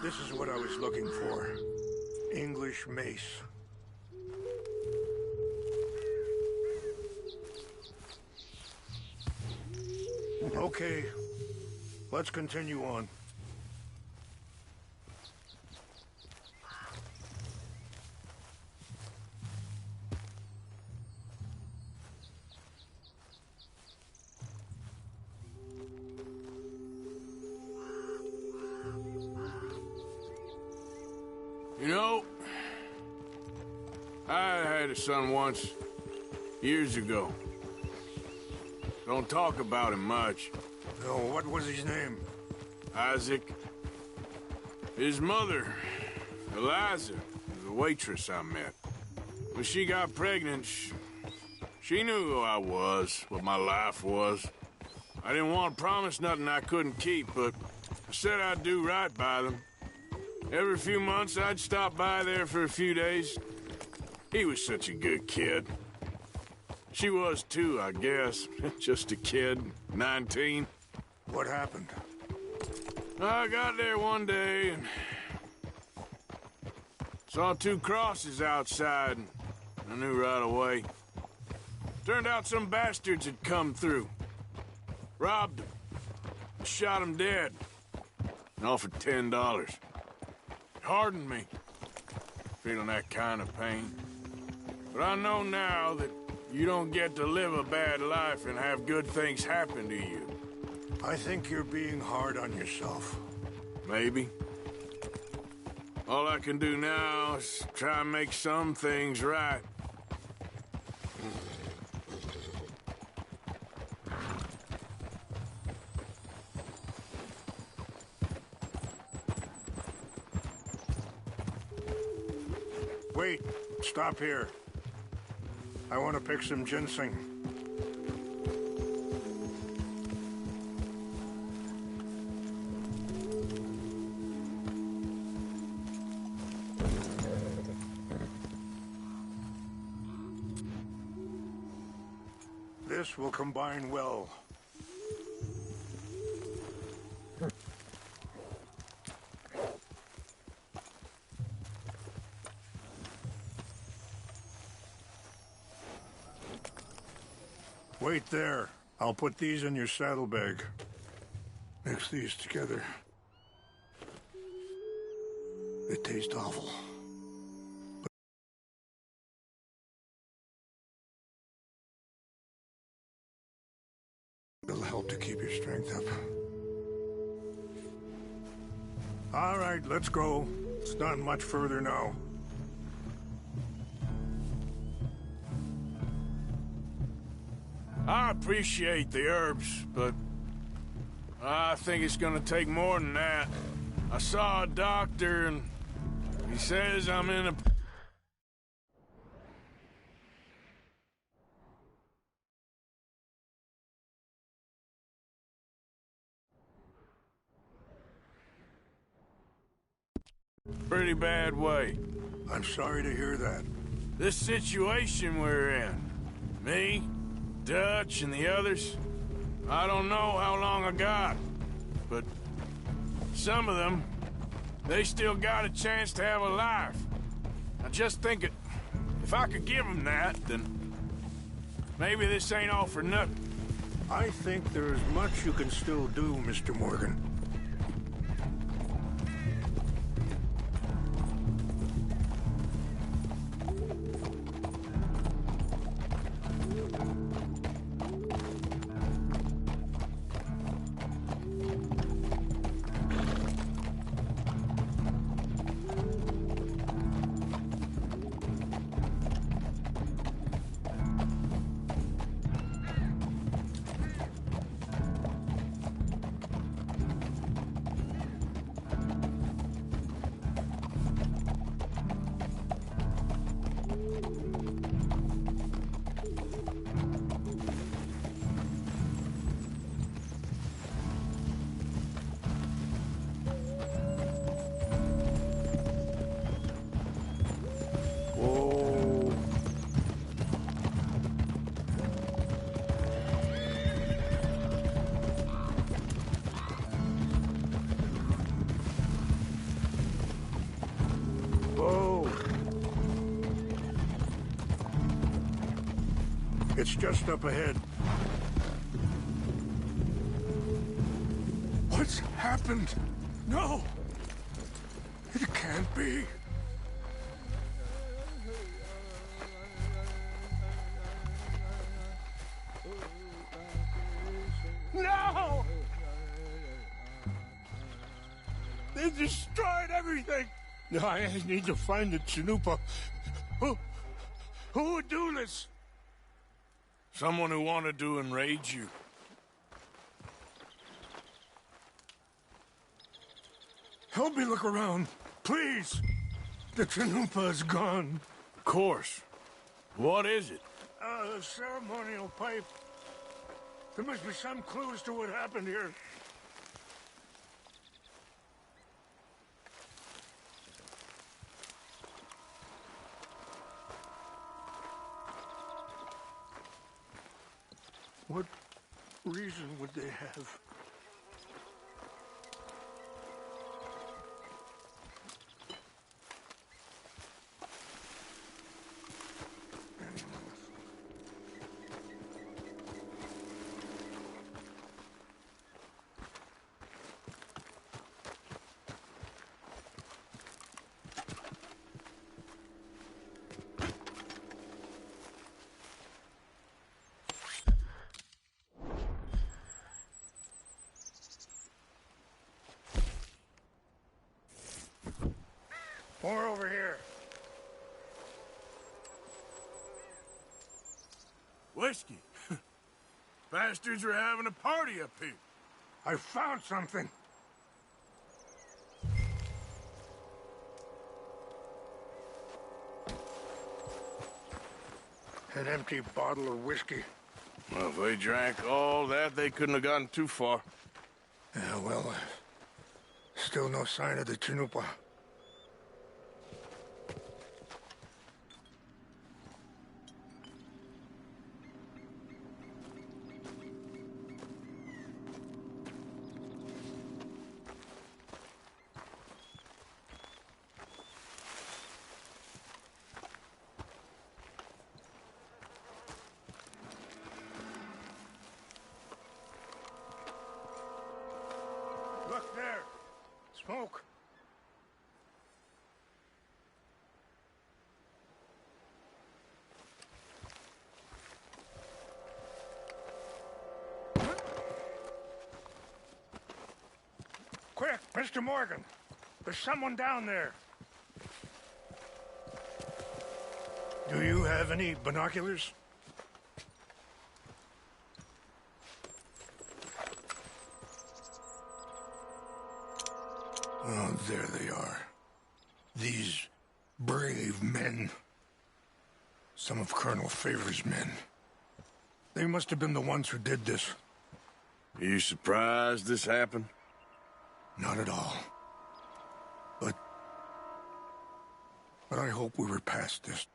H: This is what I was looking for. English mace. Okay, let's continue on.
A: You know, I met his son once, years ago. Don't talk about him much.
T: No, what was his name?
A: Isaac. His mother, Eliza, was a waitress I met. When she got pregnant, she knew who I was, what my life was. I didn't want to promise nothing I couldn't keep, but I said I'd do right by them. Every few months, I'd stop by there for a few days. He was such a good kid. She was too, I guess. Just a kid, 19.
T: What happened?
A: I got there one day and saw 2 crosses outside, and I knew right away. Turned out some bastards had come through. Robbed him. Shot him dead. And offered $10. It hardened me, feeling that kind of pain. But I know now that you don't get to live a bad life and have good things happen to you.
T: I think you're being hard on yourself.
A: Maybe. All I can do now is try and make some things right.
T: Wait, stop here. I want to pick some ginseng. This will combine well. Wait there. I'll put these in your saddlebag. Mix these together. They taste awful. It'll help to keep your strength up. All right, let's go. It's not much further now.
A: I appreciate the herbs, but I think it's gonna take more than that. I saw a doctor and he says I'm in a... pretty bad way.
T: I'm sorry to hear that.
A: This situation we're in, me, Dutch, and the others, I don't know how long I got, but some of them, they still got a chance to have a life. I just think if I could give them that, then maybe this ain't all for nothing.
T: I think there's much you can still do, Mr. Morgan. It's just up ahead. What's happened? No! It can't be. No! They destroyed everything! I need to find the Chanupa.
A: Who would do this? Someone who wanted to enrage you.
T: Help me look around, please. The Chanupa is gone.
A: Of course. What is it?
T: The ceremonial pipe. There must be some clues to what happened here. What reason would they have? More over here.
A: Whiskey. Bastards are having a party up here.
T: I found something. An empty bottle of whiskey.
A: Well, if they drank all that, they couldn't have gotten too far.
T: Yeah, well, still no sign of the Chanupa. Look there. Smoke. Quick, Mr. Morgan. There's someone down there. Do you have any binoculars? Oh, there they are. These brave men. Some of Colonel Favor's men. They must have been the ones who did this.
A: Are you surprised this happened?
T: Not at all. But I hope we were past this.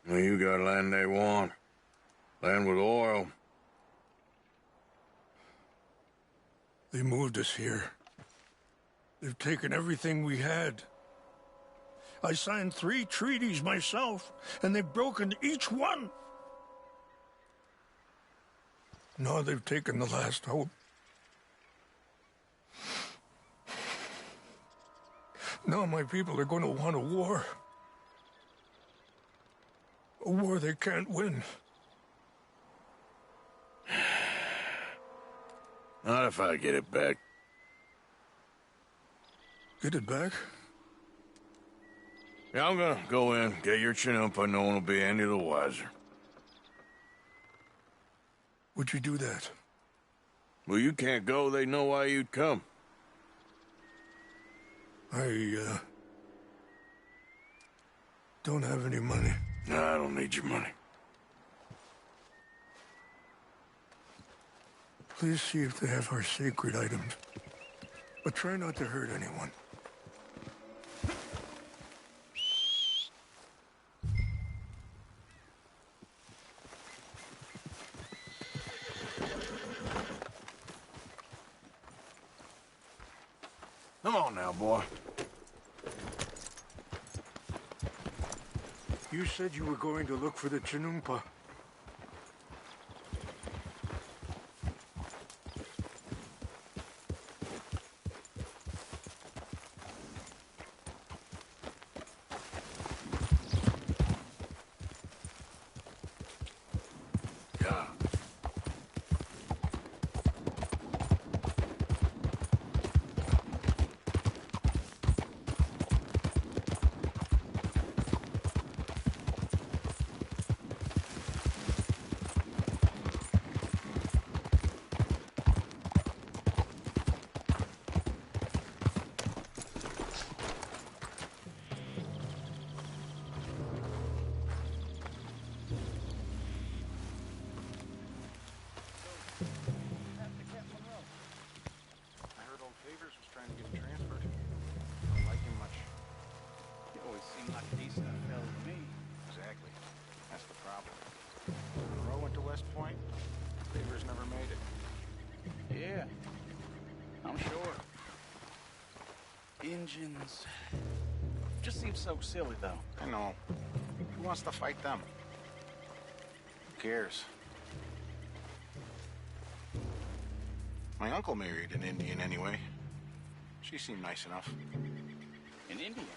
A: Well, you got land they want. Land with oil.
T: They moved us here. They've taken everything we had. I signed 3 treaties myself, and they've broken each one. Now they've taken the last hope. Now my people are going to want a war. A war they can't win.
A: Not if I get it back.
T: Get it back?
A: Yeah, I'm gonna go in, get your Chanupa, no one will be any the wiser.
T: Would you do that?
A: Well, you can't go, they know why you'd come.
T: I, don't have any money.
A: No, I don't need your money.
T: Please see if they have our sacred items. But try not to hurt anyone.
A: Come on now, boy.
T: You said you were going to look for the Chanupa.
A: Yeah.
G: I heard old Favors was trying to get him transferred. I don't like him much.
E: He always seemed like a decent enough fellow to me.
G: Exactly. That's the problem. Monroe went to West Point. Favors never made it.
E: Yeah, I'm sure. Engines. Just seems so silly, though.
G: I know. Who wants to fight them? Who cares? My uncle married an Indian anyway. She seemed nice enough.
E: An Indian?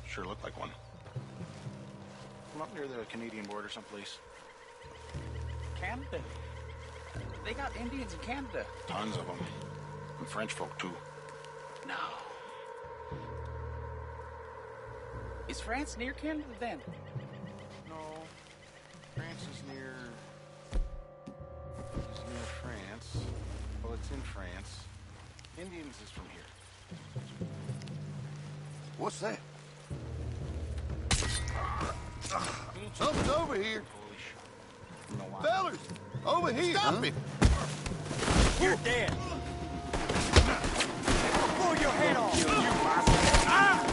G: Sure looked like one. From up near the Canadian border someplace.
E: Canada? They got Indians in Canada.
G: Tons of them. And French folk, too.
E: No. Is France near Canada, then?
G: No. France is near France. Well, it's in France. Indians is from here.
S: What's that? Something's over here. Fellas, over here. Stop it.
L: You're dead. Pull your head off, you bastard. Ah!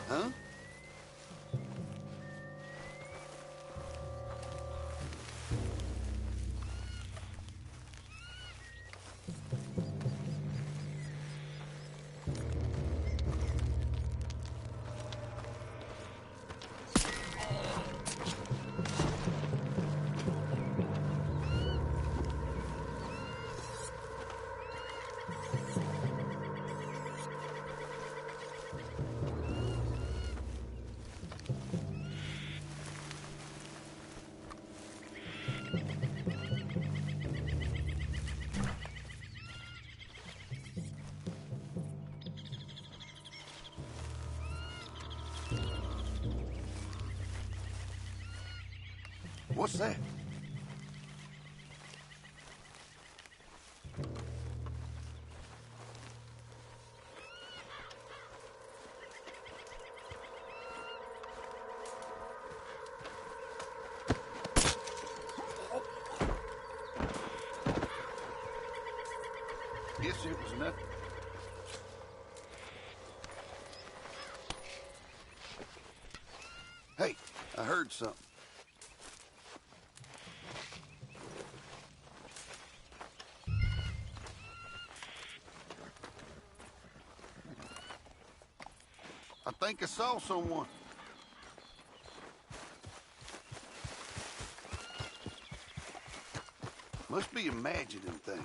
S: Huh? What's that? Guess it was nothing. Hey, I heard something. I think I saw someone. Must be imagining things.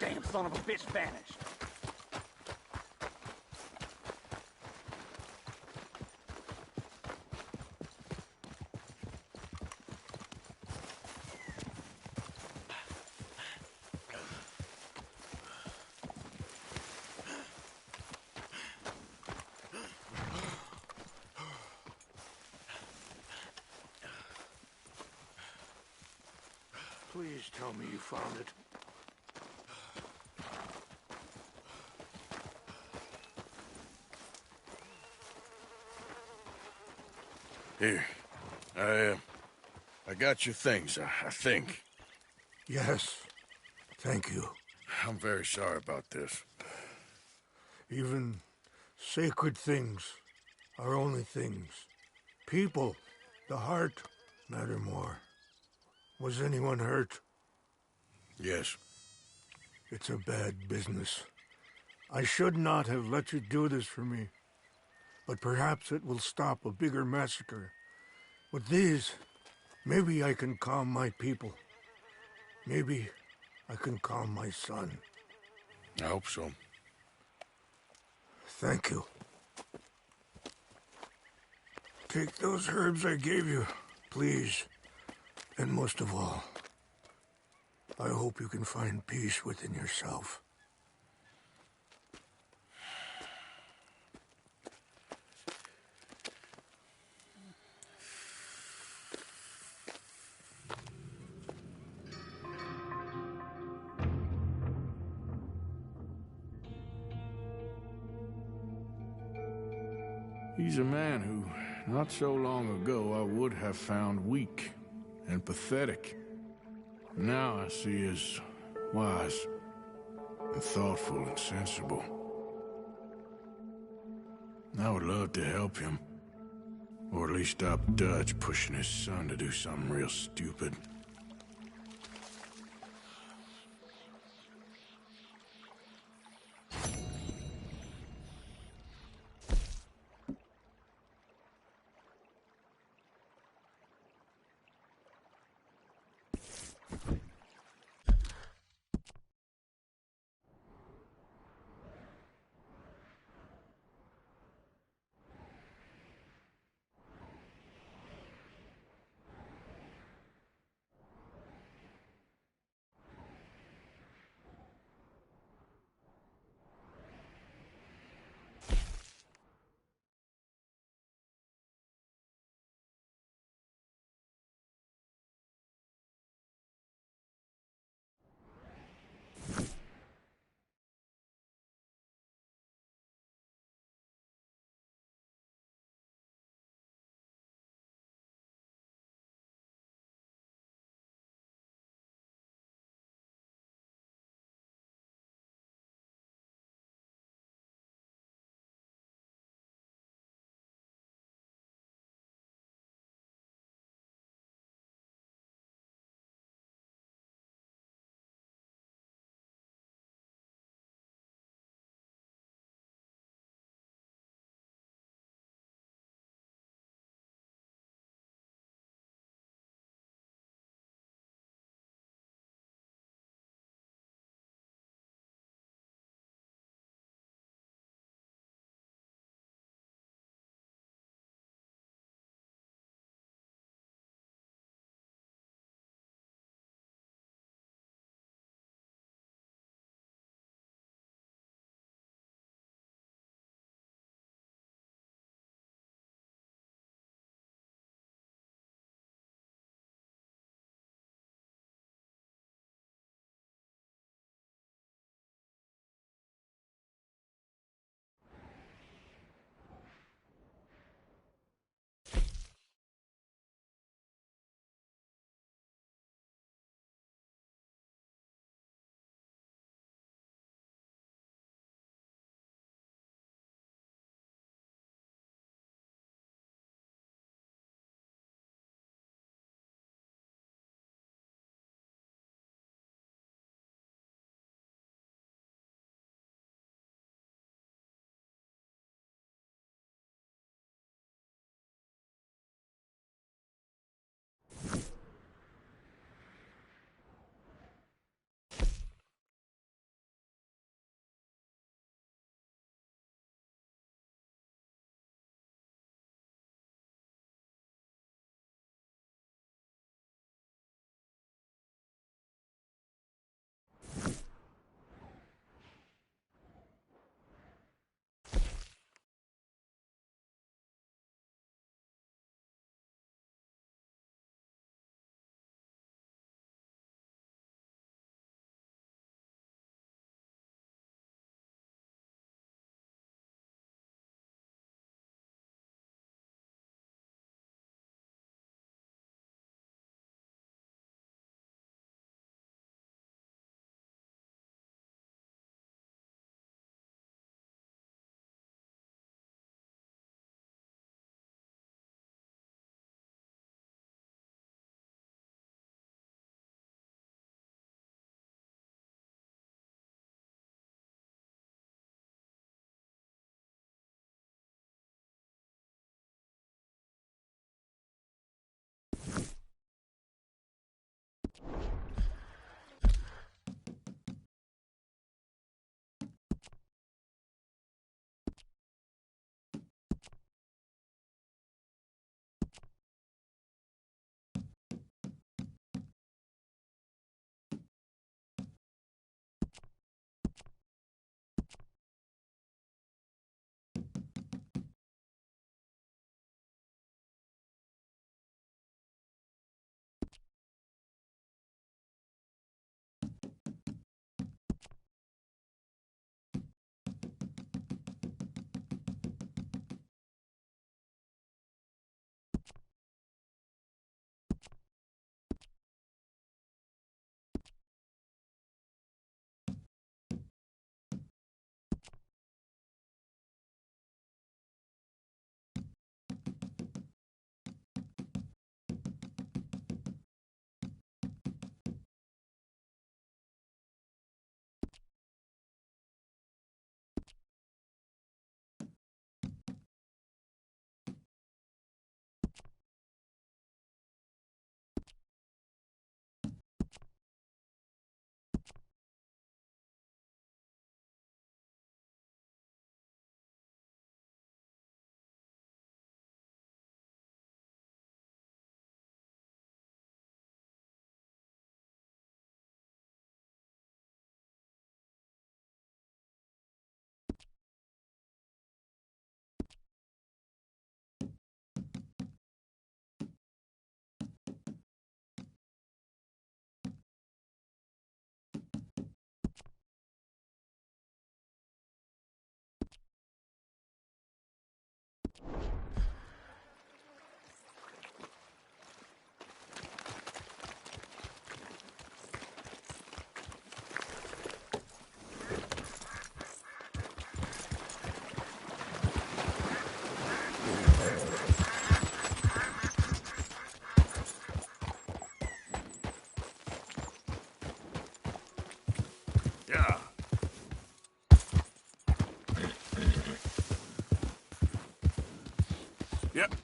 L: Damn son of a bitch vanished.
T: Please tell me you found it.
A: Here. I got your things, I think.
T: Yes. Thank you.
A: I'm very sorry about this.
T: Even sacred things are only things. People, the heart, matter more. Was anyone hurt?
A: Yes.
T: It's a bad business. I should not have let you do this for me. But perhaps it will stop a bigger massacre. With these, maybe I can calm my people. Maybe I can calm my son.
A: I hope so.
T: Thank you. Take those herbs I gave you, please. And most of all, I hope you can find peace within yourself.
A: He's a man who, not so long ago, I would have found weak and pathetic. Now I see as wise and thoughtful and sensible. I would love to help him. Or at least stop Dutch pushing his son to do something real stupid. Yeah. Yep.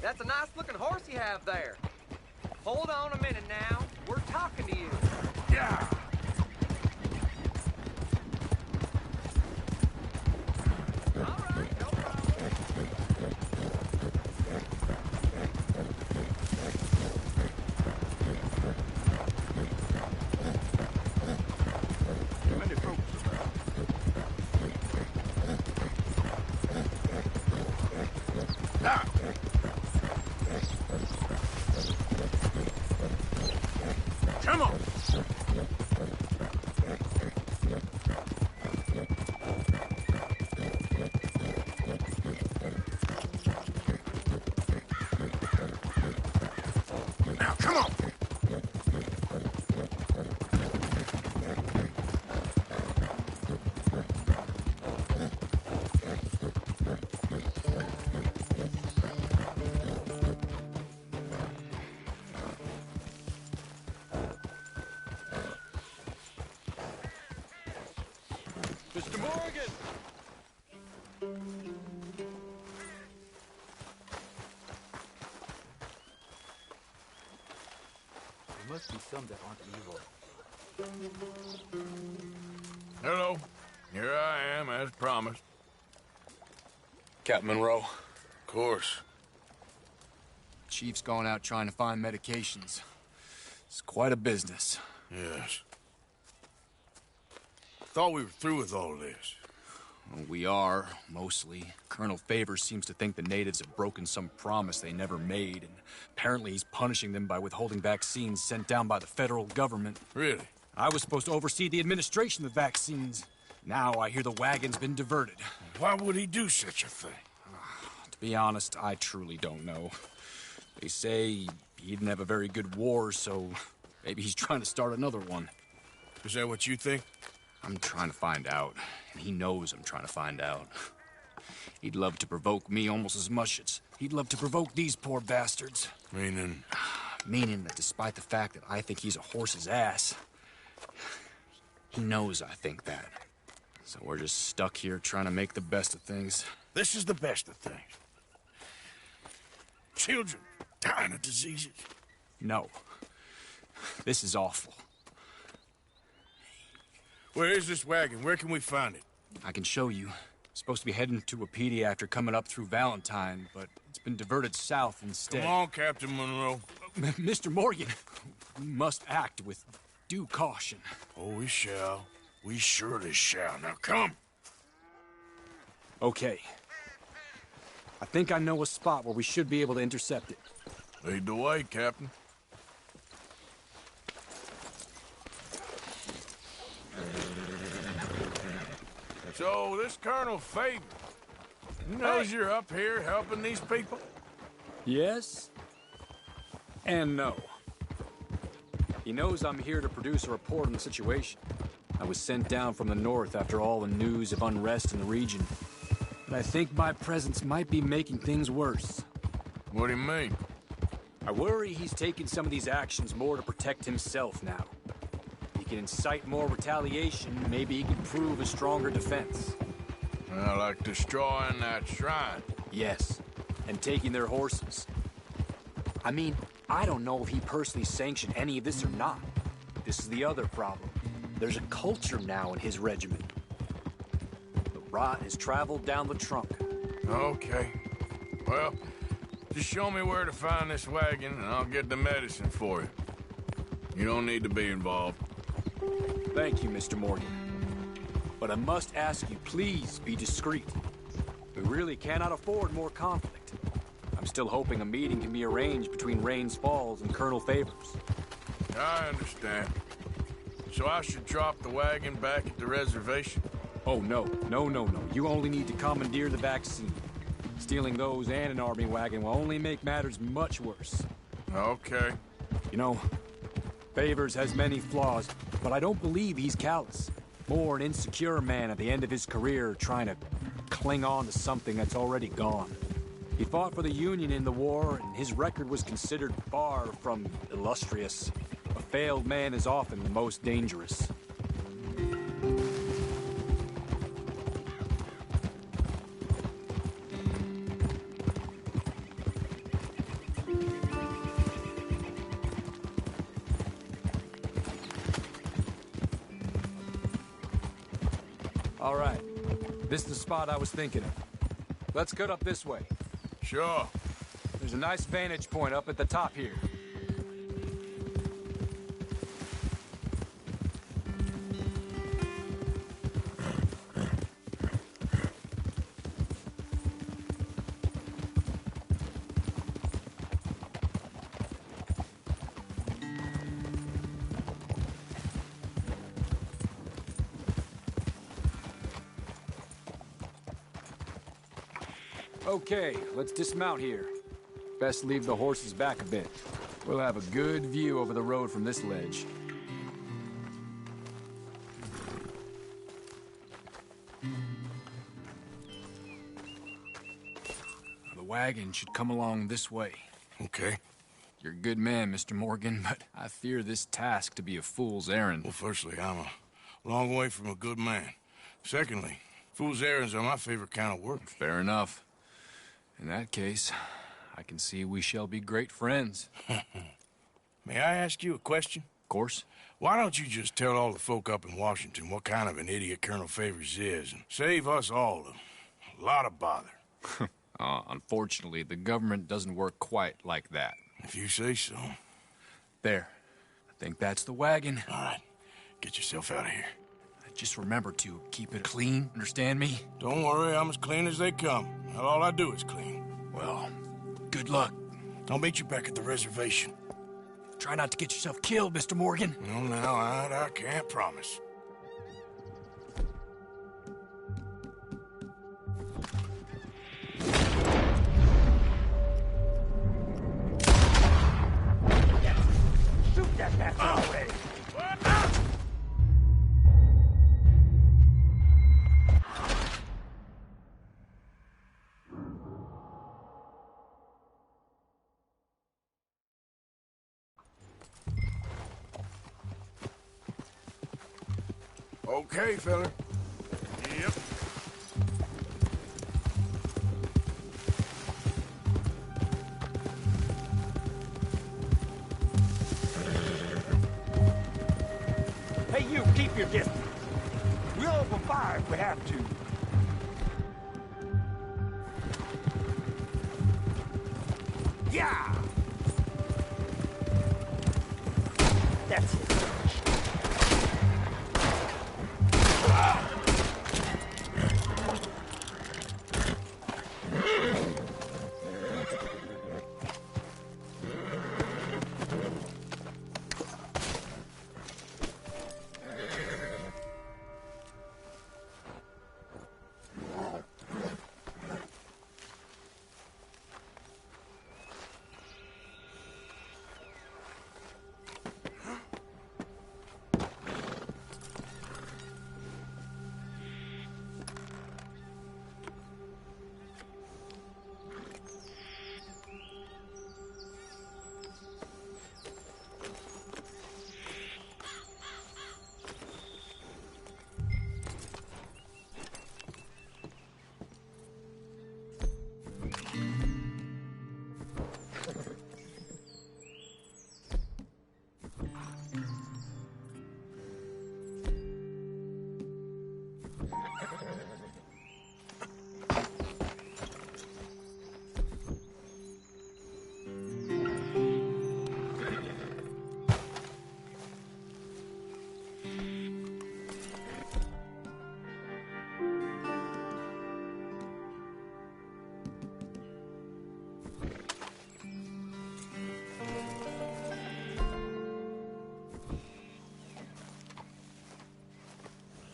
M: That's a nice-looking horse you have there. Hold on a minute now. We're talking to you.
A: Yeah. Come on!
H: Come on!
V: Mr. Morgan!
F: There must be some that aren't evil.
A: Hello. Here I am, as promised.
I: Captain Monroe.
A: Of course.
I: Chief's gone out trying to find medications. It's quite a business.
A: Yes. Thought we were through with all this.
I: Well, we are, mostly. Colonel Favors seems to think the natives have broken some promise they never made, and apparently he's punishing them by withholding vaccines sent down by the federal government.
A: Really?
I: I was supposed to oversee the administration of the vaccines. Now I hear the wagon's been diverted.
A: Why would he do such a thing?
I: To be honest, I truly don't know. They say he didn't have a very good war, so maybe he's trying to start another one.
A: Is that what you think?
I: I'm trying to find out, and he knows I'm trying to find out. He'd love to provoke me almost as much as he'd love to provoke these poor bastards.
A: Meaning?
I: Meaning that despite the fact that I think he's a horse's ass, he knows I think that. So we're just stuck here trying to make the best of things.
A: This is the best of things. Children dying of diseases.
I: No. This is awful.
A: Where is this wagon? Where can we find it?
I: I can show you. It's supposed to be heading to Wapiti after coming up through Valentine, but it's been diverted south instead.
A: Come on, Captain Monroe.
I: Mr. Morgan, we must act with due caution.
A: Oh, we shall. We surely shall. Now, come.
I: Okay. I think I know a spot where we should be able to intercept it.
A: Lead the way, Captain. So, this Colonel Favor, he knows you're up here helping these people?
I: Yes. And no. He knows I'm here to produce a report on the situation. I was sent down from the north after all the news of unrest in the region. But I think my presence might be making things worse.
A: What do you mean?
I: I worry he's taking some of these actions more to protect himself now. He can incite more retaliation, maybe he can prove a stronger defense.
A: Well, like destroying that shrine.
I: Yes, and taking their horses. I mean, I don't know if he personally sanctioned any of this or not. This is the other problem. There's a culture now in his regiment. The rot has traveled down the trunk.
A: Okay. Well, just show me where to find this wagon, and I'll get the medicine for you. You don't need to be involved.
I: Thank you, Mr. Morgan. But I must ask you, please be discreet. We really cannot afford more conflict. I'm still hoping a meeting can be arranged between Rains Falls and Colonel Favors.
A: I understand. So I should drop the wagon back at the reservation?
I: Oh, no. No. You only need to commandeer the vaccine. Stealing those and an army wagon will only make matters much worse.
A: Okay.
I: You know, Favors has many flaws, but I don't believe he's callous. More an insecure man at the end of his career trying to cling on to something that's already gone. He fought for the Union in the war, and his record was considered far from illustrious. A failed man is often the most dangerous. All right. This is the spot I was thinking of. Let's cut up this way.
A: Sure.
I: There's a nice vantage point up at the top here. Okay, let's dismount here. Best leave the horses back a bit. We'll have a good view over the road from this ledge. The wagon should come along this way.
A: Okay.
I: You're a good man, Mr. Morgan, but I fear this task to be a fool's errand.
A: Well, firstly, I'm a long way from a good man. Secondly, fool's errands are my favorite kind of work.
I: Fair enough. In that case, I can see we shall be great friends.
A: May I ask you a question?
I: Of course.
A: Why don't you just tell all the folk up in Washington what kind of an idiot Colonel Favors is and save us all a lot of bother?
I: Unfortunately, the government doesn't work quite like that.
A: If you say so.
I: There. I think that's the wagon.
A: All right. Get yourself out of here.
I: Just remember to keep it clean, understand me?
A: Don't worry, I'm as clean as they come. Not all I do is clean.
I: Well, good luck.
A: I'll meet you back at the reservation.
I: Try not to get yourself killed, Mr. Morgan.
A: No, now, I can't promise.
L: Shoot that bastard away!
A: Okay, fella.
V: Yep.
L: Hey, you, keep your distance. We'll open fire if we have to. Yeah! That's it.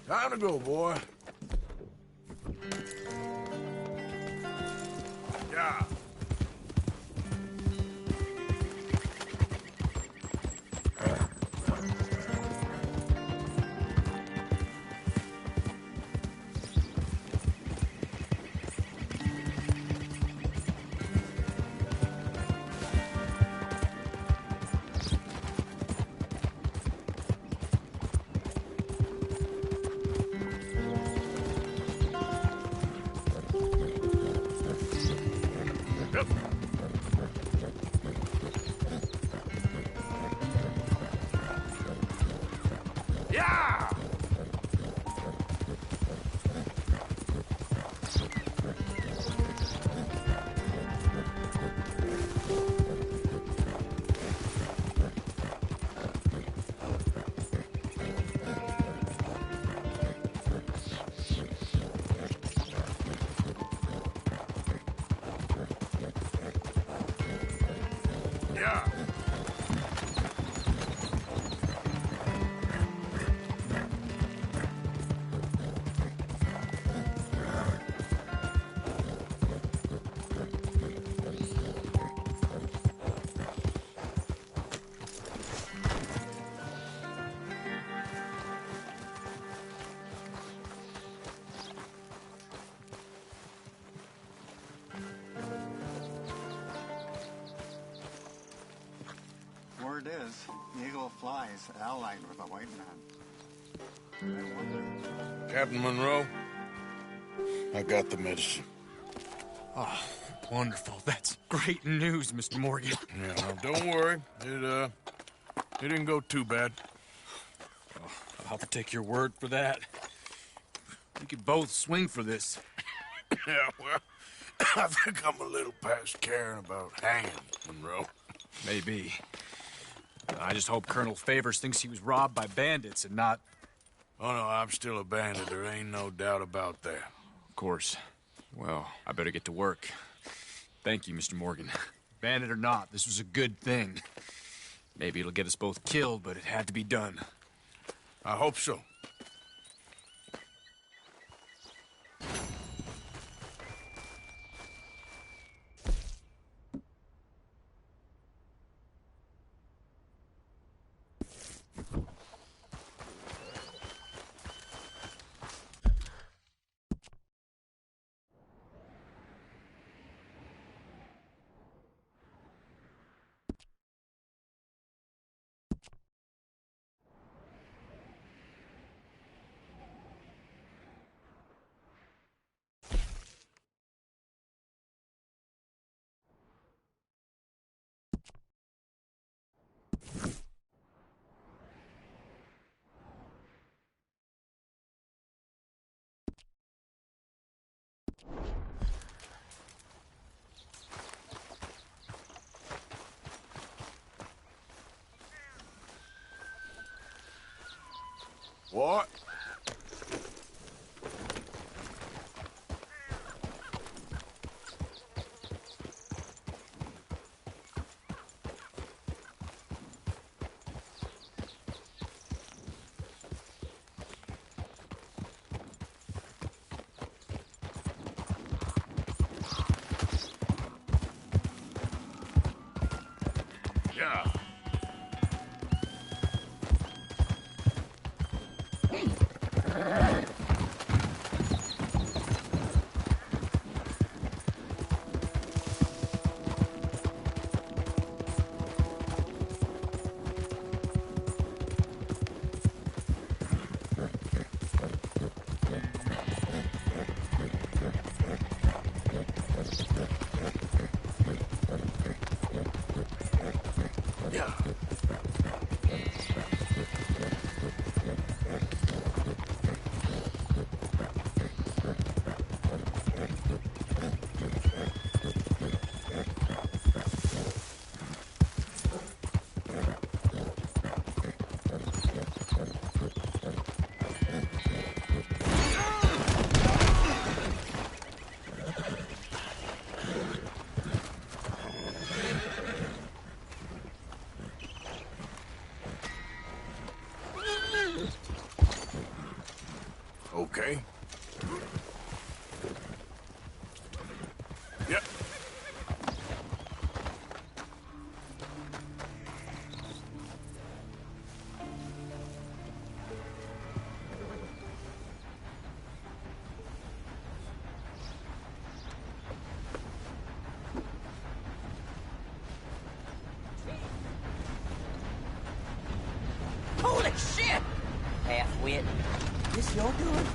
A: Time to go, boy. Yeah.
N: it is. The eagle flies, allied with a white man.
A: Captain Monroe, I got the medicine.
I: Oh, wonderful. That's great news, Mr. Morgan.
A: Yeah, well, don't worry. It didn't go too bad.
I: Oh, I'll have to take your word for that. We could both swing for this.
A: Yeah, well, I think I'm a little past caring about hanging, Monroe.
I: Maybe. I just hope Colonel Favors thinks he was robbed by bandits and not...
A: Oh, no, I'm still a bandit. There ain't no doubt about that.
I: Of course. Well, I better get to work. Thank you, Mr. Morgan. Bandit or not, this was a good thing. Maybe it'll get us both killed, but it had to be done.
A: I hope so. What? Yeah. Okay. Yep.
P: Holy shit! Half-wit. This your doing?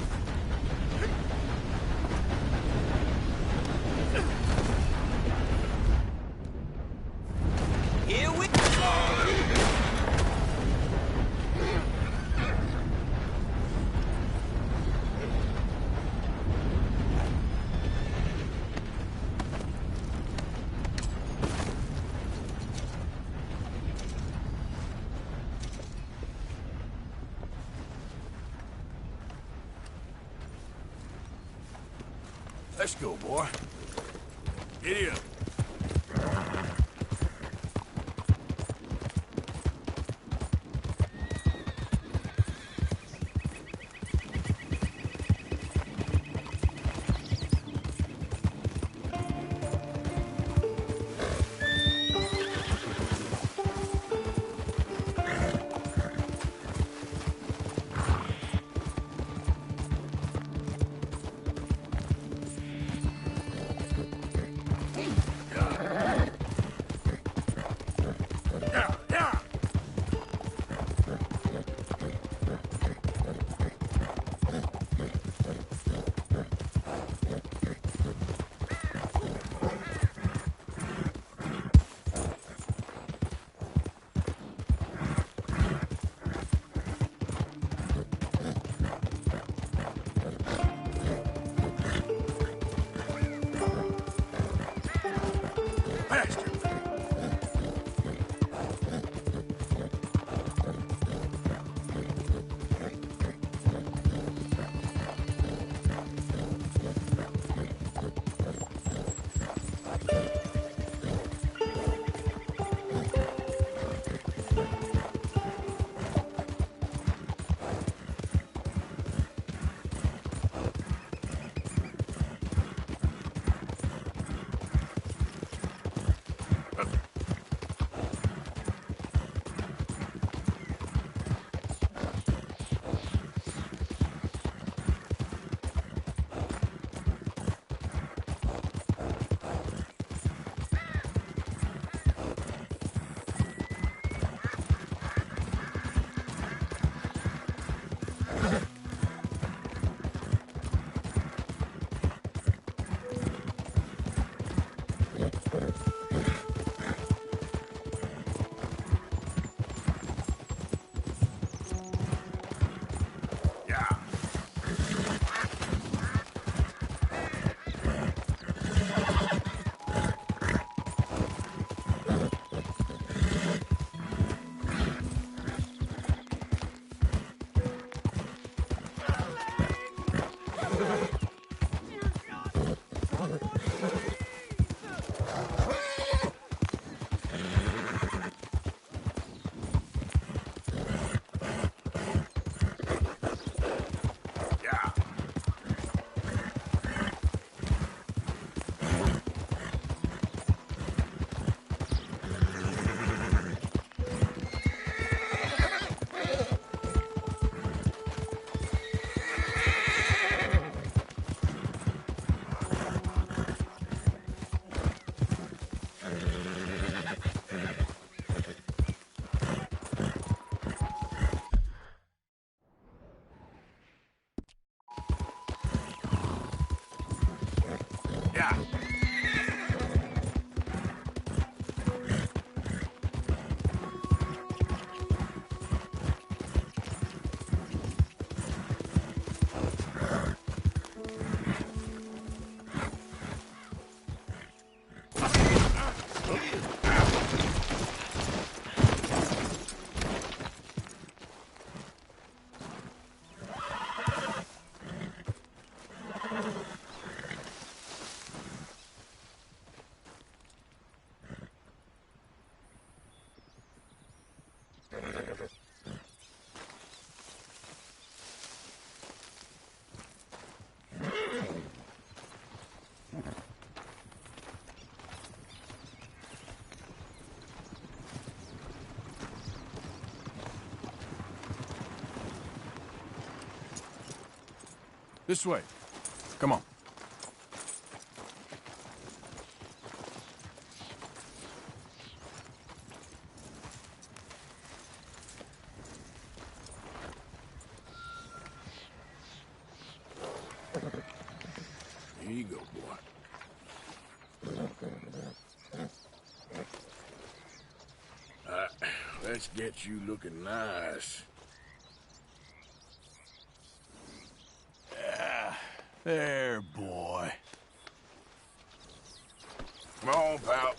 P: Here we go!
A: Let's go, boy. Giddy up.
P: Hey!
A: This way. Come on. Here you go, boy. Let's get you looking nice.
K: There, boy.
A: Come on, pal.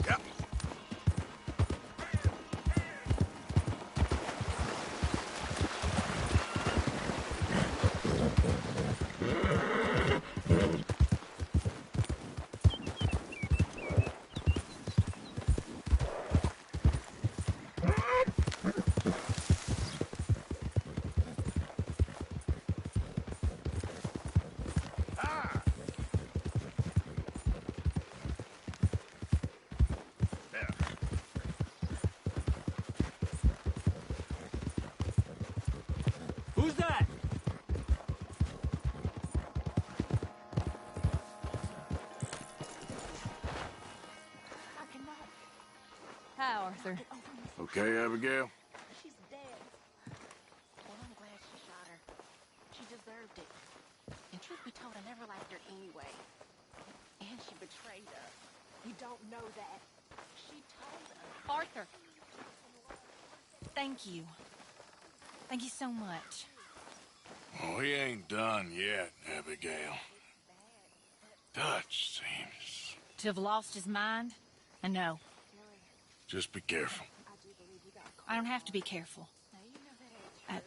A: Yep.
L: Who's that?
O: Hi, Arthur.
A: Okay, Abigail?
O: She's dead. Well, I'm glad she shot her. She deserved it. And truth be told, I never liked her anyway. And she betrayed us. You don't know that. She told us. Arthur. Thank you. Thank you so much.
A: Oh, he ain't done yet, Abigail. Dutch seems...
O: To have lost his mind? I know.
A: Just be careful.
O: I don't have to be careful. I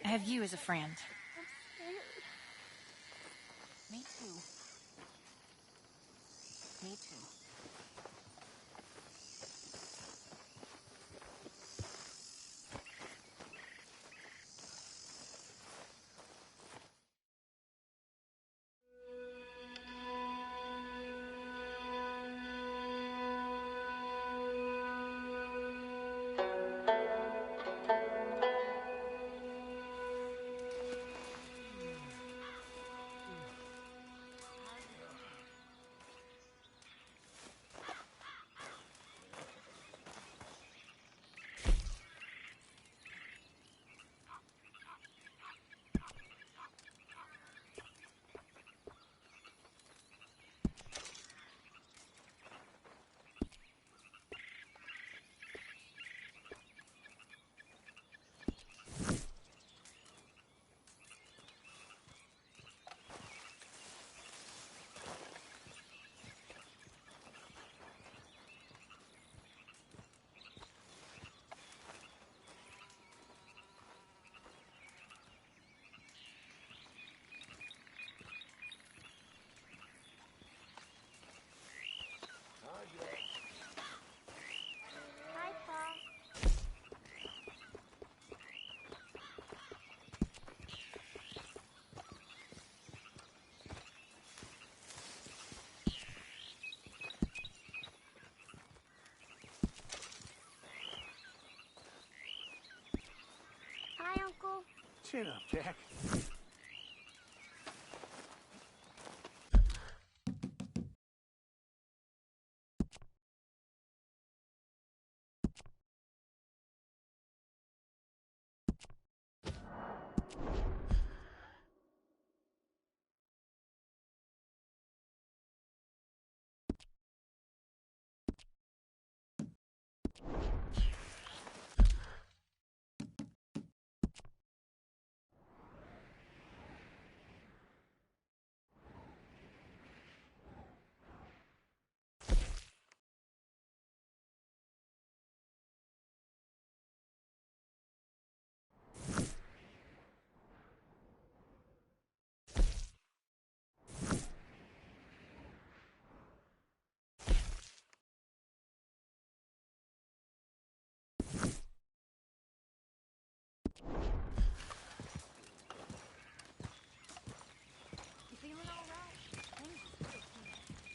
O: have you as a friend. Me too. Me too.
T: Chin up, Jack.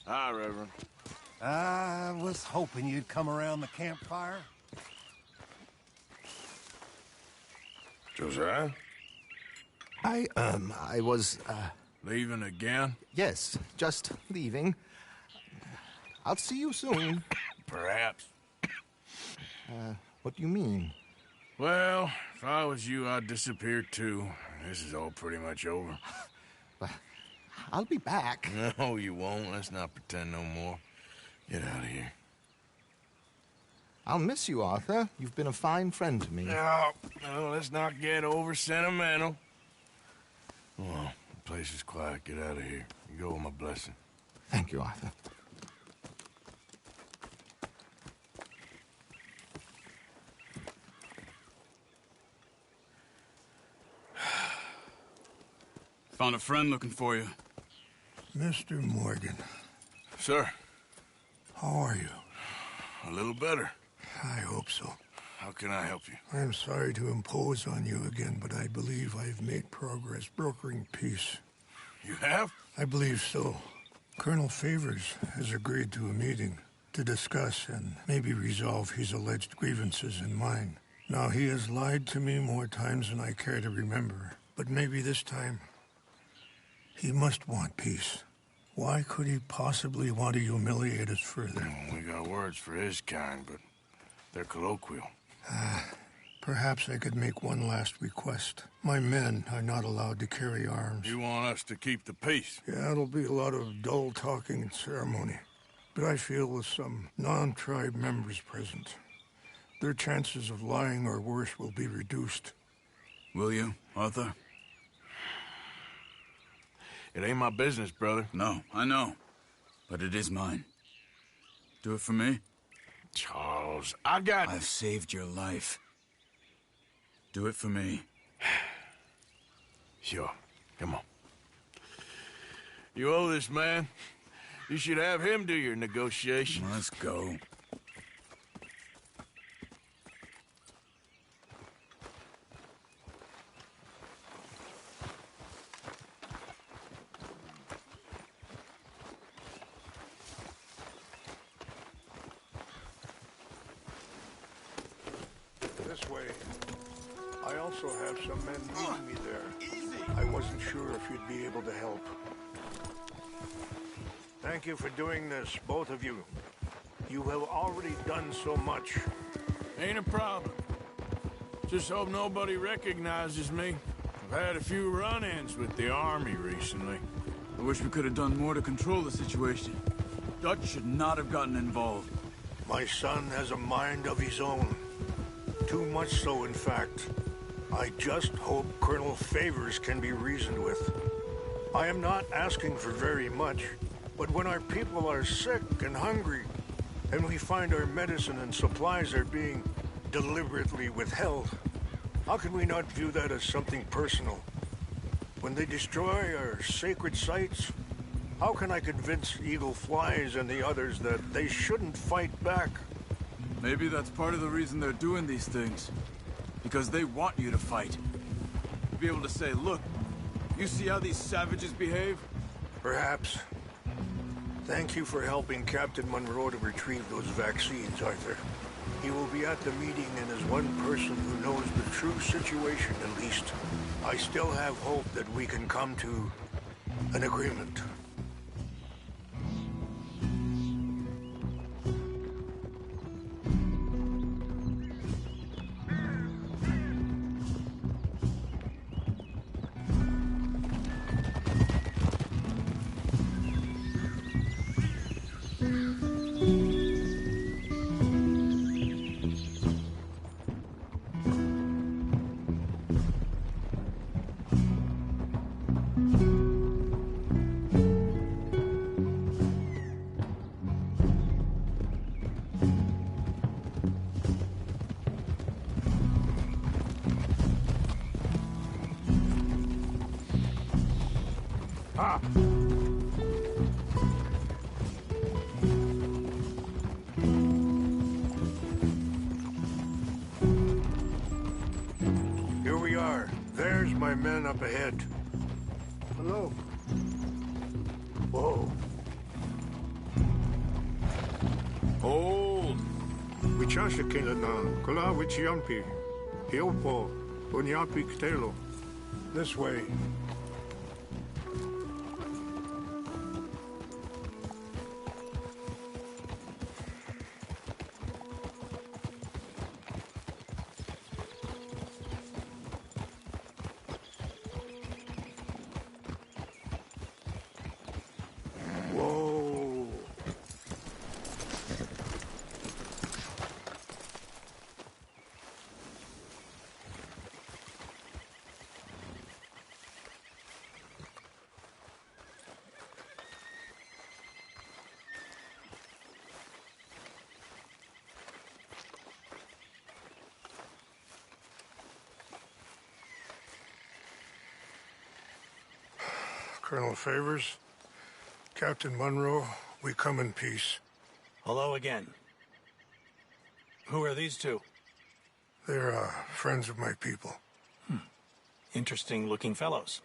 A: Hi, Reverend.
Q: I was hoping you'd come around the campfire.
A: Josiah?
K: I was,
A: Leaving again?
K: Yes, just leaving. I'll see you soon.
A: Perhaps.
K: What do you mean?
A: Well, if I was you, I'd disappear too. This is all pretty much over.
K: But I'll be back.
A: No, you won't. Let's not pretend no more. Get out of here.
K: I'll miss you, Arthur. You've been a fine friend to me.
A: No, let's not get over sentimental. Well, the place is quiet. Get out of here. You go with my blessing.
K: Thank you, Arthur.
I: Found a friend looking for you.
T: Mr. Morgan.
A: Sir.
T: How are you?
A: A little better.
T: I hope so.
A: How can I help you?
T: I'm sorry to impose on you again, but I believe I've made progress brokering peace.
A: You have?
T: I believe so. Colonel Favors has agreed to a meeting to discuss and maybe resolve his alleged grievances and mine. Now, he has lied to me more times than I care to remember, but maybe this time he must want peace. Why could he possibly want to humiliate us further?
A: We got words for his kind, but they're colloquial.
T: Perhaps I could make one last request. My men are not allowed to carry arms.
A: You want us to keep the peace?
T: Yeah, it'll be a lot of dull talking and ceremony. But I feel with some non-tribe members present, their chances of lying or worse will be reduced.
F: Will you, Arthur?
A: It ain't my business, brother.
F: No, I know. But it is mine. Do it for me?
A: Charles, I've
F: saved your life. Do it for me.
A: Sure. Come on. You owe this man. You should have him do your negotiations.
F: Let's go.
T: This way. I also have some men meeting me there. I wasn't sure if you'd be able to help. Thank you for doing this, both of you. You have already done so much.
A: Ain't a problem. Just hope nobody recognizes me. I've had a few run-ins with the army recently.
F: I wish we could have done more to control the situation. Dutch should not have gotten involved.
T: My son has a mind of his own. Too much so, in fact. I just hope Colonel Favors can be reasoned with. I am not asking for very much, but when our people are sick and hungry, and we find our medicine and supplies are being deliberately withheld, how can we not view that as something personal? When they destroy our sacred sites, how can I convince Eagle Flies and the others that they shouldn't fight back?
F: Maybe that's part of the reason they're doing these things. Because they want you to fight. To be able to say, look, you see how these savages behave?
T: Perhaps. Thank you for helping Captain Monroe to retrieve those vaccines, Arthur. He will be at the meeting and is one person who knows the true situation, at least. I still have hope that we can come to an agreement.
U: Ah!
T: Here we are. There's my men up ahead.
U: Hello.
T: Whoa.
U: Hold.
T: Wichashakina na kula wichiampi. Hiopo bunyapi ktelo. This way. Whoa. Colonel Favors, Captain Monroe, we come in peace.
C: Hello again. Who are these two?
T: They're friends of my people.
C: Interesting looking fellows.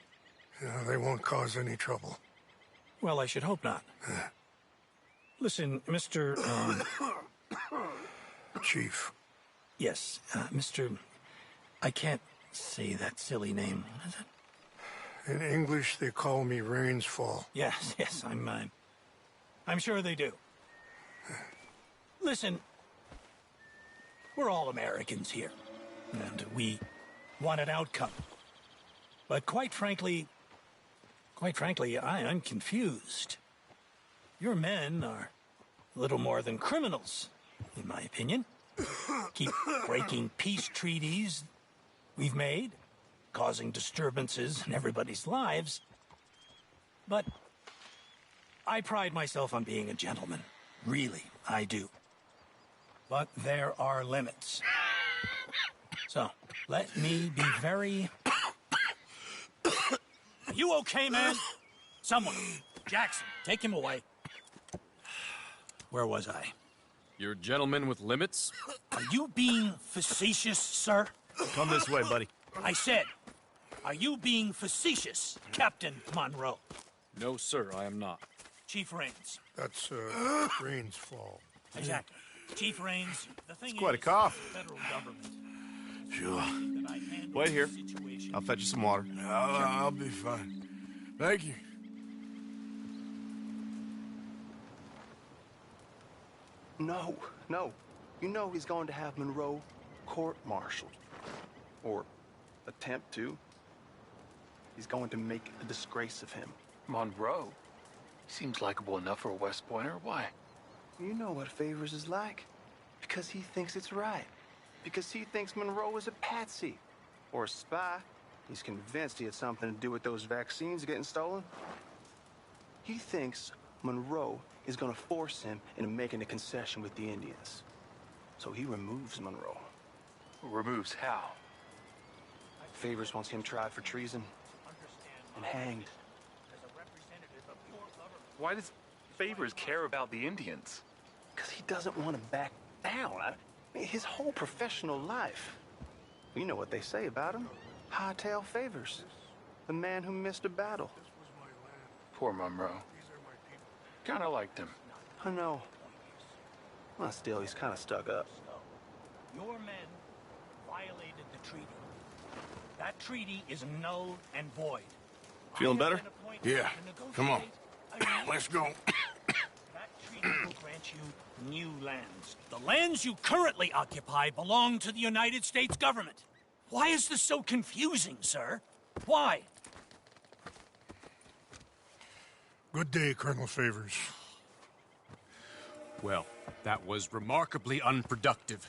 T: Yeah, they won't cause any trouble.
C: Well, I should hope not. Listen, Mr.
T: Chief.
C: Yes, Mr. I can't say that silly name. What is it?
T: In English, they call me Rainsfall.
C: Yes, I'm sure they do. Listen, we're all Americans here, and we want an outcome. But quite frankly, I'm confused. Your men are a little more than criminals, in my opinion. Keep breaking peace treaties we've made, causing disturbances in everybody's lives. But I pride myself on being a gentleman. Really, I do. But there are limits. So, let me be very... Are you okay, man? Someone. Jackson, take him away. Where was I?
I: You're a gentleman with limits?
C: Are you being facetious, sir?
F: Come this way, buddy.
C: I said, are you being facetious, Captain Monroe?
I: No, sir, I am not.
C: Chief Rains.
T: That's, Rains' fault.
C: Exactly. Chief Rains, the thing
F: It's quite a
C: is,
F: cough.
C: federal government.
F: Sure. Wait here. I'll fetch you some water.
A: I'll be fine. Thank you.
R: No. You know he's going to have Monroe court-martialed. Or attempt to. He's going to make a disgrace of him.
W: Monroe? He seems likable enough for a West Pointer. Why?
R: You know what Favors is like. Because he thinks it's right. Because he thinks Monroe is a patsy. Or a spy. He's convinced he had something to do with those vaccines getting stolen. He thinks Monroe is going to force him into making a concession with the Indians. So he removes Monroe.
W: Removes how?
R: Favors wants him tried for treason and hanged.
W: Why does Favors care about the Indians?
R: Because he doesn't want to back down. I mean, his whole professional life. You know what they say about him. Hightail Favors. The man who missed a battle.
W: Poor Monroe. kind of liked him.
R: I know. Well, still, he's kind of stuck up.
C: Your men violated the treaty. That treaty is null and void.
K: Feeling better?
A: Yeah. Come on. Let's go.
C: That treaty will grant you new lands. The lands you currently occupy belong to the United States government. Why is this so confusing, sir? Why?
T: Good day, Colonel Favors.
I: Well, that was remarkably unproductive.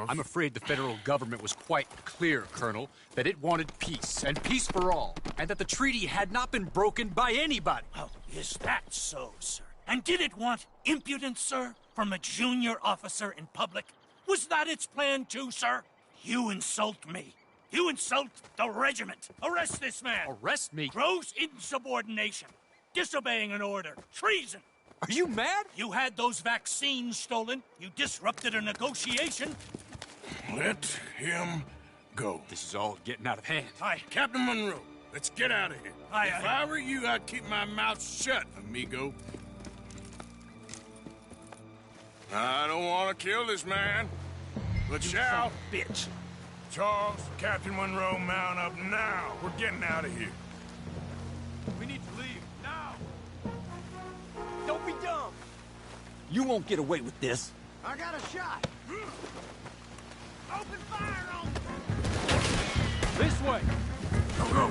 I: I'm afraid the federal government was quite clear, Colonel, that it wanted peace, and peace for all, and that the treaty had not been broken by anybody.
C: Oh, is that so, sir? And did it want impudence, sir, from a junior officer in public? Was that its plan too, sir? You insult me. You insult the regiment. Arrest this man.
I: Arrest me?
C: Gross insubordination. Disobeying an order. Treason.
I: Are you mad?
C: You had those vaccines stolen. You disrupted a negotiation.
A: Let him go.
I: This is all getting out of hand.
C: Aye.
A: Captain Monroe, let's get out of here.
C: Aye,
A: if
C: aye.
A: I were you, I'd keep my mouth shut, amigo. I don't want to kill this man, but shall.
C: Bitch.
A: Charles, Captain Monroe, mount up now. We're getting out of here.
V: We need to leave, now!
L: Don't be dumb. You won't get away with this.
Q: I got a shot.
L: Open fire on them.
I: This way!
A: Go, go!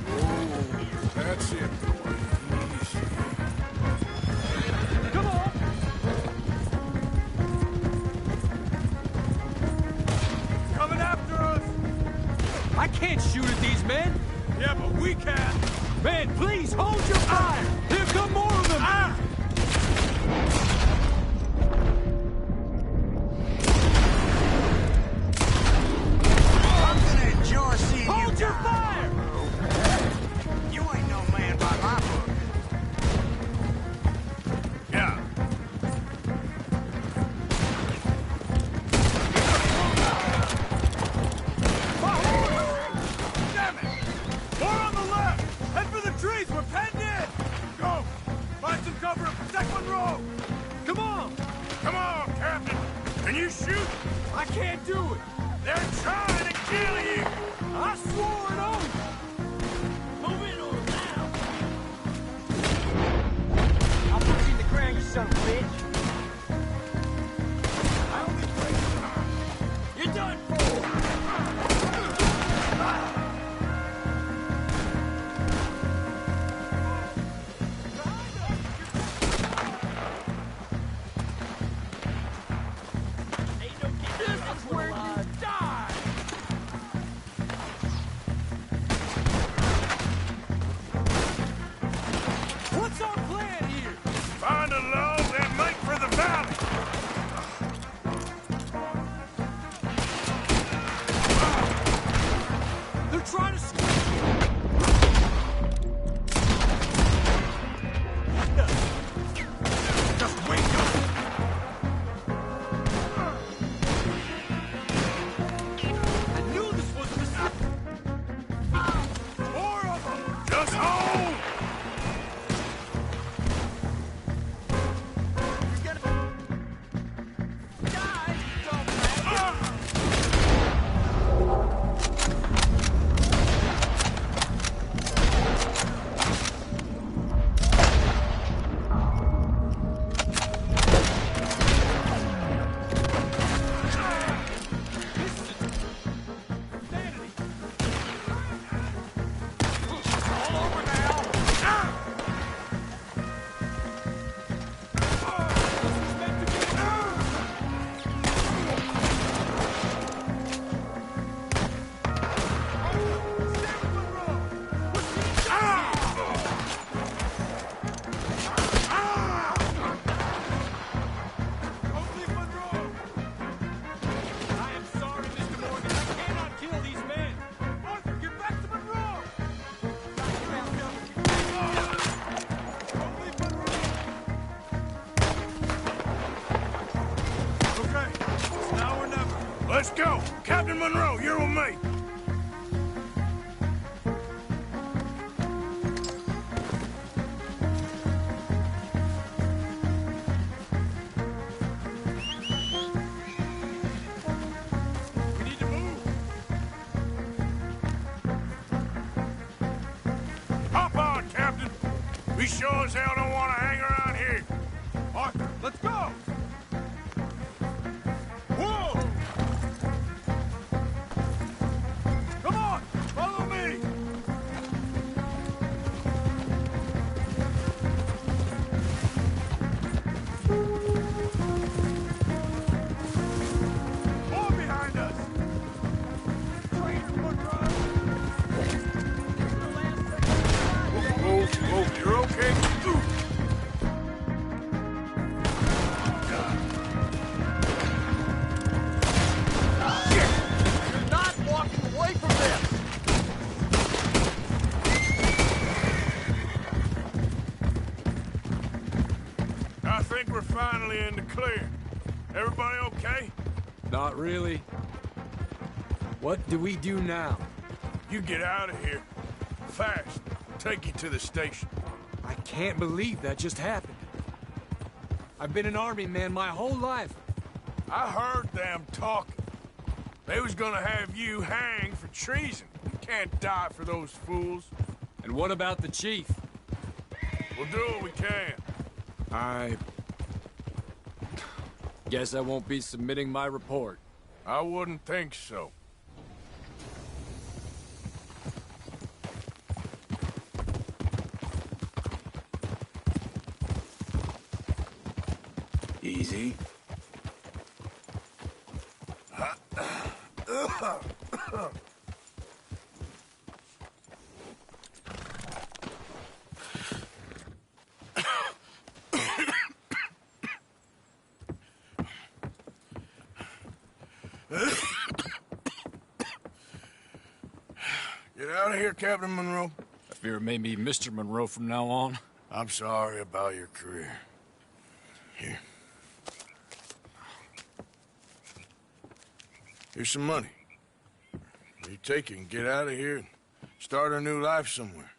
A: Oh, that's it. Easy.
I: Come on!
V: Coming after us!
I: I can't shoot at these men!
V: Yeah, but we can!
I: Man, please hold your fire! Here come more of them!
V: Ah!
Q: I'm gonna enjoy seeing you
I: Hold your
Q: die.
I: fire!
Q: You ain't no man by my book.
A: Yeah.
V: Damn it! More on the left! Head for the trees! We're penned in! Go! Find some cover and protect Monroe!
I: Come on!
A: Come on, Captain. Can you shoot?
V: I can't do it!
A: They're trying to kill you.
V: I swore an oath!
C: Move in or now.
L: I'll put you in the ground, you son of a bitch.
V: I only pray.
C: You're done for.
L: This is where you die.
I: What's our plan here?
A: Find a log and make for the valley.
I: They're trying to...
A: Just wake up.
I: I knew this was a mistake!
A: More of them. Just hold. Let's go. Captain Monroe, you're with me. as hell don't want to hang around here.
V: Arthur, let's go! Whoa! Come on, follow me! More behind us! Traitor Monroe!
A: Whoa, you're okay?
V: You're not walking away from this!
A: I think we're finally in the clear. Everybody okay?
I: Not really. What do we do now?
A: You get out of here. Fast. Take you to the station.
I: I can't believe that just happened. I've been an army man my whole life.
A: I heard them talking. They was gonna have you hanged for treason. You can't die for those fools.
I: And what about the chief?
A: We'll do what we can.
I: I guess I won't be submitting my report.
A: I wouldn't think so.
F: Easy.
A: Get out of here, Captain Monroe.
I: I fear it may be Mr. Monroe from now on.
A: I'm sorry about your career. Here. Here's some money. You take it and get out of here and start a new life somewhere.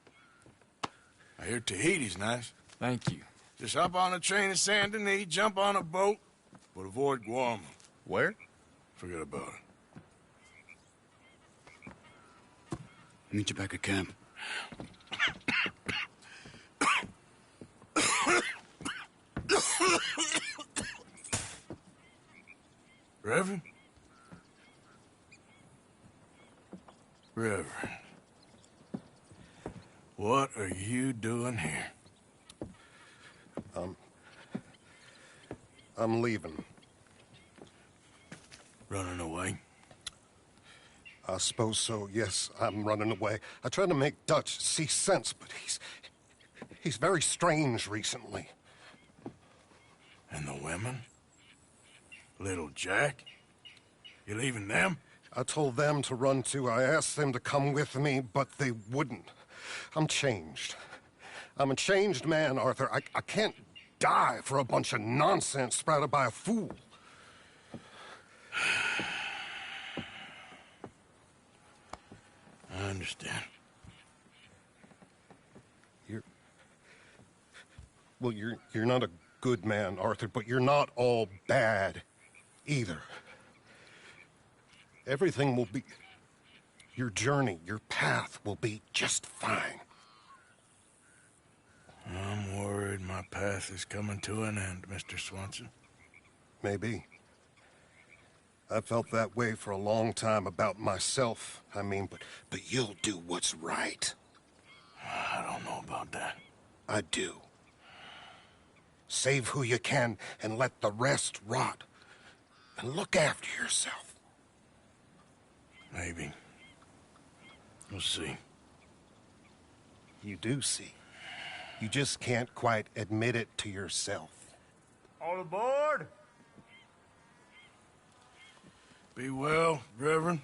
A: I hear Tahiti's nice.
I: Thank you.
A: Just hop on a train to Saint Denis, jump on a boat, but avoid Guam.
F: Where?
A: Forget about it.
F: Meet you back at camp.
A: Reverend? Reverend. What are you doing here?
Q: I'm leaving.
A: Running away?
Q: I suppose so, yes, I'm running away. I tried to make Dutch see sense, but he's very strange recently.
A: And the women? Little Jack? You leaving them?
Q: I told them to run too. I asked them to come with me, but they wouldn't. I'm changed. I'm a changed man, Arthur. I can't die for a bunch of nonsense sprouted by a fool.
A: I understand.
Q: You're not a good man, Arthur, but you're not all bad either. Everything will be... Your journey, your path will be just fine.
A: I'm worried my path is coming to an end, Mr. Swanson.
Q: Maybe. I felt that way for a long time about myself, I mean, but you'll do what's right.
A: I don't know about that.
Q: I do. Save who you can and let the rest rot. And look after yourself.
A: Maybe. We'll see.
Q: You do see. You just can't quite admit it to yourself.
V: All aboard!
A: Be well, Reverend.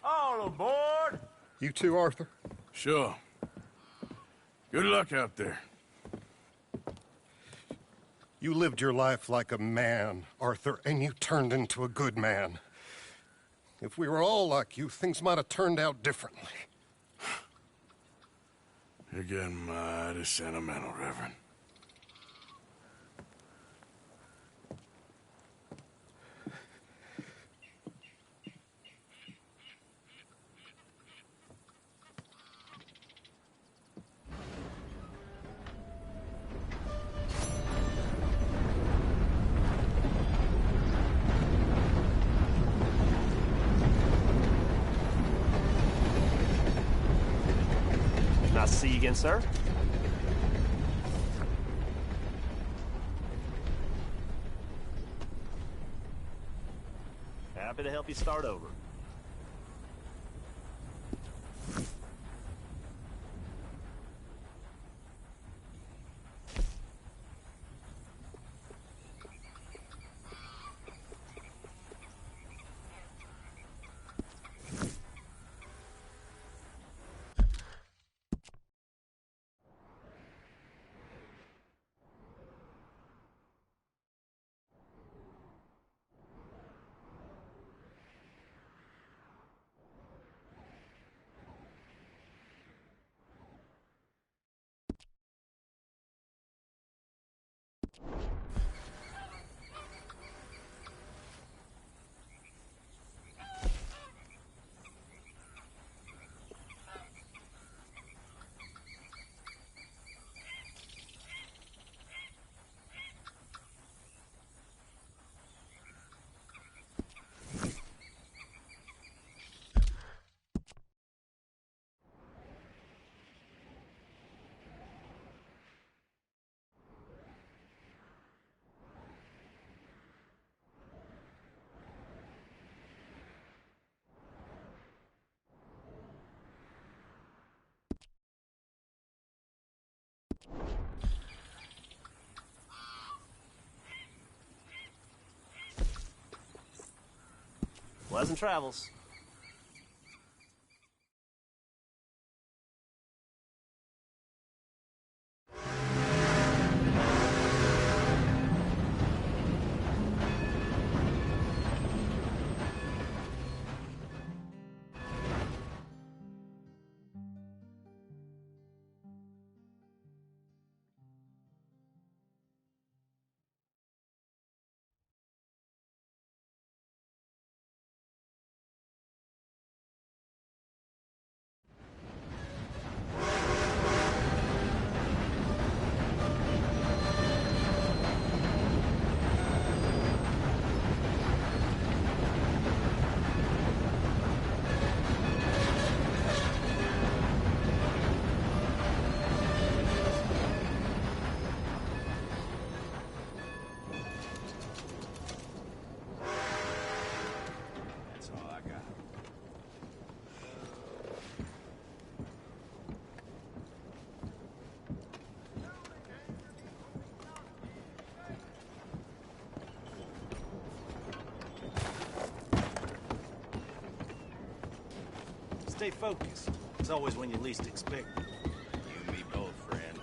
V: All aboard!
Q: You too, Arthur?
A: Sure. Good luck out there.
Q: You lived your life like a man, Arthur, and you turned into a good man. If we were all like you, things might have turned out differently.
A: You're getting mighty sentimental, Reverend.
B: See you again, sir. Happy to help you start over. Pleasant travels. Stay focused. It's always when you least expect it. You and me both, friend.